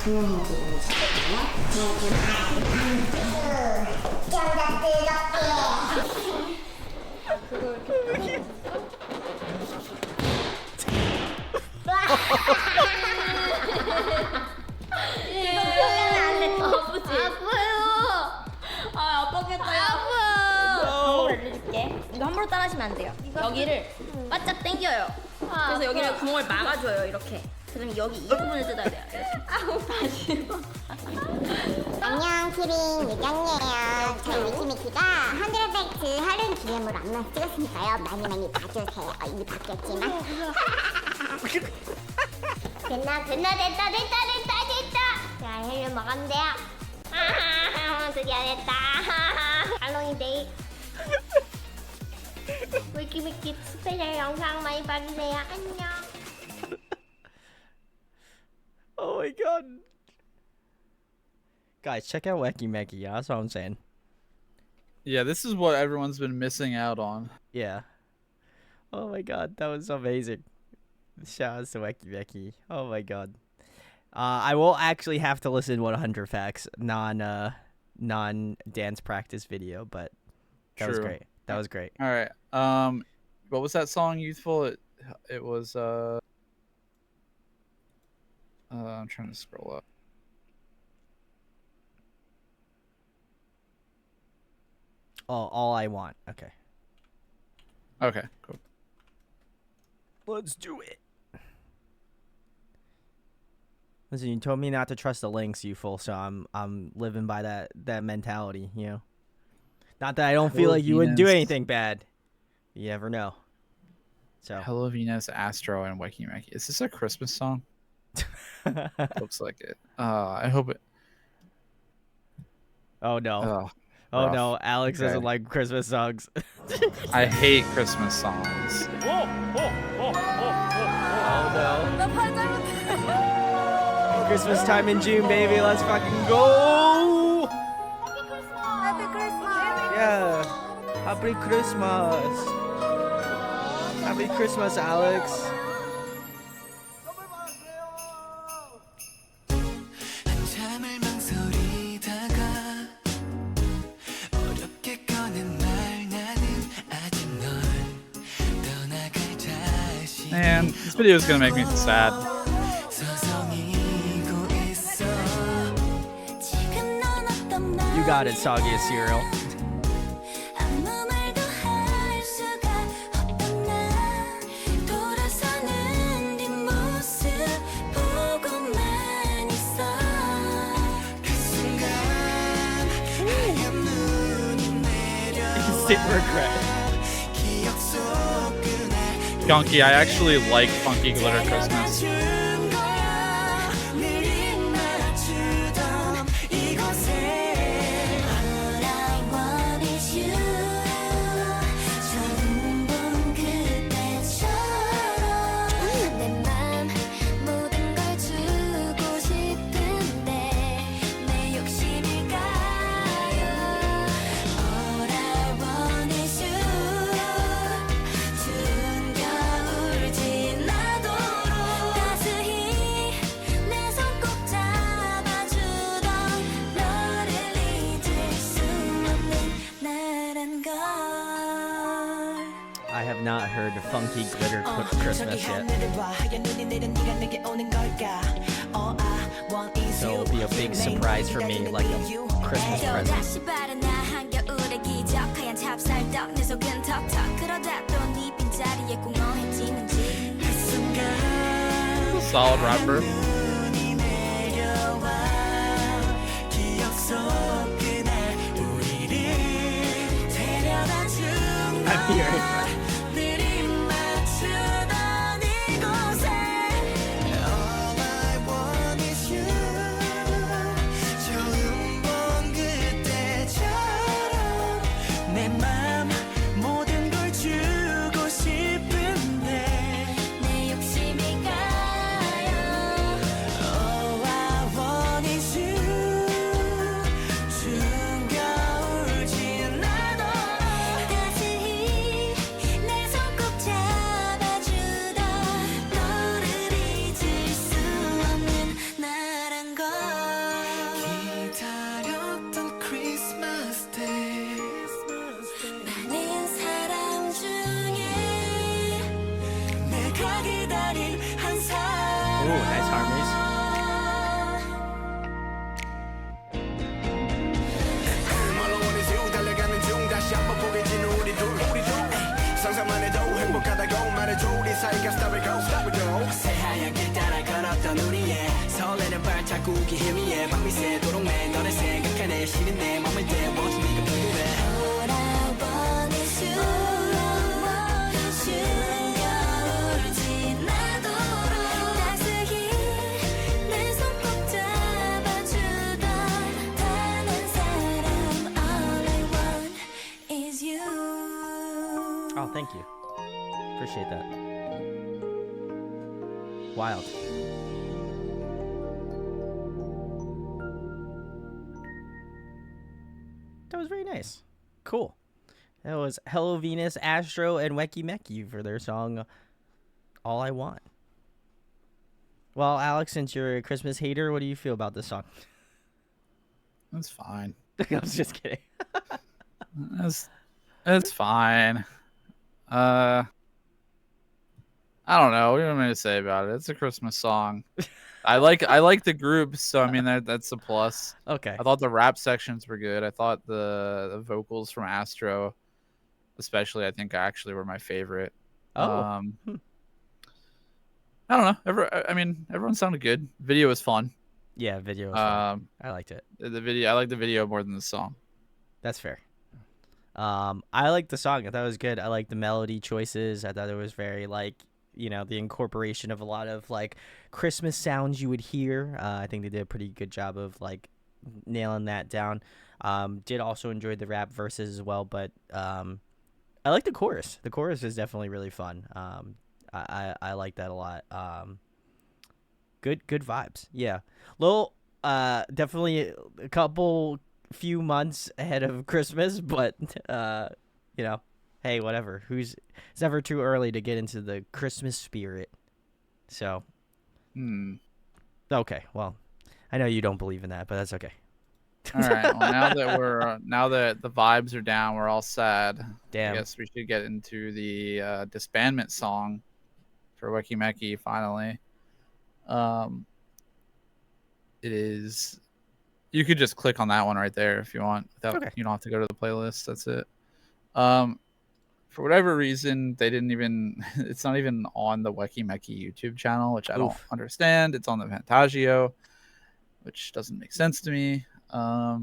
저는 지금 좀더 뜨겁게. 알려줄게. 이거 함부로 따라하시면 안 돼요. 여기를 바짝 당겨요. 그래서 여기를 구멍을 막아줘요. 이렇게. 그럼 여기 이 부분을 뜯어야 돼요. 이렇게. 다시. 안녕, 키링 유정이에요. 저희 위키미키가 100% 콘텐츠 할로윈 기념으로 안만 찍었으니까요. 많이 많이 봐주세요. 이미 바뀌었지만. 됐다. 자, 할로윈 먹으면 돼요. 드디어 됐다. 할로윈 데이. 위키미키 스페셜 영상 많이 봐주세요. 안녕. Oh my god. Guys, check out Weki Meki. Yeah, that's what I'm saying. Yeah, this is what everyone's been missing out on. Yeah. Oh my god, that was amazing. Shout out to Weki Meki. Oh my god. I will actually have to listen to 100 Facts non dance practice video, but that was True. great. That was great. All right. What was that song? Youthful. It was. I'm trying to scroll up. Oh, all I want. Okay. Okay. Cool. Let's do it. Listen, you told me not to trust the links, you fool. So I'm living by that mentality, you know. Not that I don't feel Hello, like you wouldn't do Venus. anything bad. You never know. So. Hello Venus, Astro, and Weki Meki. Is this a Christmas song? Looks like it. I hope it. Oh no. Oh, Oh no, Alex doesn't Okay. like Christmas songs. I hate Christmas songs. Oh 나 팔 잘못해. no. Christmas time in June, baby. Let's fucking go. Happy Christmas. Yeah. Happy Christmas. Happy Christmas, Alex. 잠을 망설이다가 어렵게 꺼낸 말 나는 아직 널 떠나갈 자신 Man, this video is gonna make me sad. 서성이고 있어 지금 넌 어떤 말 You got it, Soggy cereal. 아무 말도 할 수가 없던 난 돌아서는 뒷모습 보고만 있어 그 순간 하얀 눈이 내려 Instant regret. 기억 속 그날 Donkey, I actually like Funky Glitter Christmas. 준 거야 늘 입맞추던 이곳에 All I want is you 처음 본 그때처럼 내 맘 모든 걸 주고 싶은데 내 욕심일까요 All I want is you 추운 겨울 지나도록 따스히 내 손 꼭 잡아주던 너를 잊을 수 없는 나란 걸 I have not heard of Funky Glitter Christmas yet. So it'll be a big surprise for me, like a Christmas present. 다시 바른 나 한겨울의 기적 하얀 찹쌀떡 내 속은 턱턱 그러다 또 네 빈자리에 공허해지는지 Solid rapper. 눈이 내려와 기억 속 그날 우리를 데려다 준 I'm hearing 거야 늘 입맞추던 이곳에 All I want is you 처음 본 그때처럼 내 맘 모든 걸 주고 싶은데 내 욕심일까요 All I want is you 추운 겨울 지나도 따스히 내 손 꼭 잡아주던 너를 잊을 수 없는 나란 걸 기다렸던 크리스마스 데이 많은 사람 중에 내가 기다린 한 사람 Ooh, nice harmonies. 멀어오는 중 달려가는 중 다시 한번 보게 되는 우리 둘 상상만 해도 행복하다고 말해줘 우리 사이가 stop it go 새하얀 길 따라 걸었던 우리의 설레는 발자국이 희미해 밤이 새도록 내 너를 생각하네 시린 내 맘을 때워준 네가 궁금해 All I want Oh, thank you. Appreciate that. Wild. That was very nice. Cool. That was Hello Venus, Astro, and Weki Meki for their song All I Want. Well, Alex, since you're a Christmas hater, what do you feel about this song? That's fine. I was just kidding. It's fine. I don't know. What do you want me to say about it? It's a Christmas song. I like the group, so I mean that's a plus. Okay. I thought the rap sections were good. I thought the vocals from Astro, especially, I think actually were my favorite. Oh. I don't know. I mean, everyone sounded good. Video was fun. Yeah, video was fun. I liked it. The video, I like the video more than the song. That's fair. I liked the song. I thought it was good. I liked the melody choices. I thought it was very the incorporation of a lot of Christmas sounds you would hear. I think they did a pretty good job of nailing that down. Did also enjoy the rap verses as well, but I like the chorus. The chorus is definitely really fun. I like that a lot. Good vibes. Yeah. Little definitely a few months ahead of Christmas, but hey, whatever. It's never too early to get into the Christmas spirit. So okay, well, I know you don't believe in that, but that's okay. All right. Well, now that the vibes are down, we're all sad. Damn. I guess we should get into the disbandment song for Weki Meki finally. It is. You could just click on that one right there if you want. Okay. You don't have to go to the playlist. That's it. For whatever reason, they didn't even. It's not even on the Weki Meki YouTube channel, which I don't understand. It's on the Fantagio, which doesn't make sense to me. I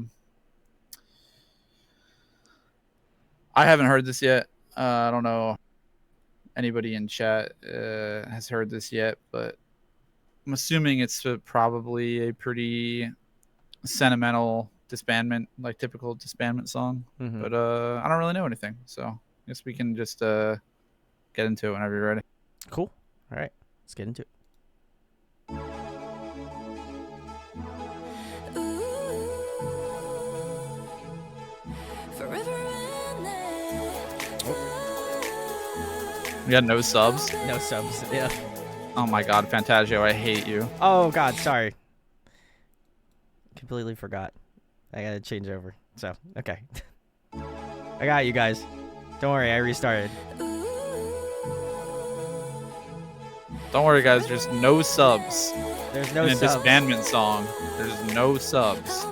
haven't heard this yet. I don't know anybody in chat has heard this yet, but I'm assuming it's probably a pretty sentimental disbandment, typical disbandment song. Mhm. But I don't really know anything, so I guess we can just get into it whenever you're ready. Cool. All right, let's get into it. We got no subs. No subs. Yeah. Oh my god, Fantagio, I hate you. Oh god, sorry. Completely forgot. I gotta change over. So, okay. I got you guys. Don't worry, I restarted. Don't worry, guys. There's no subs. There's no in a subs. disbandment song. There's no subs.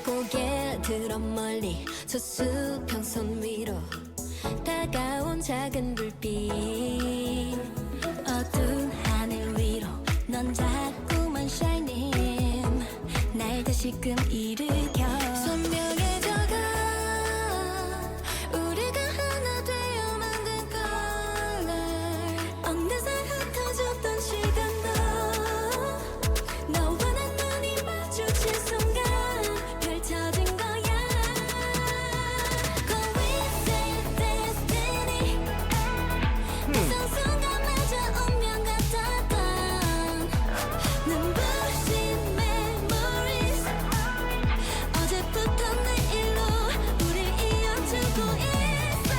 고개 들어 멀리 저 수평선 위로 다가온 작은 불빛 어두운 하늘 위로 넌 자꾸만 shining 날 다시금 일으켜 선명해져가 우리가 하나 되어 만든 color 어느새 흩어졌던 시간도 너와 난 눈이 마주친 순간 펼쳐진 거야 Going with destiny 낯선 순간마저 운명 같았던 눈부신 memories 어제부터 내일로 우릴 이어주고 있어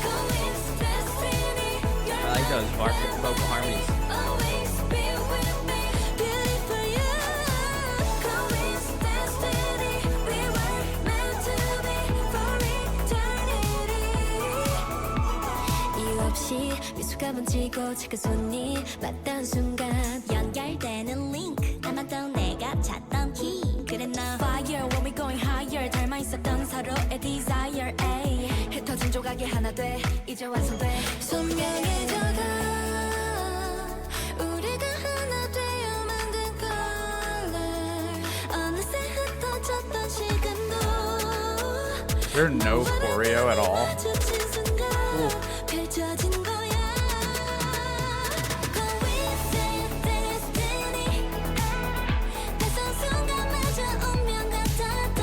Going with destiny I like those vocal harmonies. Always be with me, beautiful you. Going with destiny, we were meant to be for eternity. 이유 없이 미소가 번지고 작은 손이 맞닿은 순간 연결되는 링크 남았던 내가 찾던 키 그래 나 Fire when we going higher 닮아 있었던 서로의 desire ay. 흩어진 조각이 하나 돼 이제 완성돼 선명해져가 우리가 하나 되어 만든 color 어느새 흩어졌던 시간도 Is there no choreo at all? 마주친 순간 펼쳐진 거야 Going with destiny 낯선 순간마저 운명 같았던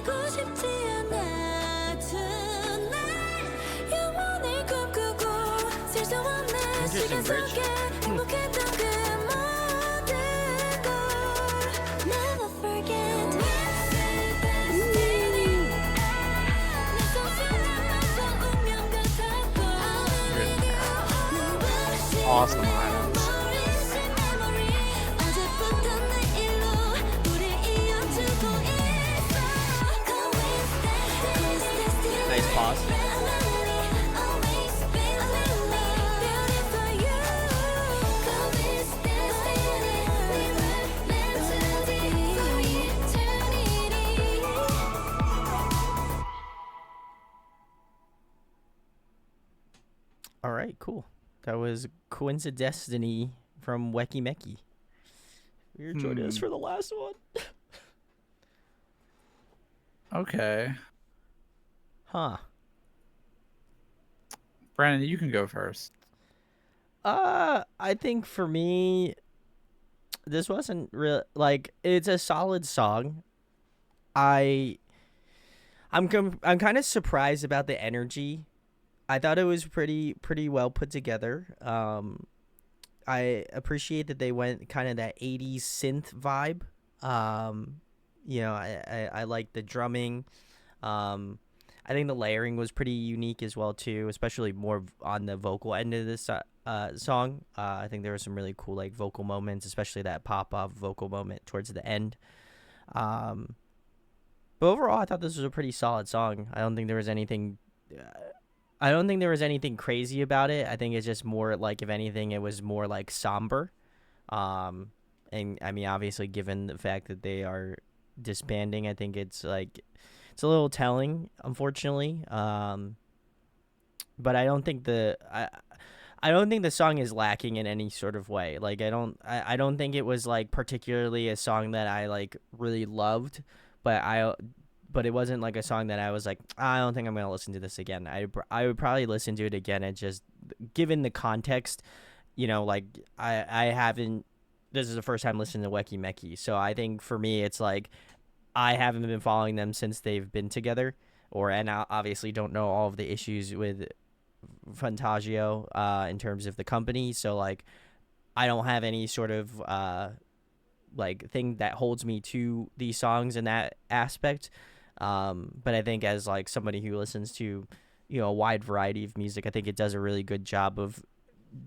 잊고 싶지 않아 tonight 영원히 꿈꾸고 셀 수 없는 시간 속에 행복했던 그 모든 걸 Never forget 내 손수만 운명 같았고 Awesome lineups. Nice pause. All right, cool. That was Coincidestiny from Weki Meki. You're joining us for the last one. Okay. Huh. Brandon, you can go first. I think for me, this wasn't real. Like, it's a solid song. I'm kind of surprised about the energy. I thought it was pretty well put together. I appreciate that they went kind of that 80s synth vibe. You know, I like the drumming. I think the layering was pretty unique as well too, especially more on the vocal end of this song. I think there were some really cool like vocal moments, especially that pop-off vocal moment towards the end. But overall, I thought this was a pretty solid song. I don't think there was anything crazy about it. I think it's just more like, if anything, it was more like somber. And I mean, obviously, given the fact that they are disbanding, I think it's like, it's a little telling, unfortunately. But I don't think the song is lacking in any sort of way. Like, I don't think it was like particularly a song that I like really loved, but it wasn't like a song that I was like, I don't think I'm gonna listen to this again. I would probably listen to it again, and just given the context, you know, like I haven't. This is the first time listening to Weki Meki, so I think for me it's like, I haven't been following them since they've been together, and I obviously don't know all of the issues with Fantagio in terms of the company. So like, I don't have any sort of like thing that holds me to these songs in that aspect. But I think as like somebody who listens to, you know, a wide variety of music, I think it does a really good job of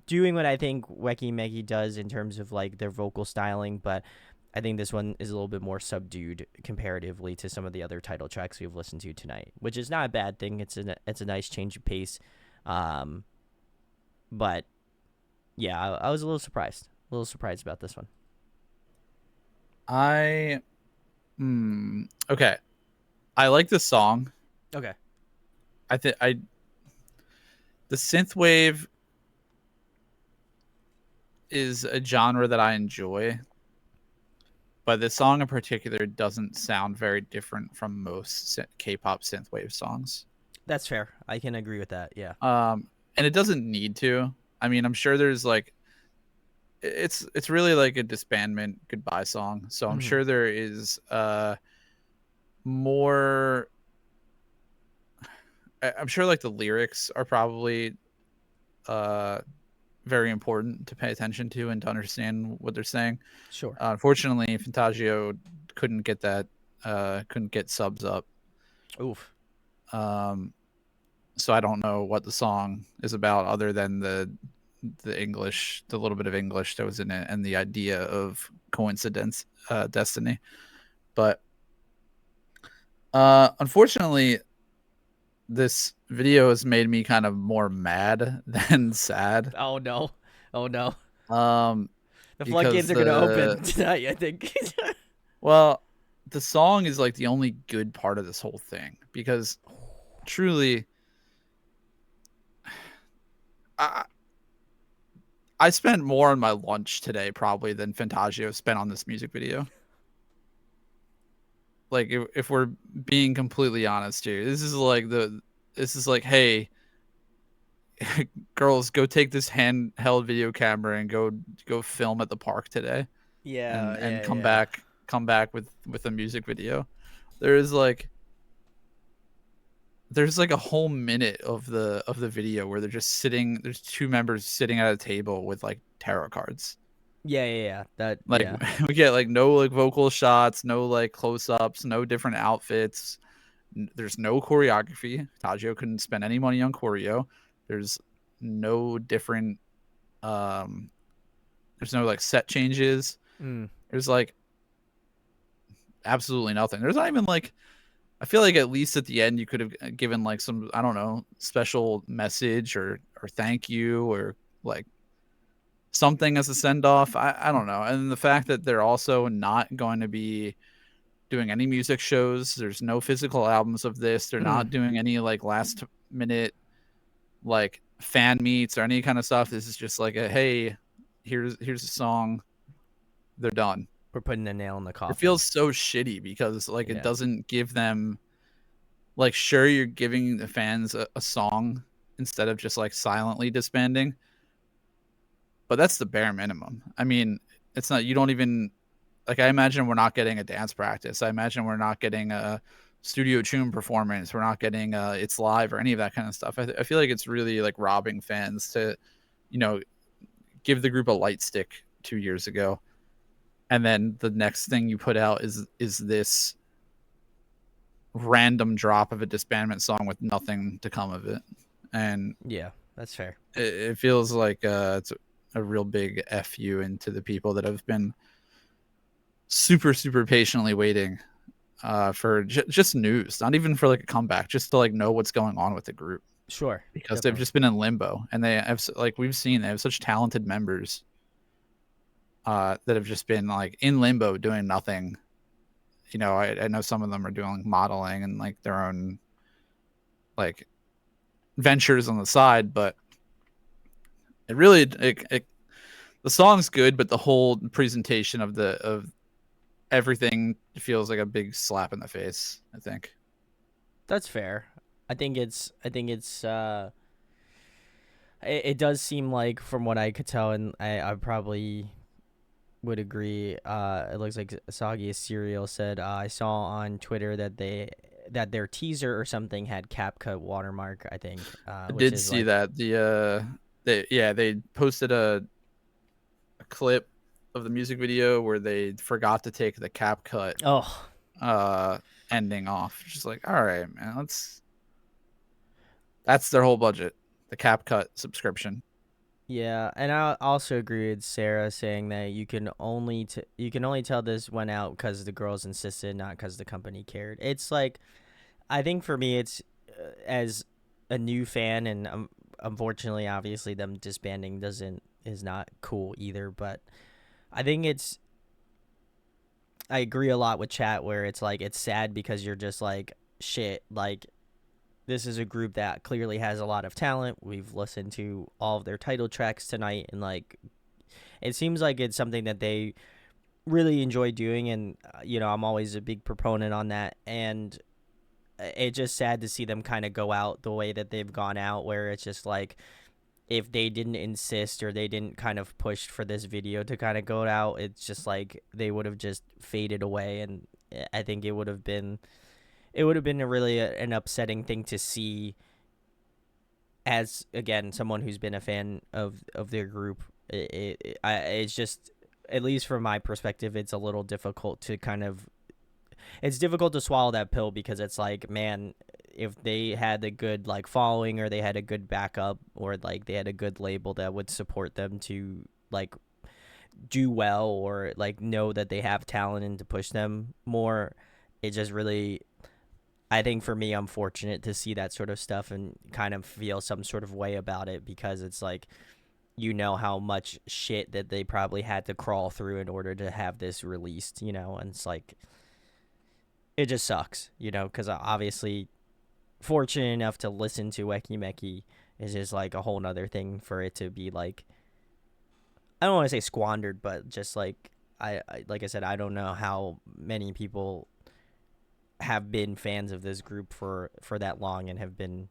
doing what I think Weki Meki does in terms of like their vocal styling, but I think this one is a little bit more subdued comparatively to some of the other title tracks we've listened to tonight, which is not a bad thing. It's a nice change of pace. But yeah, I was a little surprised about this one. Okay. I like this song. Okay. The synthwave is a genre that I enjoy, but this song in particular doesn't sound very different from most K-pop synthwave songs. That's fair. I can agree with that. Yeah. And it doesn't need to. I mean, I'm sure there's like, it's really like a disbandment goodbye song. So I'm sure there is more. I'm sure like the lyrics are probably very important to pay attention to and to understand what they're saying. Sure. Unfortunately, Fantagio couldn't get that. Couldn't get subs up. Oof. So I don't know what the song is about, other than the English, the little bit of English that was in it, and the idea of coincidence, destiny. But unfortunately, this video has made me kind of more mad than sad. Oh no. The Because floodgates are going to open tonight, I think. Well, the song is like the only good part of this whole thing, because truly, I spent more on my lunch today probably than Fantagio spent on this music video. Like, if we're being completely honest here, this is like, hey, girls, go take this handheld video camera and go film at the park today. Yeah. And come back with a music video. There is like there's like a whole minute of the video where they're just sitting. There's two members sitting at a table with like tarot cards. Yeah. That Like yeah. we get like no like vocal shots, no like close ups, no different outfits. There's no choreography. Tajio couldn't spend any money on choreo. There's no different. Um, there's no like set changes. Mm. There's like absolutely nothing. There's not even like. I feel like at least at the end you could have given like some, I don't know, special message or thank you or like something as a send off. I don't know. And the fact that they're also not going to be doing any music shows. There's no physical albums of this. They're not doing any like last minute like fan meets or any kind of stuff. This is just like a hey, here's a song. They're done. We're putting a nail in the coffin. It feels so shitty because like Yeah. it doesn't give them like sure you're giving the fans a song instead of just like silently disbanding. But that's the bare minimum. I mean, it's not you don't even like I imagine we're not getting a dance practice. I imagine we're not getting a studio tune performance. We're not getting it's live or any of that kind of stuff. I feel like it's really like robbing fans to, you know, give the group a light stick 2 years ago. And then the next thing you put out is this random drop of a disbandment song with nothing to come of it. And Yeah, that's fair. it feels like it's a real big fu into the people that have been super patiently waiting for just news, not even for like a comeback, just to like know what's going on with the group, Sure. because they've just been in limbo, and they have like we've seen they have such talented members that have just been like in limbo doing nothing. You know, I know some of them are doing like modeling and like their own like ventures on the side, but it really the song's good, but the whole presentation of everything feels like a big slap in the face, I think. That's fair. I think it's it does seem like, from what I could tell, and I probably would agree, it looks like Soggy Cereal said, I saw on Twitter that their teaser or something had CapCut watermark, I think. I which did is see like, that. They posted a clip of the music video where they forgot to take the CapCut ending off. Just like, all right, man, that's their whole budget, the CapCut subscription. yeah, and I also agree with Sarah saying that you can only tell this went out because the girls insisted, not because the company cared. It's like, I think for me, it's as a new fan, and unfortunately, obviously, them disbanding is not cool either. But I think I agree a lot with chat where it's like it's sad because you're just like, shit, like, this is a group that clearly has a lot of talent. We've listened to all of their title tracks tonight, and like, it seems like it's something that they really enjoy doing, and I'm always a big proponent on that. And it's just sad to see them kind of go out the way that they've gone out, where it's just like, if they didn't insist or they didn't kind of push for this video to kind of go out, it's just like they would have just faded away. And I think it would have been a really an upsetting thing to see, as, again, someone who's been a fan of their group. It's just, at least from my perspective, it's a little difficult to it's difficult to swallow that pill, because it's like, man, if they had a good like following, or they had a good backup, or like they had a good label that would support them to like do well, or like know that they have talent and to push them more, it just really, I think for me, I'm fortunate to see that sort of stuff and kind of feel some sort of way about it, because it's like, how much shit that they probably had to crawl through in order to have this released, and it's like, it just sucks, because obviously fortunate enough to listen to Weki Meki is just like a whole nother thing, for it to be like, I don't want to say squandered, but just like, I like I said, I don't know how many people have been fans of this group for that long and have been,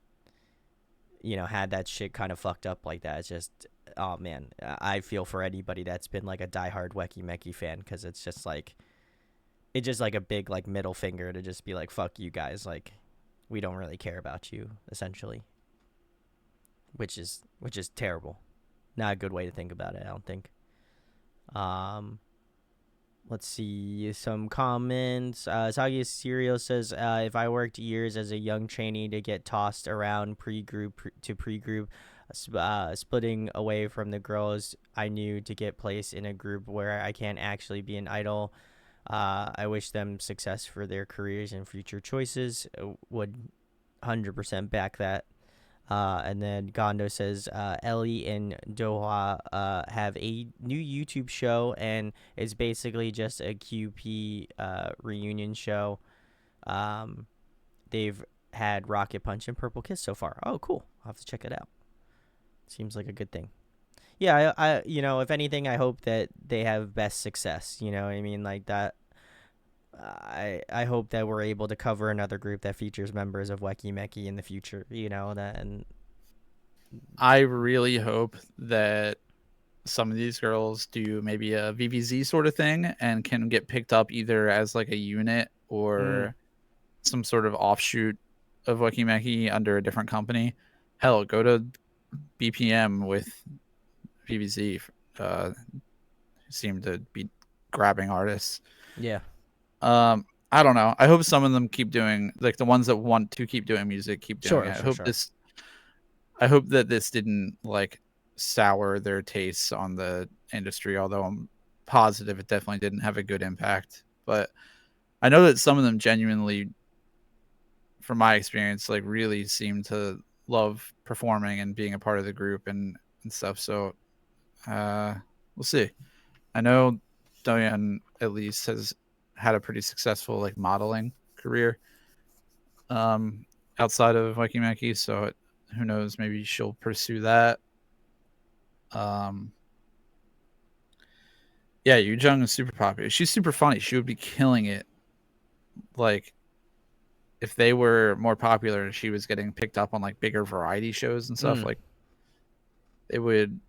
had that shit kind of fucked up like that. It's just, oh man, I feel for anybody that's been like a diehard Weki Meki fan, because it's just like a big like middle finger to just be like, fuck you guys, like, we don't really care about you, essentially, which is terrible. Not a good way to think about it, I don't think. Let's see some comments. Sagia Serial says, if I worked years as a young trainee to get tossed around to pre-group, splitting away from the girls I knew to get placed in a group where I can't actually be an idol. I wish them success for their careers and future choices. Would 100% back that. And then Gondo says Ellie and Doha have a new YouTube show, and it's basically just a QP reunion show. They've had Rocket Punch and Purple Kiss so far. Oh, cool. I'll have to check it out. Seems like a good thing. Yeah, I if anything, I hope that they have best success. You know what I mean? Like that. I hope that we're able to cover another group that features members of Weki Meki in the future. You know that, and I really hope that some of these girls do maybe a VVZ sort of thing and can get picked up either as like a unit or some sort of offshoot of Weki Meki under a different company. Hell, go to BPM with VVZ. Seem to be grabbing artists. yeah. I don't know. I hope some of them keep doing, like the ones that want to keep doing music, keep doing it. I hope that this didn't like sour their tastes on the industry, although I'm positive it definitely didn't have a good impact. But I know that some of them genuinely, from my experience, like really seem to love performing and being a part of the group and stuff. So we'll see. I know Diane at least has had a pretty successful like modeling career outside of Weki Meki, so who knows, maybe she'll pursue that. Yeah, Yu Jung is super popular. She's super funny. She would be killing it. Like if they were more popular and she was getting picked up on like bigger variety shows and stuff, like it would.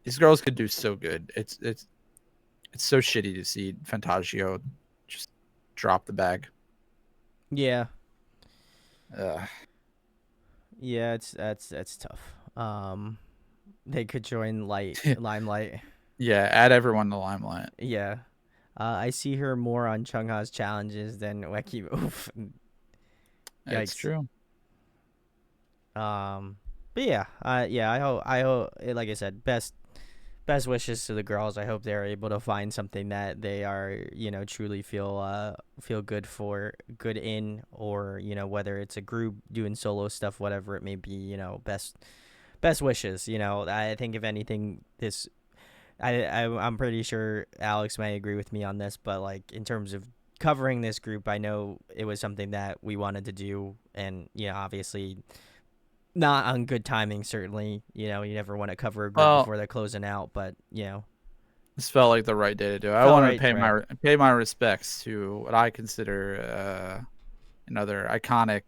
These girls could do so good. It's so shitty to see Fantagio just drop the bag. Yeah. Yeah, that's tough. They could join Limelight. Yeah, add everyone to Limelight. Yeah. I see her more on Chungha's challenges than Weki. Oof. That's true. But yeah, I hope, like I said, best wishes to the girls. I hope they're able to find something that they are, truly feel good in, or, whether it's a group doing solo stuff, whatever it may be, best wishes. I think if anything, I'm pretty sure Alex may agree with me on this, but like in terms of covering this group, I know it was something that we wanted to do, and obviously not on good timing, certainly. You never want to cover a group before they're closing out, but this felt like the right day to do it. I want to pay my respects to what I consider another iconic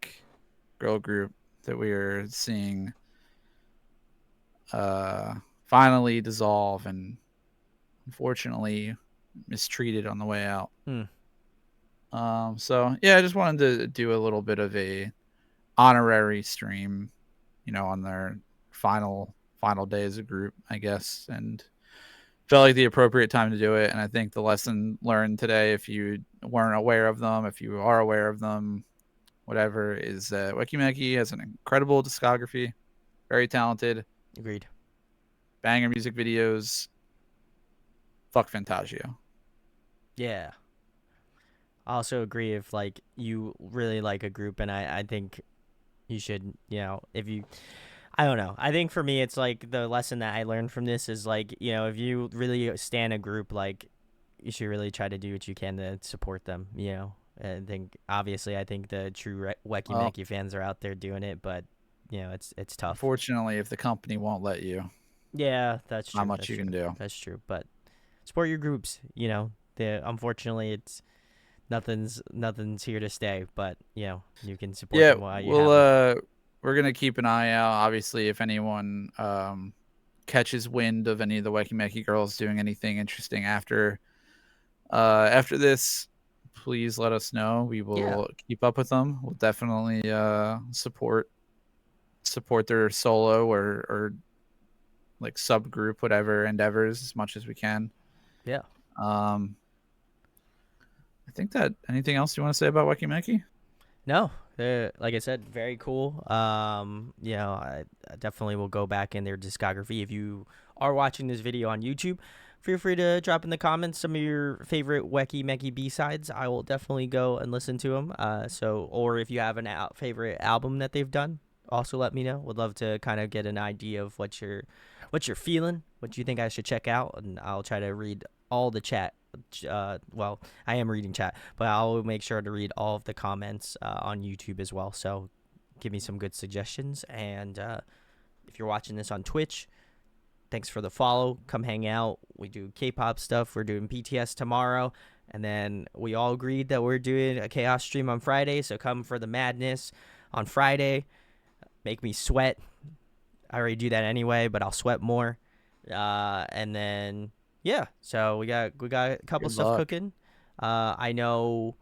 girl group that we are seeing finally dissolve and unfortunately mistreated on the way out. So yeah, I just wanted to do a little bit of a honorary stream, on their final day as a group, I guess, and felt like the appropriate time to do it. And I think the lesson learned today, if you weren't aware of them, if you are aware of them, whatever, is that Weki Meki has an incredible discography, very talented. Agreed. Banger music videos. Fuck Fantagio. Yeah. I also agree, if like you really like a group, and I think you should, if you, I don't know. I think for me, it's like the lesson that I learned from this is like, if you really stand a group, like you should really try to do what you can to support them. I think obviously, I think the true Weki Meki fans are out there doing it, but it's tough. Unfortunately, if the company won't let you, yeah, that's true. Not much you can do. That's true, but support your groups. Unfortunately, it's nothing's here to stay, but you can support them while you have them. We're gonna keep an eye out. Obviously, if anyone catches wind of any of the Weki Meki girls doing anything interesting after this, please let us know. We will Yeah. keep up with them. We'll definitely support their solo or like subgroup whatever endeavors as much as we can. Yeah. I think that anything else you want to say about Weki Meki? No, like I said, very cool. You know, I definitely will go back in their discography. If you are watching this video on YouTube, feel free to drop in the comments some of your favorite Weki Meki B-sides. I will definitely go and listen to them. Or if you have an favorite album that they've done, also let me know. Would love to kind of get an idea of what you're feeling, what you think I should check out, and I'll try to read all the chat. Well, I am reading chat, but I'll make sure to read all of the comments on YouTube as well. So give me some good suggestions. And if you're watching this on Twitch, thanks for the follow. Come hang out. We do K-pop stuff. We're doing BTS tomorrow. And then we all agreed that we're doing a chaos stream on Friday. So come for the madness on Friday. Make me sweat. I already do that anyway, but I'll sweat more. And then... yeah, so we got a couple Good stuff luck. cooking. I know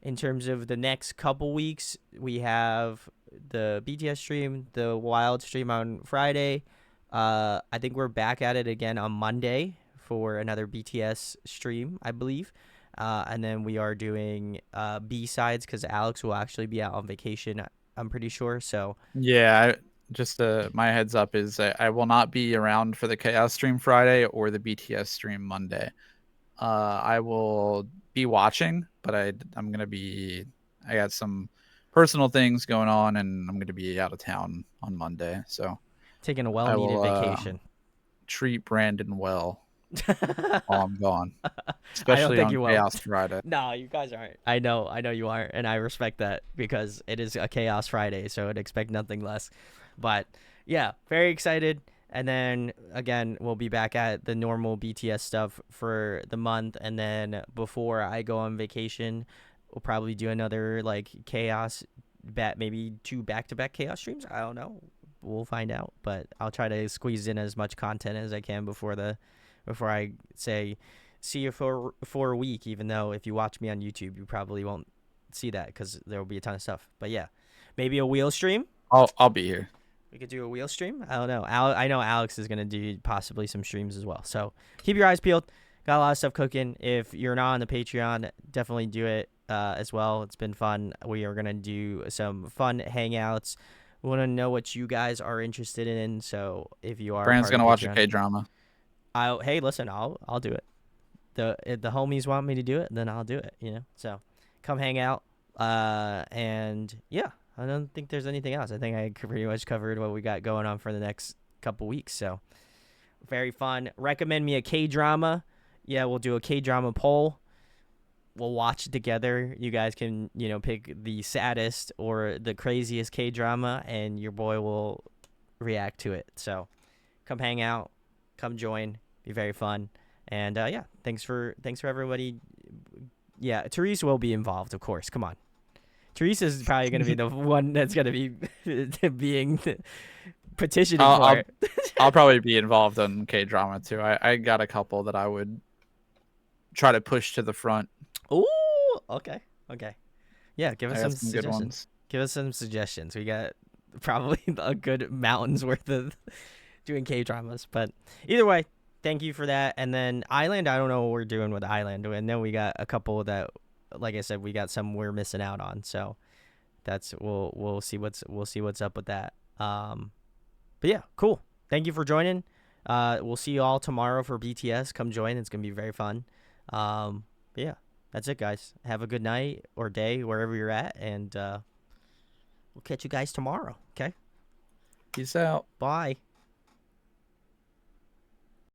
in terms of the next couple weeks, we have the BTS stream, the Wild stream on Friday. I think we're back at it again on Monday for another BTS stream, I believe. And then we are doing B-sides because Alex will actually be out on vacation, I'm pretty sure. So Yeah, just my heads up is I will not be around for the Chaos stream Friday or the BTS stream Monday. I will be watching, but I'm gonna be. I got some personal things going on, and I'm gonna be out of town on Monday, so taking a I well-needed will vacation. treat Brandon well while I'm gone, I don't especially think on you will. Chaos Friday. No, you guys aren't. I know you aren't, and I respect that because it is a Chaos Friday, so I'd expect nothing less. But yeah, very excited. And then again, we'll be back at the normal BTS stuff for the month, and then before I go on vacation, we'll probably do another like Chaos, maybe 2 back-to-back Chaos streams. I don't know. We'll find out, but I'll try to squeeze in as much content as I can before I say see you for a week, even though if you watch me on YouTube, you probably won't see that because there will be a ton of stuff. But yeah, maybe a wheel stream. I'll be here. We could do a wheel stream. I don't know. I know Alex is going to do possibly some streams as well. So keep your eyes peeled. Got a lot of stuff cooking. If you're not on the Patreon, definitely do it as well. It's been fun. We are going to do some fun hangouts. We want to know what you guys are interested in. So if you are Brandon's part gonna of watch a Patreon- K-drama. hey, listen, I'll do it. If the homies want me to do it, then I'll do it, you know. So come hang out. And yeah, I don't think there's anything else. I think I pretty much covered what we got going on for the next couple weeks. So very fun. Recommend me a K-drama. Yeah, we'll do a K-drama poll. We'll watch it together. You guys can, you know, pick the saddest or the craziest K-drama, and your boy will react to it. So come hang out. Come join. Be very fun. And yeah, thanks for everybody. Yeah, Therese will be involved, of course. Come on. Therese is probably going to be the one that's going to be being petitioning for it. I'll probably be involved in K-drama too. I got a couple that I would try to push to the front. Ooh, okay. Yeah, give us I some got some good suggestions. ones. Give us some suggestions. We got probably a good mountain's worth of doing K-dramas. But either way, thank you for that. And then Island, I don't know what we're doing with Island. And then we got a couple that, like I said, we got some we're missing out on. So that's we'll see what's up with that. But yeah, cool. Thank you for joining. We'll see you all tomorrow for BTS. Come join. It's gonna be very fun. But yeah, that's it, guys. Have a good night or day wherever you're at, and we'll catch you guys tomorrow. Okay. Peace out. Bye.